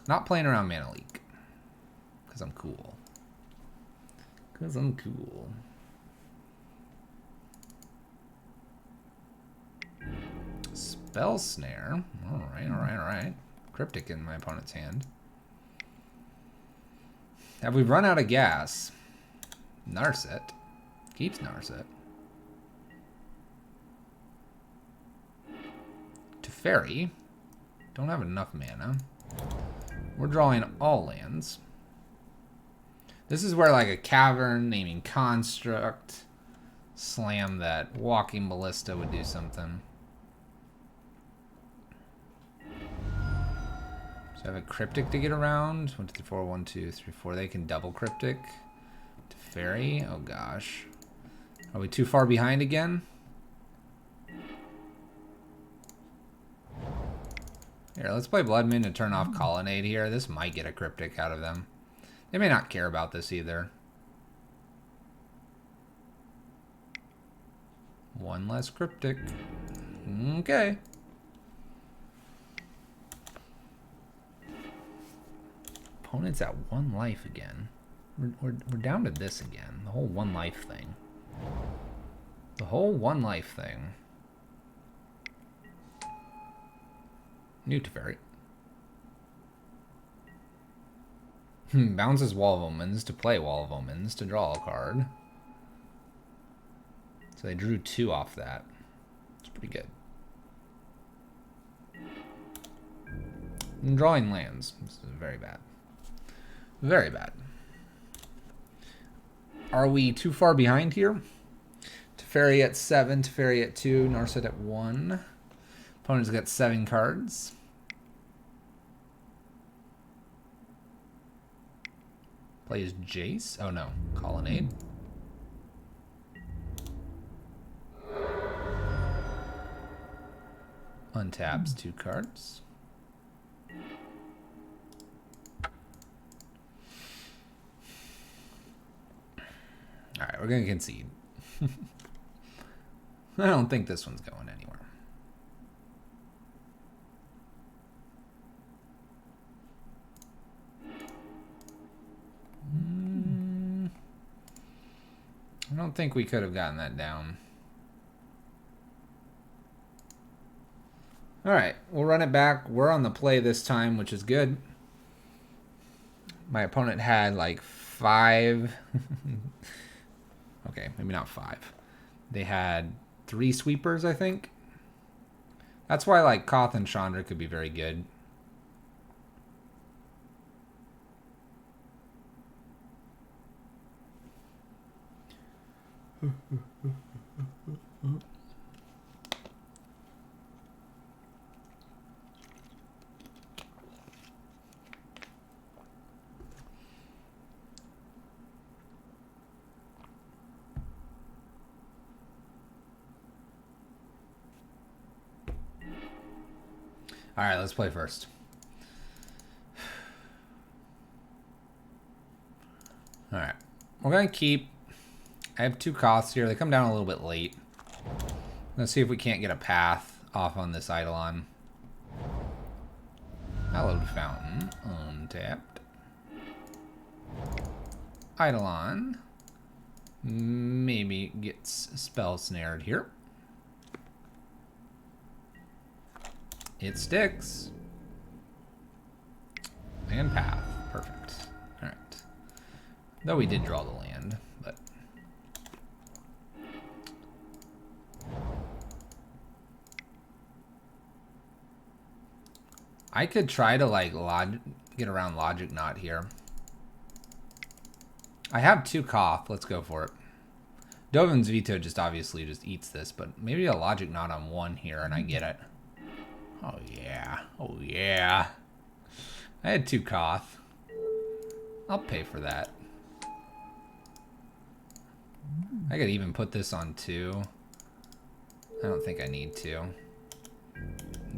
Not playing around Mana Leak. Because I'm cool. Because I'm cool. Spell Snare. Alright, alright, alright. Cryptic in my opponent's hand. Have we run out of gas? Narset. Keeps Narset. Teferi. Don't have enough mana. We're drawing all lands. This is where like a Cavern, Naming Construct, slam that Walking Ballista would do something. So I have a Cryptic to get around. 1, 2, 3, 4, 1, 2, 3, 4. They can double Cryptic. Teferi. Oh gosh. Are we too far behind again? Here, let's play Blood Moon to turn off Colonnade here. This might get a Cryptic out of them. They may not care about this either. One less Cryptic. Okay. Opponent's at 1 life again. We're down to this again. The whole 1 life thing. The whole 1 life thing. New Teferi. Bounces Wall of Omens to play Wall of Omens to draw a card. So they drew 2 off that. It's pretty good. And drawing lands. This is very bad. Very bad. Are we too far behind here? Teferi at 7, Teferi at 2, Narset at 1. Opponent's got 7 cards. Plays Jace. Oh no, Colonnade. Untaps 2 cards. Alright, we're gonna concede. I don't think this one's going anywhere. I don't think we could have gotten that down. Alright, we'll run it back. We're on the play this time, which is good. My opponent had like 5. Okay, maybe not 5. They had 3 sweepers, I think. That's why like Koth and Chandra could be very good. All right, let's play first. All right, we're gonna keep. I have 2 Koths here. They come down a little bit late. Let's see if we can't get a path off on this Eidolon. Hallowed Fountain, untapped. Eidolon. Maybe gets spell snared here. It sticks. And path. Perfect. Alright. Though we did draw the land, but... I could try to, like, get around Logic Knot here. I have 2 Koth. Let's go for it. Dovin's Veto just obviously just eats this, but maybe a Logic Knot on 1 here and I get it. Oh yeah. Oh yeah. I had 2 Koth. I'll pay for that. I could even put this on 2. I don't think I need to.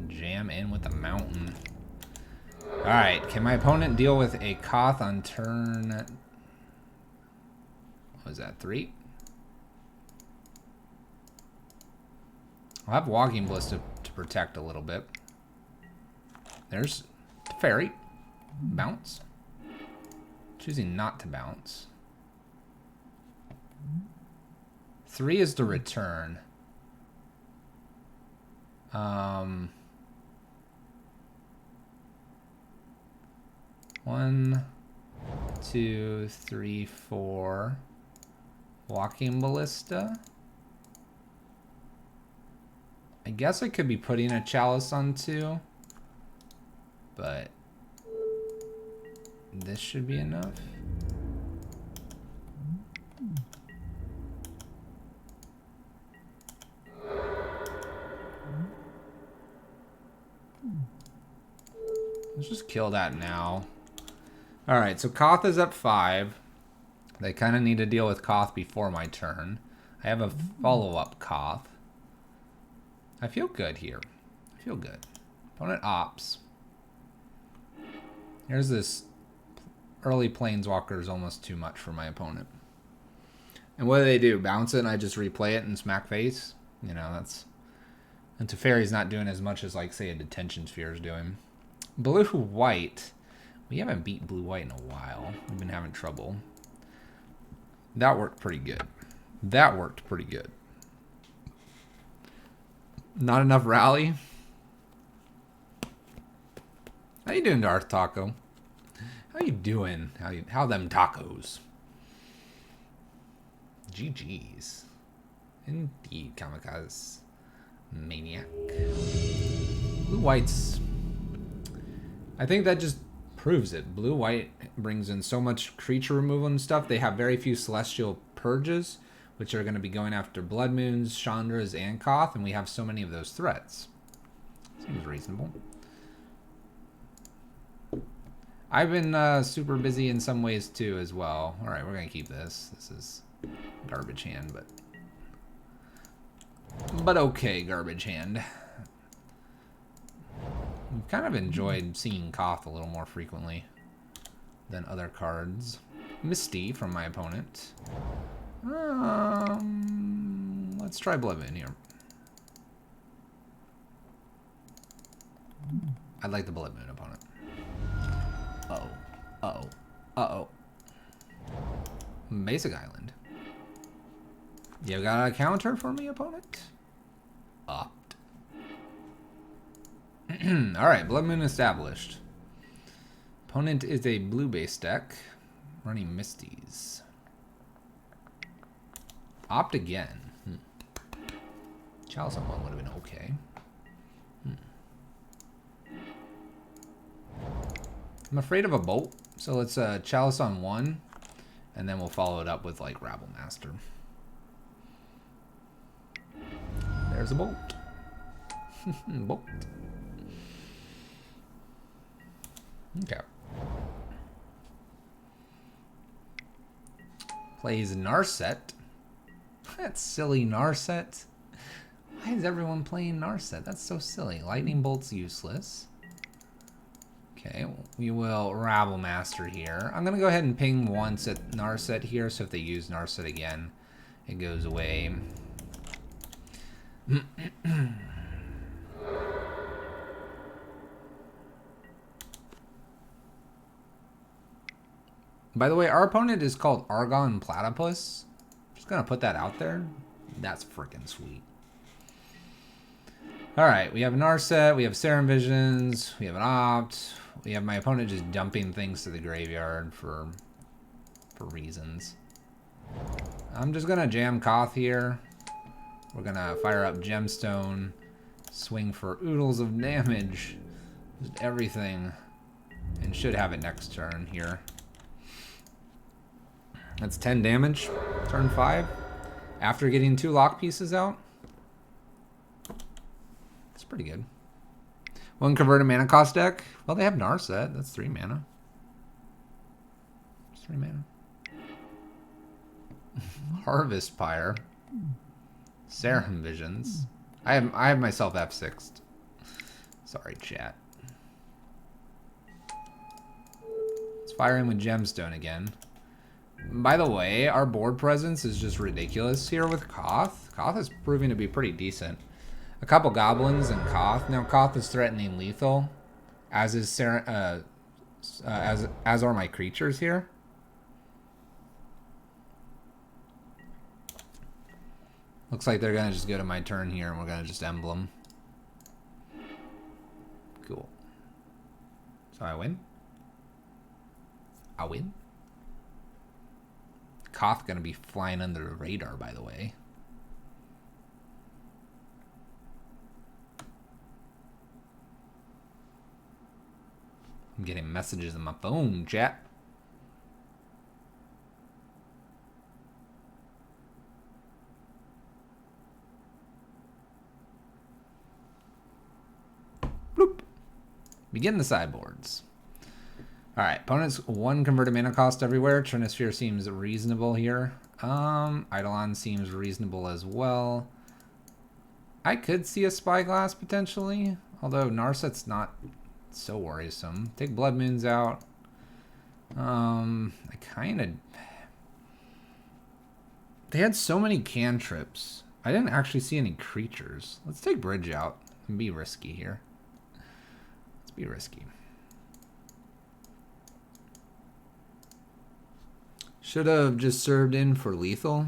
Jam in with the mountain. Alright, can my opponent deal with a Koth on turn... What was that, 3? I'll have Walking Ballista to protect a little bit. There's Teferi. Bounce. Choosing not to bounce. 3 is the return. 1, 2, 3, 4. Walking Ballista. I guess I could be putting a Chalice on 2, but this should be enough. Let's just kill that now. Alright, so Koth is up 5. They kind of need to deal with Koth before my turn. I have a follow-up Koth. I feel good here. I feel good. Opponent opts. Here's this early Planeswalker is almost too much for my opponent. And what do? Bounce it and I just replay it and smack face? You know, that's... And Teferi's not doing as much as, like, say, a Detention Sphere is doing. Blue-white. We haven't beat blue-white in a while. We've been having trouble. That worked pretty good. That worked pretty good. Not enough rally. How you doing, Darth Taco? How you doing? How them tacos? GG's. Indeed, Kamikaze. Maniac. Blue-white's... I think that just proves it. Blue-white brings in so much creature removal and stuff. They have very few Celestial Purges, which are going to be going after Blood Moons, Chandras, and Koth, and we have so many of those threats. Seems reasonable. I've been super busy in some ways too as well. Alright, we're going to keep this. This is garbage hand, but okay, garbage hand. I've kind of enjoyed seeing Koth a little more frequently than other cards. Misty from my opponent. Let's try Blood Moon here. I like the Blood Moon opponent. Uh-oh. Uh-oh. Uh-oh. Basic Island. You got a counter for me, opponent? Opt. Alright, Blood Moon established. Opponent is a blue-based deck. Running Misties. Opt again. Chalice on 1 would have been okay. I'm afraid of a bolt, so let's Chalice on 1, and then we'll follow it up with like Rabble Master. There's a bolt. Bolt. Okay. Plays Narset. That's silly, Narset. Why is everyone playing Narset? That's so silly. Lightning Bolt's useless. Okay, we will Rabble Master here. I'm going to go ahead and ping once at Narset here, so if they use Narset again, it goes away. By the way, our opponent is called Argon Platypus. Just going to put that out there. That's freaking sweet. Alright, we have an Narset, we have Serum Visions, we have an Opt, we have my opponent just dumping things to the graveyard for reasons. I'm just going to jam Koth here. We're going to fire up Gemstone, swing for oodles of damage, just everything, and should have it next turn here. That's 10 damage, turn 5, after getting 2 lock pieces out. That's pretty good. 1 converted mana cost deck. Well, they have Narset. That's 3 mana. That's 3 mana. Harvest Pyre. Serum Visions. I have myself F6'd. Sorry, chat. Let's fire in with Gemstone again. By the way, our board presence is just ridiculous here with Koth. Koth is proving to be pretty decent. A couple Goblins and Koth. Now, Koth is threatening lethal, as is as are my creatures here. Looks like they're gonna just go to my turn here, and we're gonna just emblem. Cool. So I win. I win. Koth gonna be flying under the radar, by the way. I'm getting messages on my phone, chat. Bloop. Begin the sideboards. Alright, opponents 1 converted mana cost everywhere. Trinisphere seems reasonable here. Eidolon seems reasonable as well. I could see a Spyglass potentially, although Narset's not so worrisome. Take Blood Moons out. I kind of... They had so many cantrips. I didn't actually see any creatures. Let's take Bridge out and be risky here. Let's be risky. Should have just served in for lethal.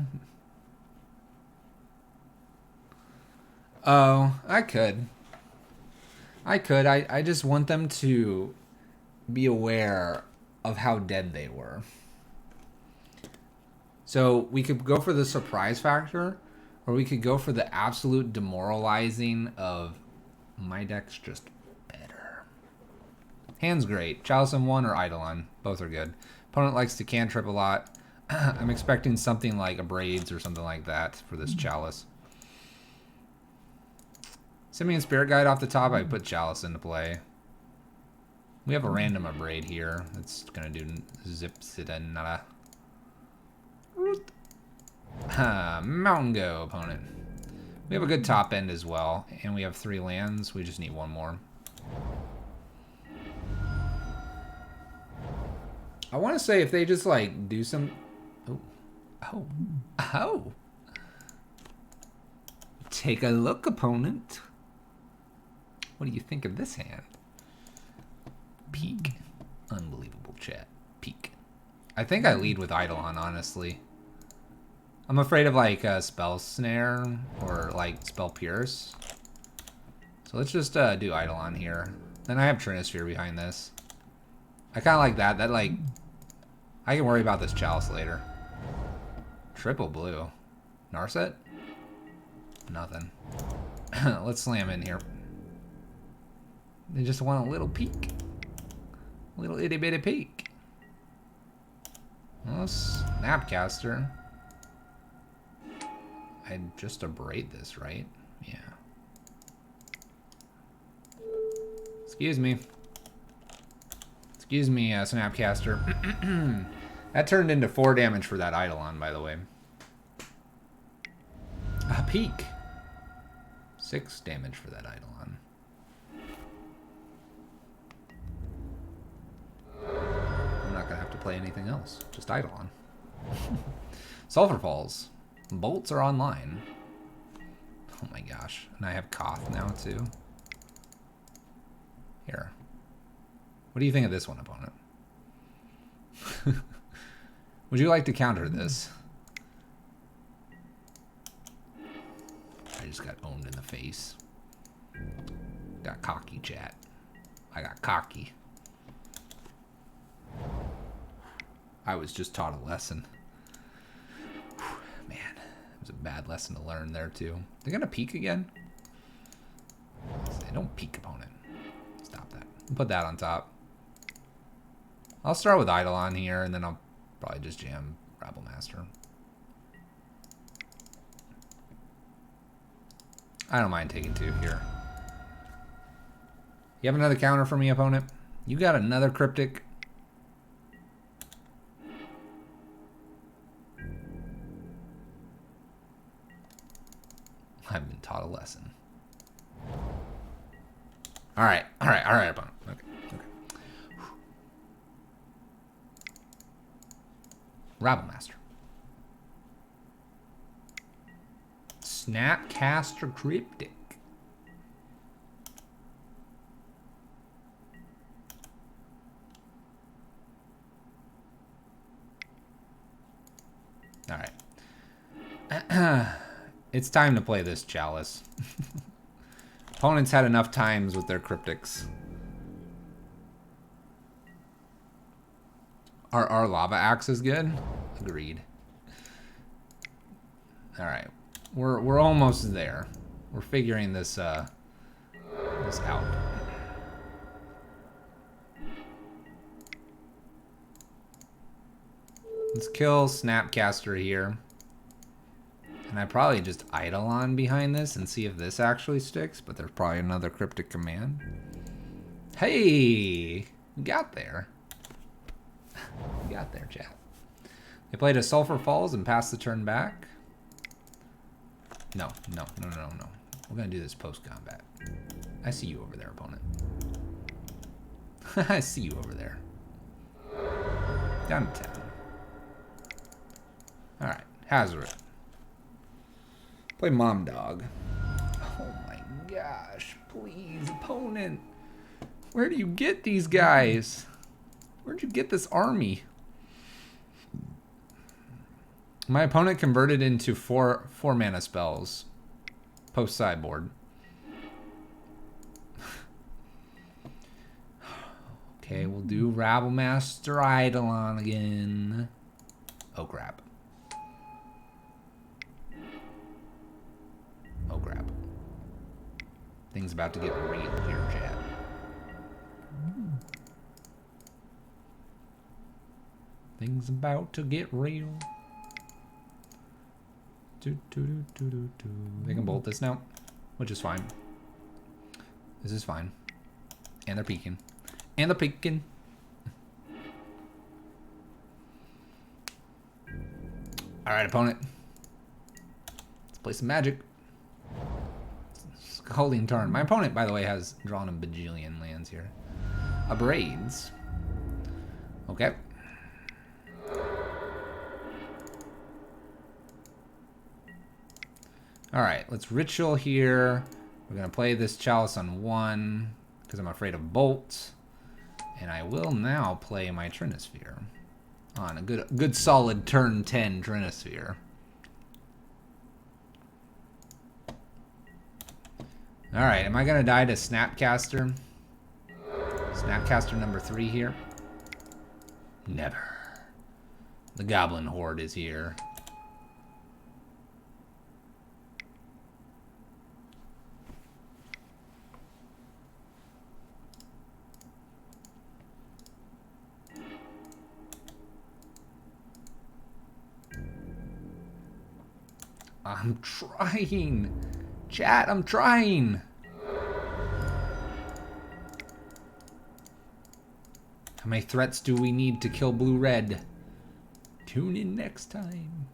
Oh, I could. I just want them to be aware of how dead they were. So we could go for the surprise factor, or we could go for the absolute demoralizing of my deck's just better. Hand's great. Chalice in 1 or Eidolon. Both are good. Opponent likes to cantrip a lot. I'm expecting something like a Braids or something like that for this Chalice. Simian Spirit Guide off the top, I put Chalice into play. We have a random Abrade here. That's going to do zips it and nada. Mountain Go, opponent. We have a good top end as well. And we have 3 lands. We just need 1 more. I want to say if they just like do some... Oh. Take a look, opponent. What do you think of this hand? Peak. Unbelievable, chat. Peak. I think I lead with Eidolon, honestly. I'm afraid of like Spell Snare or like Spell Pierce. So let's just do Eidolon here. Then I have Trinisphere behind this. I kind of like that. That like... I can worry about this Chalice later. Triple blue. Narset? Nothing. Let's slam in here. They just want a little peek. A little itty bitty peek. Well, Snapcaster. I'd just abrade this, right? Yeah. Excuse me. Excuse me, Snapcaster. That turned into 4 damage for that Eidolon, by the way. A peak. 6 damage for that Eidolon. I'm not going to have to play anything else. Just Eidolon. Sulfur Falls. Bolts are online. Oh my gosh. And I have Koth now, too. Here. What do you think of this one, opponent? Would you like to counter this? I just got owned in the face. Got cocky, chat. I got cocky. I was just taught a lesson. Man, it was a bad lesson to learn there, too. They're going to peek again? They don't peek, opponent. Stop that. Put that on top. I'll start with Eidolon here, and then I'll probably just jam Rabble Master. I don't mind taking 2 here. You have another counter for me, opponent? You got another Cryptic? I've been taught a lesson. Alright, opponent. Okay. Rabble Master. Snapcaster Cryptic. It's time to play this Chalice. Opponents had enough times with their cryptics. Our lava axe is good? Agreed. Alright. We're almost there. We're figuring this this out. Let's kill Snapcaster here. And I probably just Eidolon behind this and see if this actually sticks, but there's probably another cryptic command. Hey! We got there. We got there, chat. They played a Sulphur Falls and passed the turn back. No. We're gonna do this post-combat. I see you over there, opponent. I see you over there. Down to 10. Alright, Hazoret. Play Mom Dog. Oh my gosh, please, opponent. Where do you get these guys? Where'd you get this army? My opponent converted into four mana spells. Post sideboard. Okay, we'll do Rabblemaster Eidolon again. Oh crap. Oh crap. Things about to get real here, chat. Things about to get real. They can bolt this now, which is fine. This is fine. And they're peeking. And they're peeking. Alright, opponent. Let's play some magic. Scalding Tarn. My opponent, by the way, has drawn a bajillion lands here. Abrades. Okay. Alright, let's ritual here. We're going to play this Chalice on 1 because I'm afraid of bolts. And I will now play my Trinisphere on a good solid turn 10 Trinisphere. Alright, am I going to die to Snapcaster? Snapcaster number 3 here? Never. The Goblin Horde is here. I'm trying. Chat, I'm trying. How many threats do we need to kill blue-red? Tune in next time.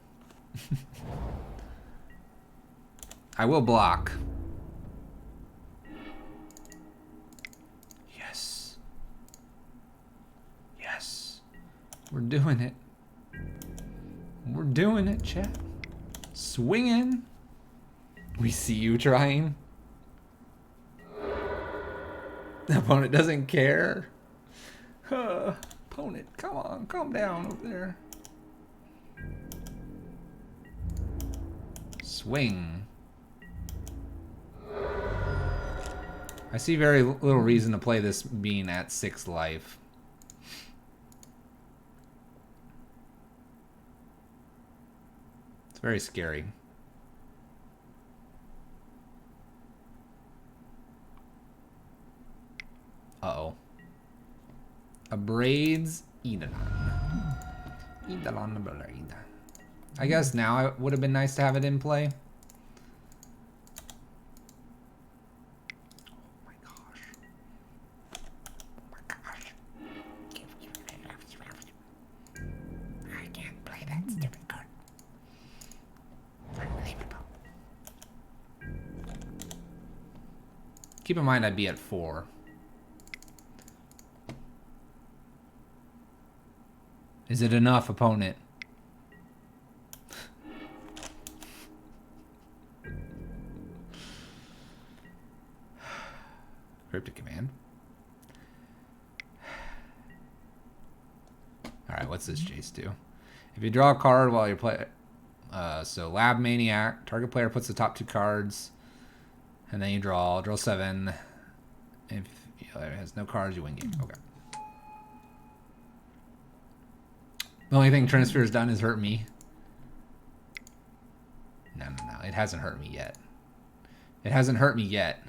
I will block. Yes. Yes. We're doing it. We're doing it, chat. Swinging. We see you trying. The opponent doesn't care. Opponent, come on, calm down over there. Swing. I see very little reason to play this being at 6 life. It's very scary. Uh-oh. Abrades Eidolon. Eidolon Abrade. I guess now it would have been nice to have it in play. Oh my gosh. Oh my gosh. I can't play that stupid card. Unbelievable. Keep in mind I'd be at 4. Is it enough, opponent? Cryptic command. Alright, what's this Jace do? If you draw a card while you're playing... So Lab Maniac. Target player puts the top 2 cards. And then you draw 7. If it has no cards, you win game. Okay. The only thing Trinisphere has done is hurt me. No. It hasn't hurt me yet. It hasn't hurt me yet.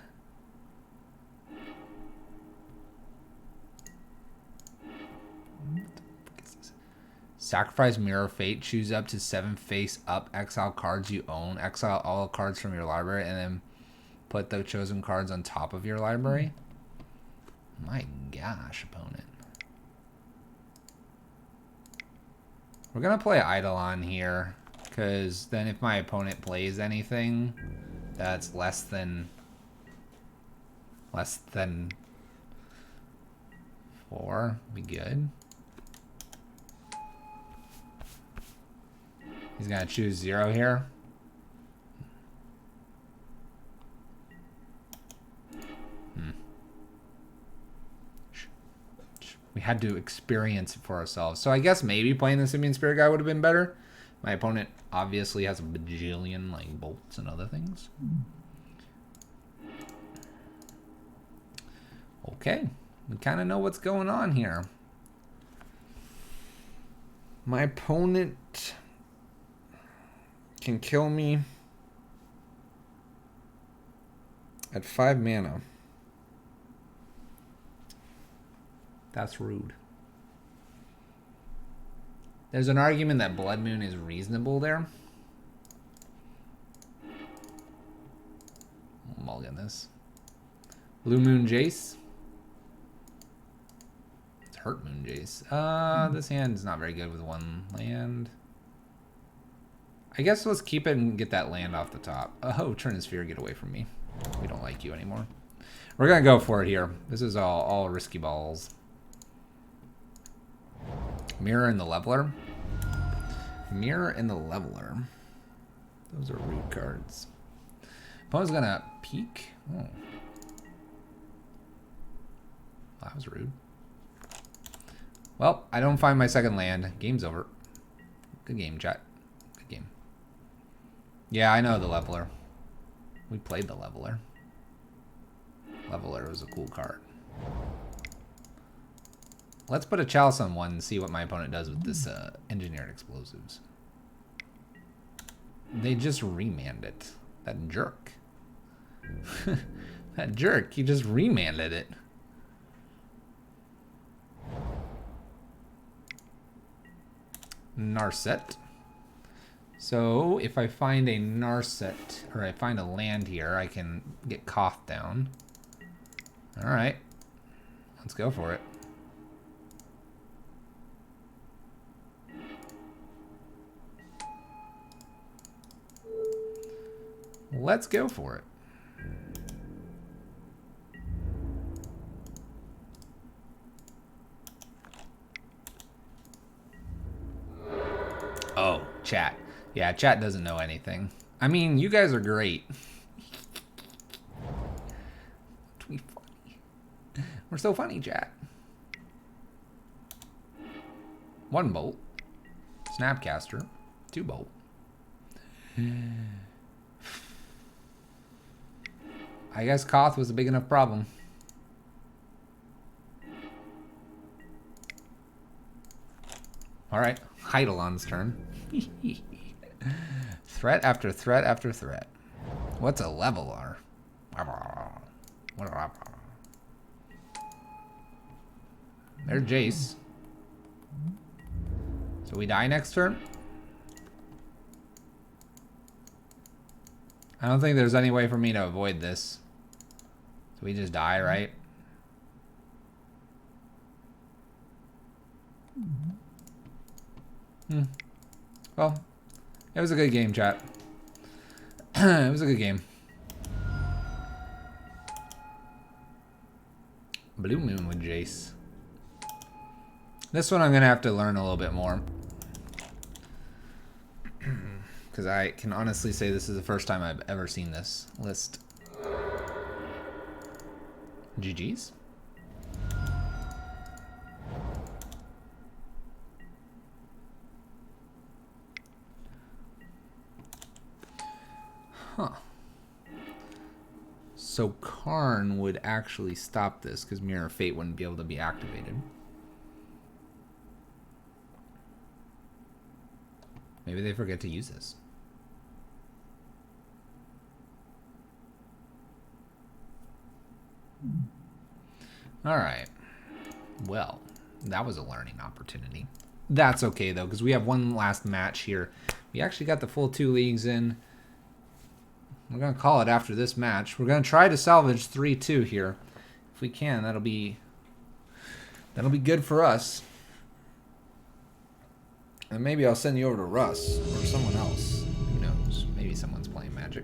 Sacrifice Mirror Fate. Choose up to 7 face-up exile cards you own. Exile all cards from your library and then put the chosen cards on top of your library. My gosh, opponent. We're going to play Eidolon here, because then if my opponent plays anything that's less than 4, be good. He's going to choose 0 here. We had to experience it for ourselves. So I guess maybe playing the Simian Spirit guy would have been better. My opponent obviously has a bajillion like bolts and other things. Okay. We kind of know what's going on here. My opponent can kill me at 5 mana. That's rude. There's an argument that Blood Moon is reasonable there. I'll mulligan this. Blue Moon Jace. It's Hurt Moon Jace. This hand is not very good with 1 land. I guess let's keep it and get that land off the top. Oh, Trinisphere, get away from me. We don't like you anymore. We're going to go for it here. This is all risky balls. Mirror and the Leveler. Mirror and the Leveler. Those are rude cards. Opponent's gonna peek. Oh. That was rude. Well, I don't find my second land. Game's over. Good game, chat. Good game. Yeah, I know the Leveler. We played the Leveler. Leveler was a cool card. Let's put a Chalice on 1 and see what my opponent does with this Engineered Explosives. They just remanded it. That jerk. That jerk, he just remanded it. Narset. So if I find a Narset, or I find a land here, I can get Koth down. Alright. Let's go for it. Let's go for it. Oh, chat. Yeah, chat doesn't know anything. I mean, you guys are great. We funny. We're so funny, chat. 1 bolt. Snapcaster. 2 bolt. I guess Koth was a big enough problem. Alright, Eidolon's turn. Threat after threat after threat. What's a Leveler? There's Jace. So we die next turn? I don't think there's any way for me to avoid this. So we just die, right? Well, it was a good game, chat. It was a good game. Blue Moon with Jace. This one I'm going to have to learn a little bit more. Because I can honestly say this is the first time I've ever seen this list. GG's. Huh. So Karn would actually stop this because Mirror of Fate wouldn't be able to be activated. Maybe they forget to use this. Alright. Well, that was a learning opportunity. That's okay, though, because we have one last match here. We actually got the full 2 leagues in. We're going to call it after this match. We're going to try to salvage 3-2 here. If we can, that'll be good for us. And maybe I'll send you over to Russ or someone else. Who knows? Maybe someone's playing Magic.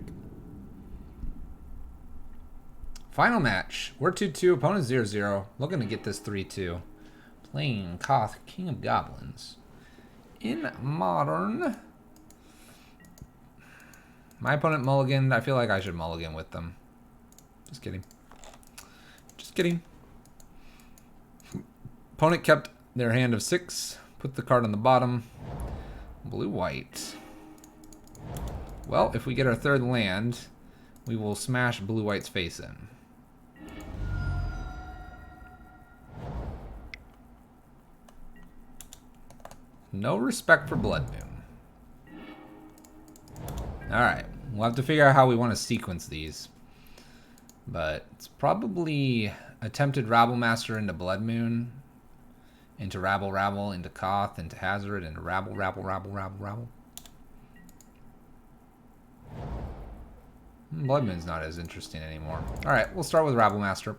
Final match. We're 2-2. Opponent 0-0. Looking to get this 3-2. Playing Koth, King of Goblins. In Modern. My opponent mulliganed. I feel like I should mulligan with them. Just kidding. Just kidding. Opponent kept their hand of 6. Put the card on the bottom. Blue-white. Well, if we get our 3rd land, we will smash blue-white's face in. No respect for Blood Moon. Alright, we'll have to figure out how we want to sequence these. But it's probably Attempted Rabblemaster into Blood Moon, into Rabble Rabble, into Koth, into Hazard, into Rabble Rabble Rabble Rabble Rabble. Blood Moon's not as interesting anymore. Alright, we'll start with Rabblemaster.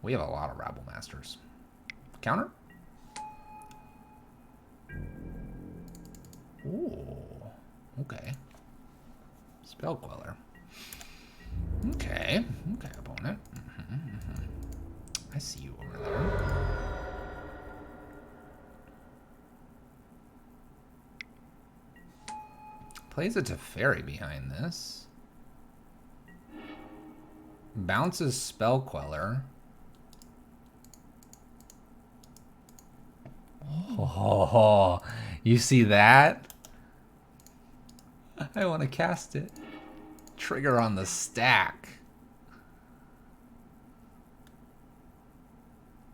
We have a lot of Rabble-masters. Counter? Ooh, okay. Spell Queller. Okay, okay, opponent. I see you over there. Plays a Teferi behind this. Bounces Spell Queller. Oh, you see that? I want to cast it. Trigger on the stack.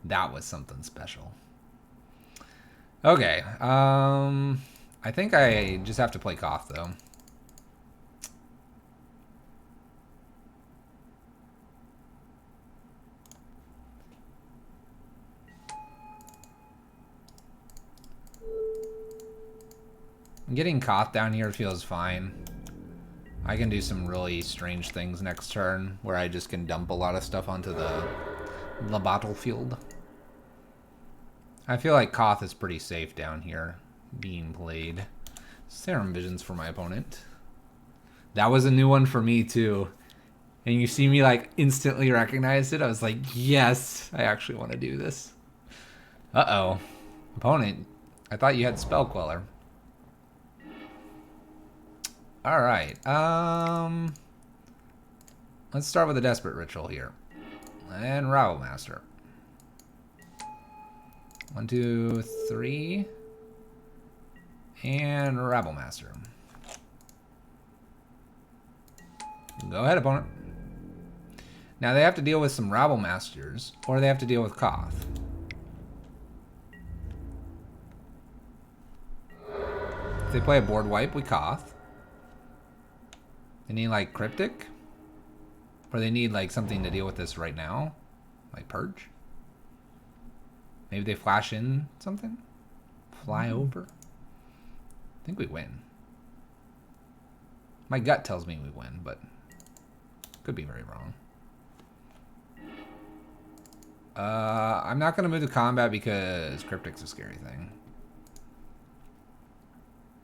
That was something special. Okay, I think I just have to play Koth, though. Getting Koth down here feels fine. I can do some really strange things next turn, where I just can dump a lot of stuff onto the battlefield. I feel like Koth is pretty safe down here, being played. Serum Visions for my opponent. That was a new one for me, too. And you see me, like, instantly recognize it. I was like, yes, I actually want to do this. Uh-oh. Opponent, I thought you had Spell Queller. Alright, let's start with a Desperate Ritual here. And Rabblemaster. 1, 2, 3. And Rabblemaster. Go ahead, opponent. Now they have to deal with some Rabblmasters, or they have to deal with Koth. If they play a board wipe, we Koth. They need, like, Cryptic? Or they need, like, something to deal with this right now? Like Purge? Maybe they flash in something? Fly over? I think we win. My gut tells me we win, but could be very wrong. I'm not going to move to combat because Cryptic's a scary thing.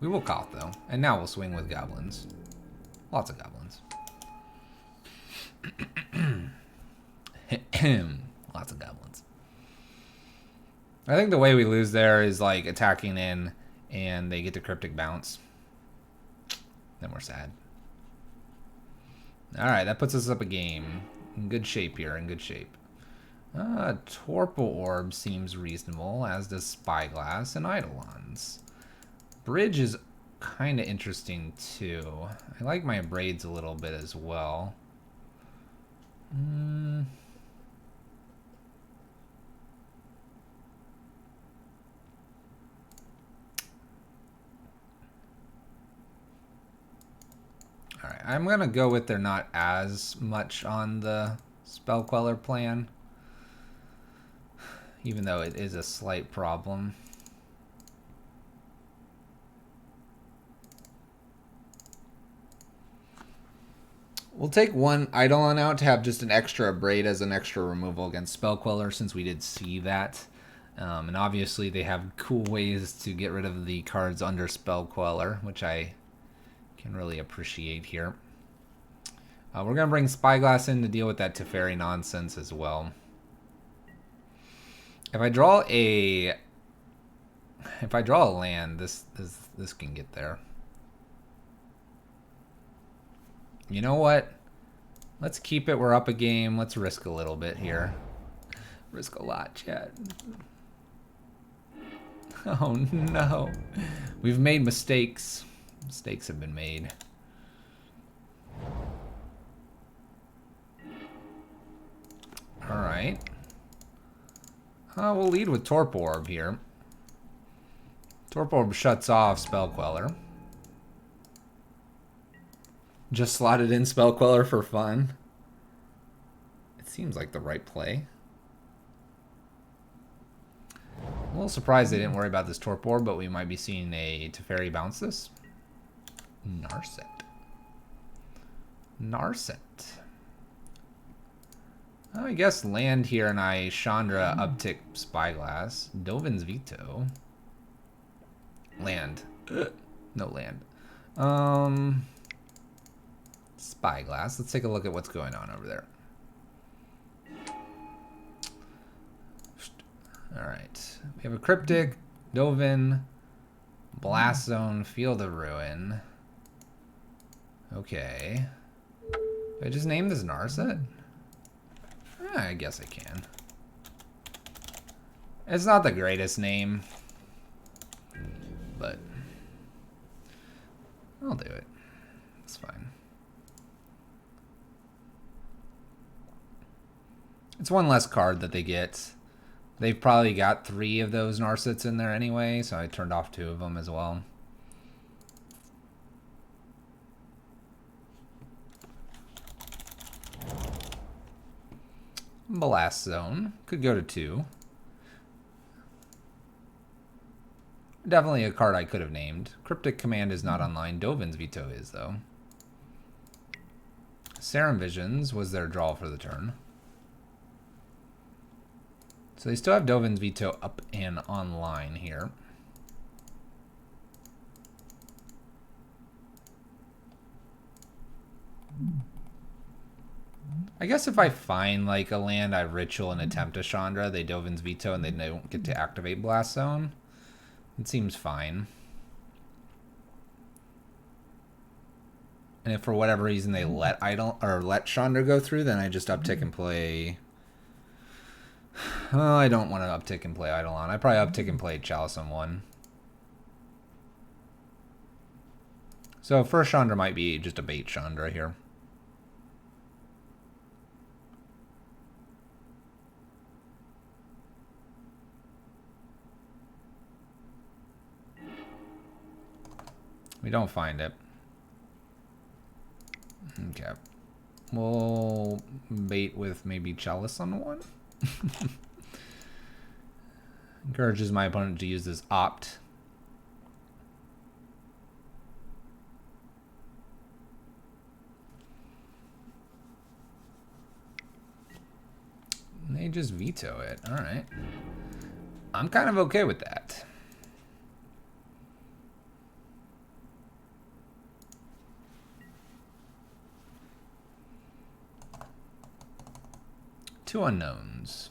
We will Koth, though. And now we'll swing with Goblins. Lots of Goblins. Lots of Goblins. I think the way we lose there is like attacking in and they get the Cryptic bounce. Then we're sad. Alright, that puts us up a game. In good shape here, in good shape. Torpor Orb seems reasonable, as does Spyglass and Eidolons. Bridge is kind of interesting too. I like my braids a little bit as well. Alright, I'm going to go with they're not as much on the Spell Queller plan, even though it is a slight problem. We'll take one Eidolon out to have just an extra braid as an extra removal against Spell Queller, since we did see that. And obviously they have cool ways to get rid of the cards under Spell Queller, which I can really appreciate here. We're going to bring Spyglass in to deal with that Teferi nonsense as well. If I draw a land, this can get there. You know what? Let's keep it. We're up a game. Let's risk a little bit here. Risk a lot, chat. Oh no. We've made mistakes. Mistakes have been made. Alright. We'll lead with Torp Orb here. Torp Orb shuts off Spell Queller. Just slotted in Spell Queller for fun. It seems like the right play. A little surprised they didn't worry about this Torp Orb, but we might be seeing a Teferi bounce this. Narset. Narset. Oh, I guess land here and I Chandra uptick Spyglass. Dovin's Veto. Land. No land. Spyglass. Let's take a look at what's going on over there. Alright. We have a Cryptic, Dovin, Blast Zone, Field of Ruin. Okay. Did I just name this Narset? I guess I can. It's not the greatest name, but I'll do it. It's fine. It's one less card that they get. They've probably got 3 of those Narsets in there anyway, so I turned off 2 of them as well. Blast Zone. Could go to 2. Definitely a card I could have named. Cryptic Command is not online. Dovin's Veto is, though. Serum Visions was their draw for the turn. So they still have Dovin's Veto up and online here. I guess if I find like a land, I Ritual and attempt a Chandra, they Dovin's Veto and they don't get to activate Blast Zone. It seems fine. And if for whatever reason they let Chandra go through, then I just uptick and play. Well, I don't want to uptick and play Eidolon. I probably uptick and play Chalice on 1. So first Chandra might be just a bait Chandra here. We don't find it. Okay. We'll bait with maybe Chalice on 1. Encourages my opponent to use this opt. And they just veto it. Alright. I'm kind of okay with that. Two unknowns.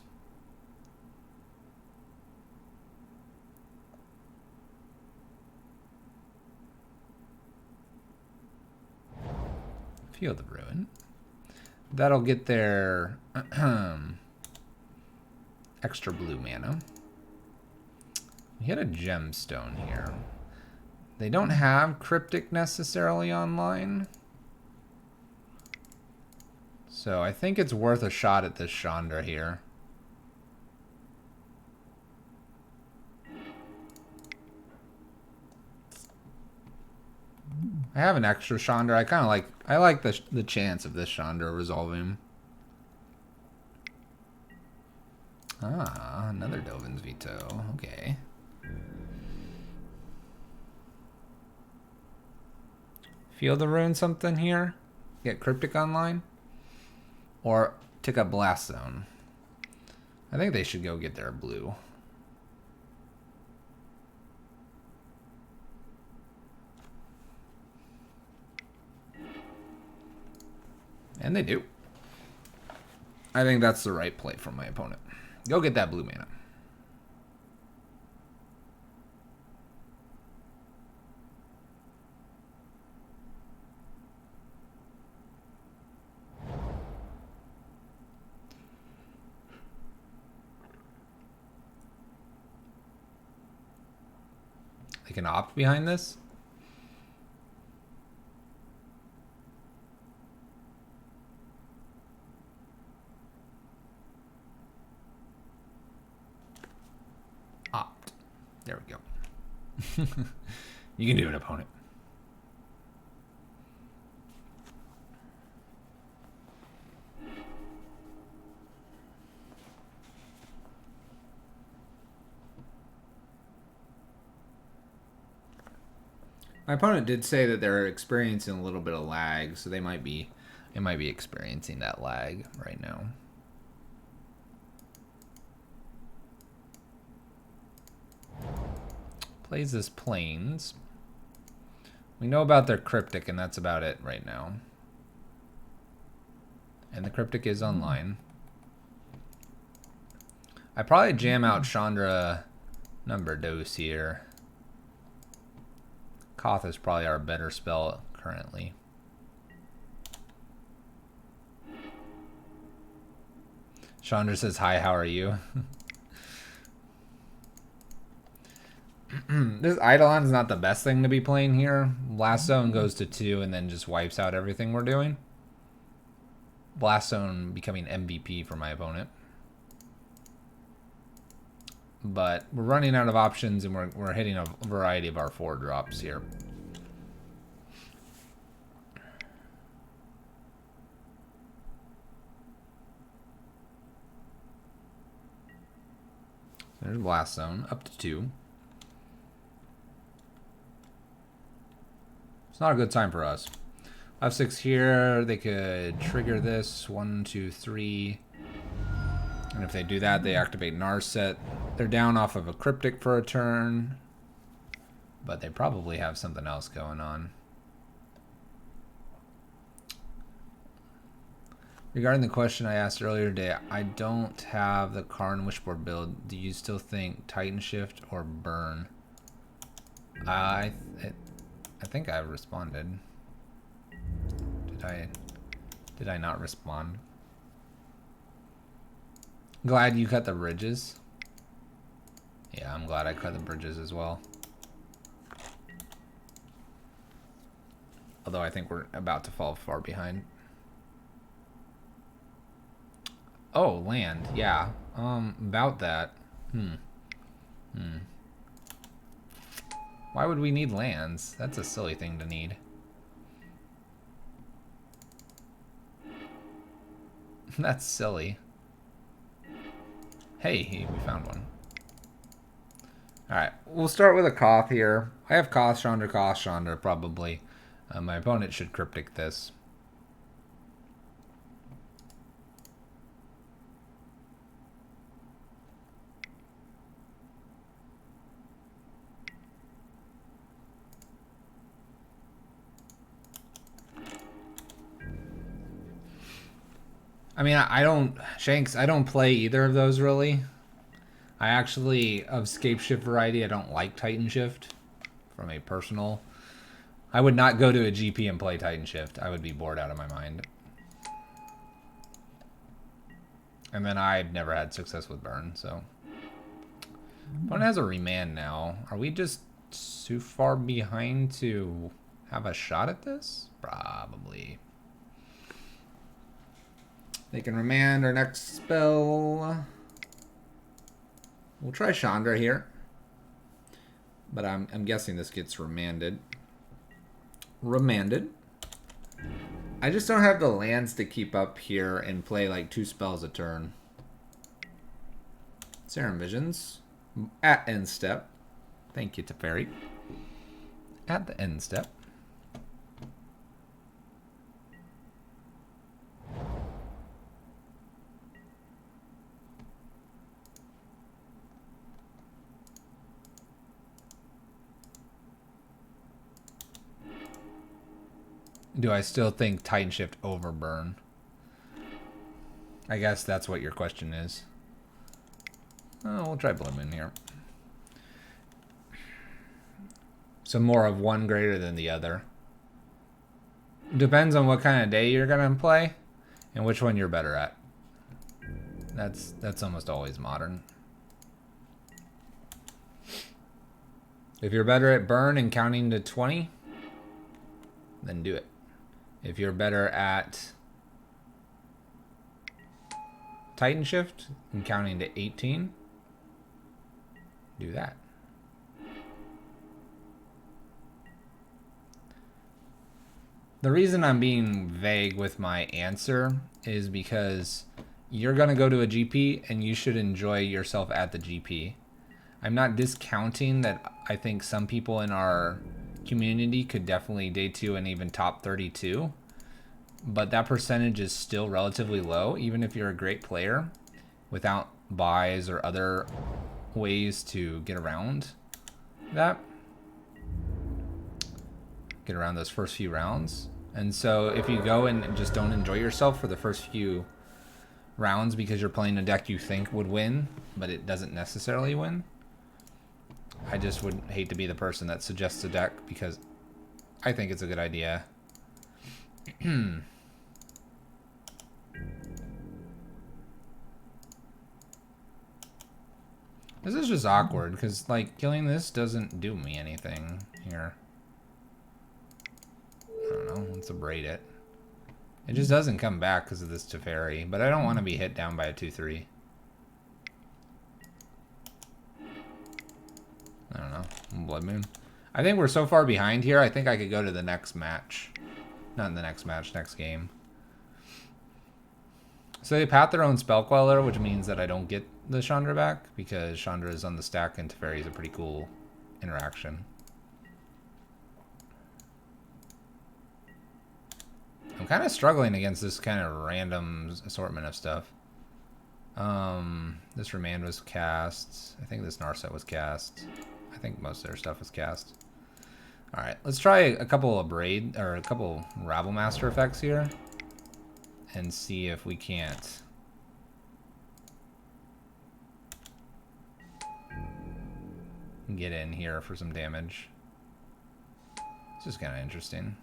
Field of Ruin. That'll get their extra blue mana. We hit a gemstone here. They don't have Cryptic necessarily online. So I think it's worth a shot at this Chandra here. I have an extra Chandra. I like the chance of this Chandra resolving. Ah, another Dovin's Veto. Okay. Feel the Rune something here? Get Cryptic online? Or take a Blast Zone? I think they should go get their blue. And they do. I think that's the right play from my opponent. Go get that blue mana. They can opt behind this. Opt. There we go. You can do it, opponent. My opponent did say that they're experiencing a little bit of lag, so they might be experiencing that lag right now. Plays this Plains. We know about their Cryptic, and that's about it right now. And the Cryptic is online. I probably jam out Chandra number dose here. Koth is probably our better spell currently. Chandra says, hi, how are you? This Eidolon's not the best thing to be playing here. Blast Zone goes to 2 and then just wipes out everything we're doing. Blast Zone becoming MVP for my opponent. But we're running out of options and we're hitting a variety of our 4 drops here. There's Blast Zone, up to 2. It's not a good time for us. F6 here, they could trigger this. 1, 2, 3. And if they do that, they activate Narset. They're down off of a Cryptic for a turn. But they probably have something else going on. Regarding the question I asked earlier today, I don't have the Karn Wishboard build. Do you still think Titan Shift or Burn? I think I responded. Did I not respond? Glad you cut the bridges. Yeah, I'm glad I cut the bridges as well. Although I think we're about to fall far behind. Oh, land. Yeah. About that. Why would we need lands? That's a silly thing to need. That's silly. Hey, we found one. Alright, we'll start with a Koth here. I have Koth, Chandra, probably. My opponent should Cryptic this. I mean, I don't, Shanks, I don't play either of those really. I actually, of Scape Shift variety, I don't like Titan Shift from a personal. I would not go to a GP and play Titan Shift. I would be bored out of my mind. And then I've never had success with Burn, so. Opponent has a Remand now. Are we just too far behind to have a shot at this? Probably. They can remand our next spell. We'll try Chandra here. But I'm guessing this gets remanded. Remanded. I just don't have the lands to keep up here and play like 2 spells a turn. Serum Visions. At end step. Thank you, Teferi. At the end step. Do I still think Titan Shift over Burn? I guess that's what your question is. Oh, we'll try Blood Moon here. So more of one greater than the other. Depends on what kind of day you're gonna play and which one you're better at. That's almost always modern. If you're better at Burn and counting to 20, then do it. If you're better at Titan Shift and counting to 18, do that. The reason I'm being vague with my answer is because you're going to go to a GP and you should enjoy yourself at the GP. I'm not discounting that I think some people in our community could definitely day 2 and even top 32, but that percentage is still relatively low, even if you're a great player without buys or other ways to get around that, get around those first few rounds. And so if you go and just don't enjoy yourself for the first few rounds because you're playing a deck you think would win, but it doesn't necessarily win, I just would hate to be the person that suggests a deck because I think it's a good idea. This is just awkward because, like, killing this doesn't do me anything here. I don't know. Let's abrade it. It just doesn't come back because of this Teferi, but I don't want to be hit down by a 2/3. I don't know. Blood Moon. I think we're so far behind here, I think I could go to the next match. Not in the next match, next game. So they path their own Spell Queller, which means that I don't get the Chandra back, because Chandra is on the stack and Teferi is a pretty cool interaction. I'm kind of struggling against this kind of random assortment of stuff. This Remand was cast. I think this Narset was cast. I think most of their stuff was cast. Alright, let's try a couple of Braid, or a couple Rabble Master effects here. And see if we can't get in here for some damage. This is kind of interesting.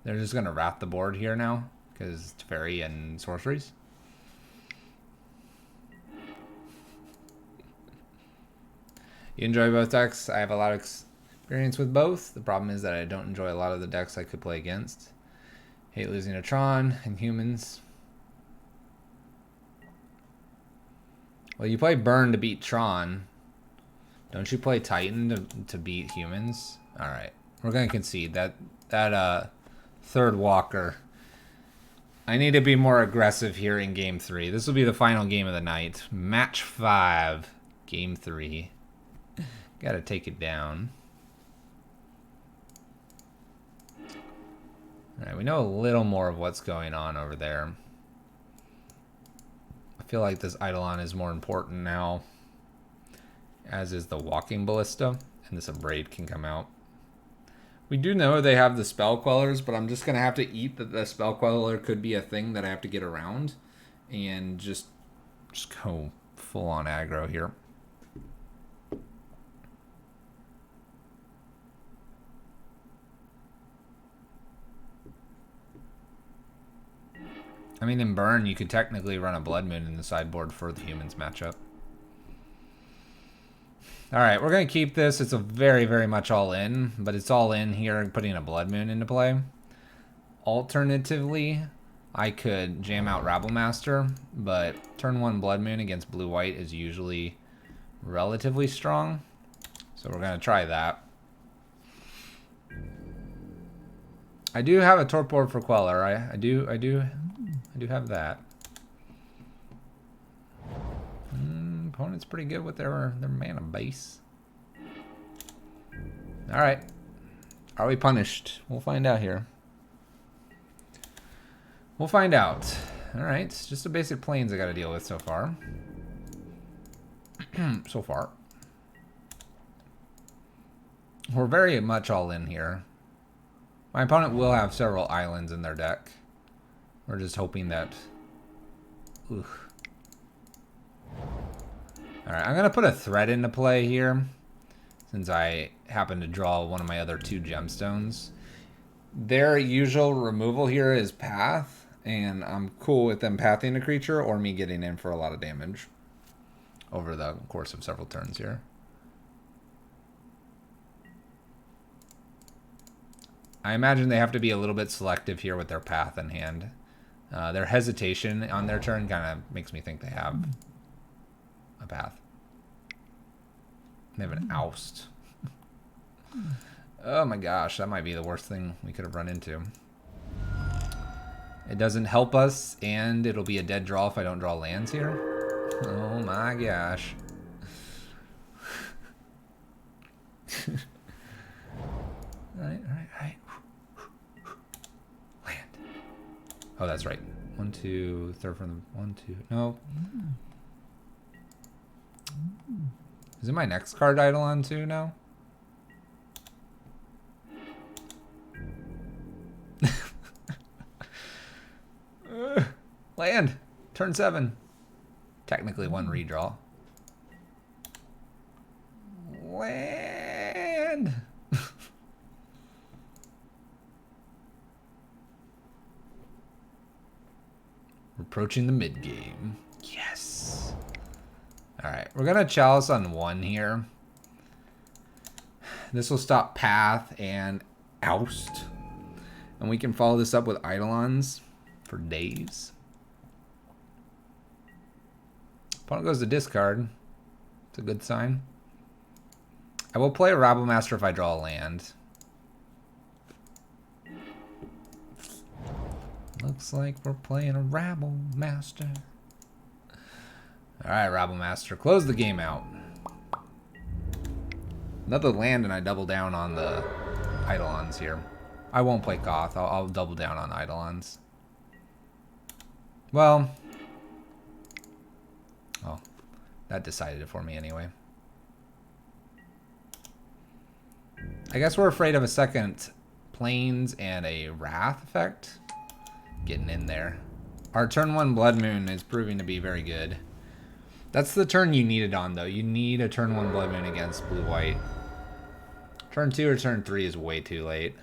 They're just going to wrap the board here now, because Teferi and sorceries. You enjoy both decks? I have a lot of experience with both. The problem is that I don't enjoy a lot of the decks I could play against. Hate losing a Tron and humans. Well, you play Burn to beat Tron. Don't you play Titan to beat humans? Alright. We're going to concede. That third walker. I need to be more aggressive here in Game 3. This will be the final game of the night. Match 5. Game 3. Gotta take it down. Alright, we know a little more of what's going on over there. I feel like this Eidolon is more important now, as is the Walking Ballista, and this Abrade can come out. We do know they have the Spell Quellers, but I'm just going to have to eat that the Spell Queller could be a thing that I have to get around, and just go full on aggro here. I mean, in Burn, you could technically run a Blood Moon in the sideboard for the humans matchup. All right, we're going to keep this. It's a very, very much all in, but it's all in here, putting a Blood Moon into play. Alternatively, I could jam out Rabble Master, but turn 1 Blood Moon against blue-white is usually relatively strong. So we're going to try that. I do have a Torpor for Queller. I do have that. Opponent's pretty good with their mana base. All right. Are we punished? We'll find out here. We'll find out. All right. It's just a basic planes I got to deal with so far. So far. We're very much all in here. My opponent will have several islands in their deck. We're just hoping that... Ooh. Alright, I'm going to put a threat into play here, since I happen to draw one of my other 2 gemstones. Their usual removal here is Path, and I'm cool with them pathing a creature or me getting in for a lot of damage over the course of several turns here. I imagine they have to be a little bit selective here with their Path in hand. Their hesitation on their turn kind of makes me think they have a Path. They have an Oust. Oh my gosh, that might be the worst thing we could have run into. It doesn't help us, and it'll be a dead draw if I don't draw lands here. Oh my gosh. Alright. Land. Oh, that's right. 1, 2, third from the 1, 2. No. Is it my next card Eidolon too now? Land. Turn 7. Technically 1 redraw. Land. We're approaching the mid game. Yes. Alright, we're gonna Chalice on 1 here. This will stop Path and Oust. And we can follow this up with Eidolons for days. Opponent goes to discard. It's a good sign. I will play a Rabble Master if I draw a land. Looks like we're playing a Rabble Master. Alright, Rabble Master. Close the game out. Another land and I double down on the Eidolons here. I won't play Koth. I'll double down on Eidolons. Well. Oh. That decided it for me anyway. I guess we're afraid of a second Plains and a Wrath effect. Getting in there. Our turn 1 Blood Moon is proving to be very good. That's the turn you need it on, though. You need a turn 1 Blood Moon against blue-white. Turn 2 or turn 3 is way too late.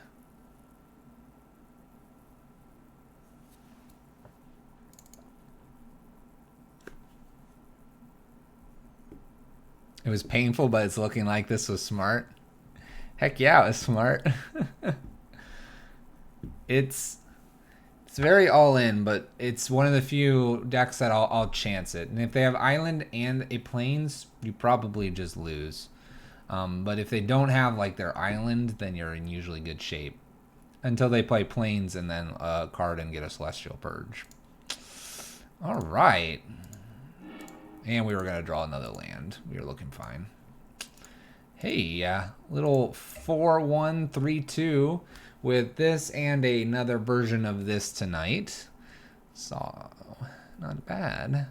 It was painful, but it's looking like this was smart. Heck yeah, it was smart. It's very all in, but it's one of the few decks that I'll chance it. And if they have Island and a Plains, you probably just lose. But if they don't have like their Island, then you're in usually good shape. Until they play Plains and then a card and get a Celestial Purge. Alright. And we were going to draw another land. We were looking fine. Hey, little 4-1-3-2 with this and another version of this tonight. So, not bad.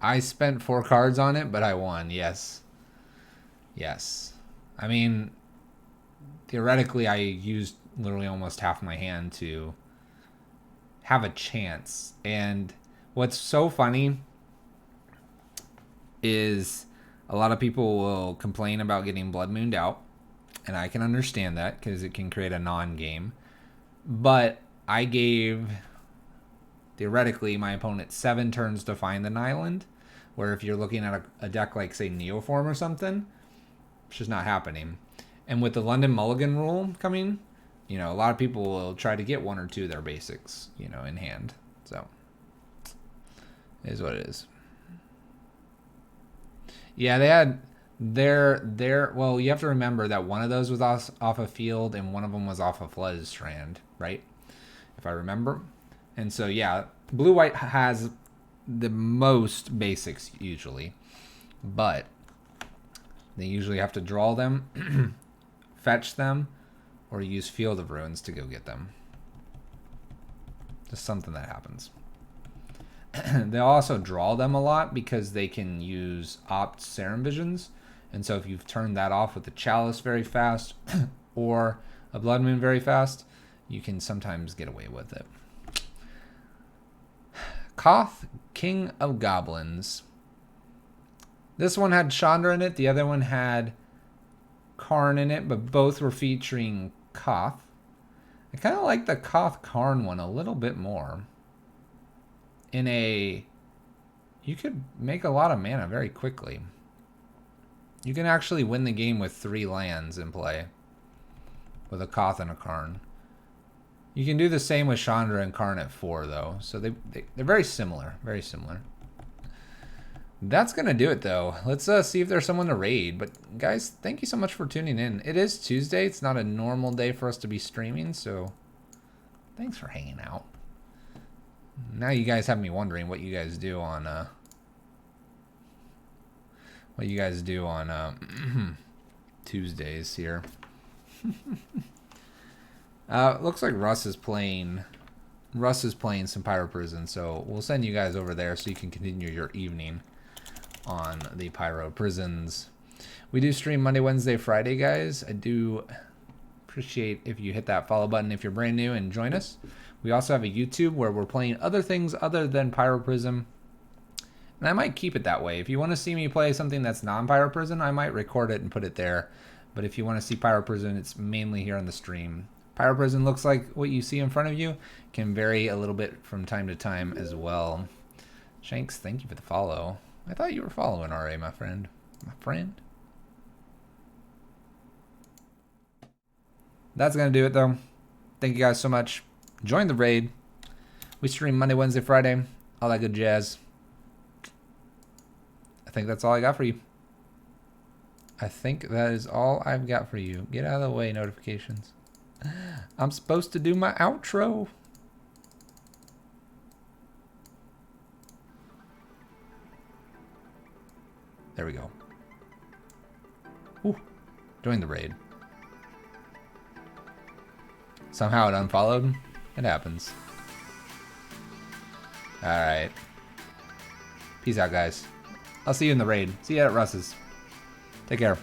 I spent 4 cards on it, but I won. Yes. Yes. I mean, theoretically, I used literally almost half my hand to have a chance. And what's so funny is a lot of people will complain about getting Blood Mooned out. And I can understand that because it can create a non-game. But I gave, theoretically, my opponent 7 turns to find an island, Where if you're looking at a deck like, say, Neoform or something, it's just not happening. And with the London Mulligan rule coming, you know, a lot of people will try to get 1 or 2 of their basics, you know, in hand. So, it is what it is. Yeah, they had their well, you have to remember that one of those was off a field and one of them was off a Flesh Strand, right? If I remember. And so, yeah, blue-white has the most basics usually, but they usually have to draw them, fetch them, or use Field of Ruins to go get them. Just something that happens. They'll also draw them a lot because they can use Opt Serum Visions. And so if you've turned that off with the Chalice very fast or a Blood Moon very fast, you can sometimes get away with it. Koth, King of Goblins. This one had Chandra in it. The other one had Karn in it, but both were featuring Koth. I kind of like the Koth Karn one a little bit more. You could make a lot of mana very quickly. You can actually win the game with 3 lands in play. With a Koth and a Karn. You can do the same with Chandra and Karn at 4 though. So they're very similar. Very similar. That's going to do it though. Let's see if there's someone to raid. But guys, thank you so much for tuning in. It is Tuesday. It's not a normal day for us to be streaming. So thanks for hanging out. Now you guys have me wondering what you guys do on Tuesdays here. Looks like Russ is playing some Pyro Prison, so we'll send you guys over there so you can continue your evening on the Pyro Prisons. We do stream Monday, Wednesday, Friday, guys. I do appreciate if you hit that follow button if you're brand new and join us. We also have a YouTube where we're playing other things other than Pyro Prison. And I might keep it that way. If you want to see me play something that's non-Pyro Prison, I might record it and put it there. But if you want to see Pyro Prison, it's mainly here on the stream. Pyro Prison looks like what you see in front of you. Can vary a little bit from time to time as well. Shanks, thank you for the follow. I thought you were following RA, my friend. My friend? That's going to do it, though. Thank you guys so much. Join the raid. We stream Monday, Wednesday, Friday. All that good jazz. I think that's all I got for you. I think that is all I've got for you. Get out of the way, notifications. I'm supposed to do my outro. There we go. Ooh, join the raid. Somehow it unfollowed. It happens. Alright. Peace out, guys. I'll see you in the raid. See you at Russ's. Take care.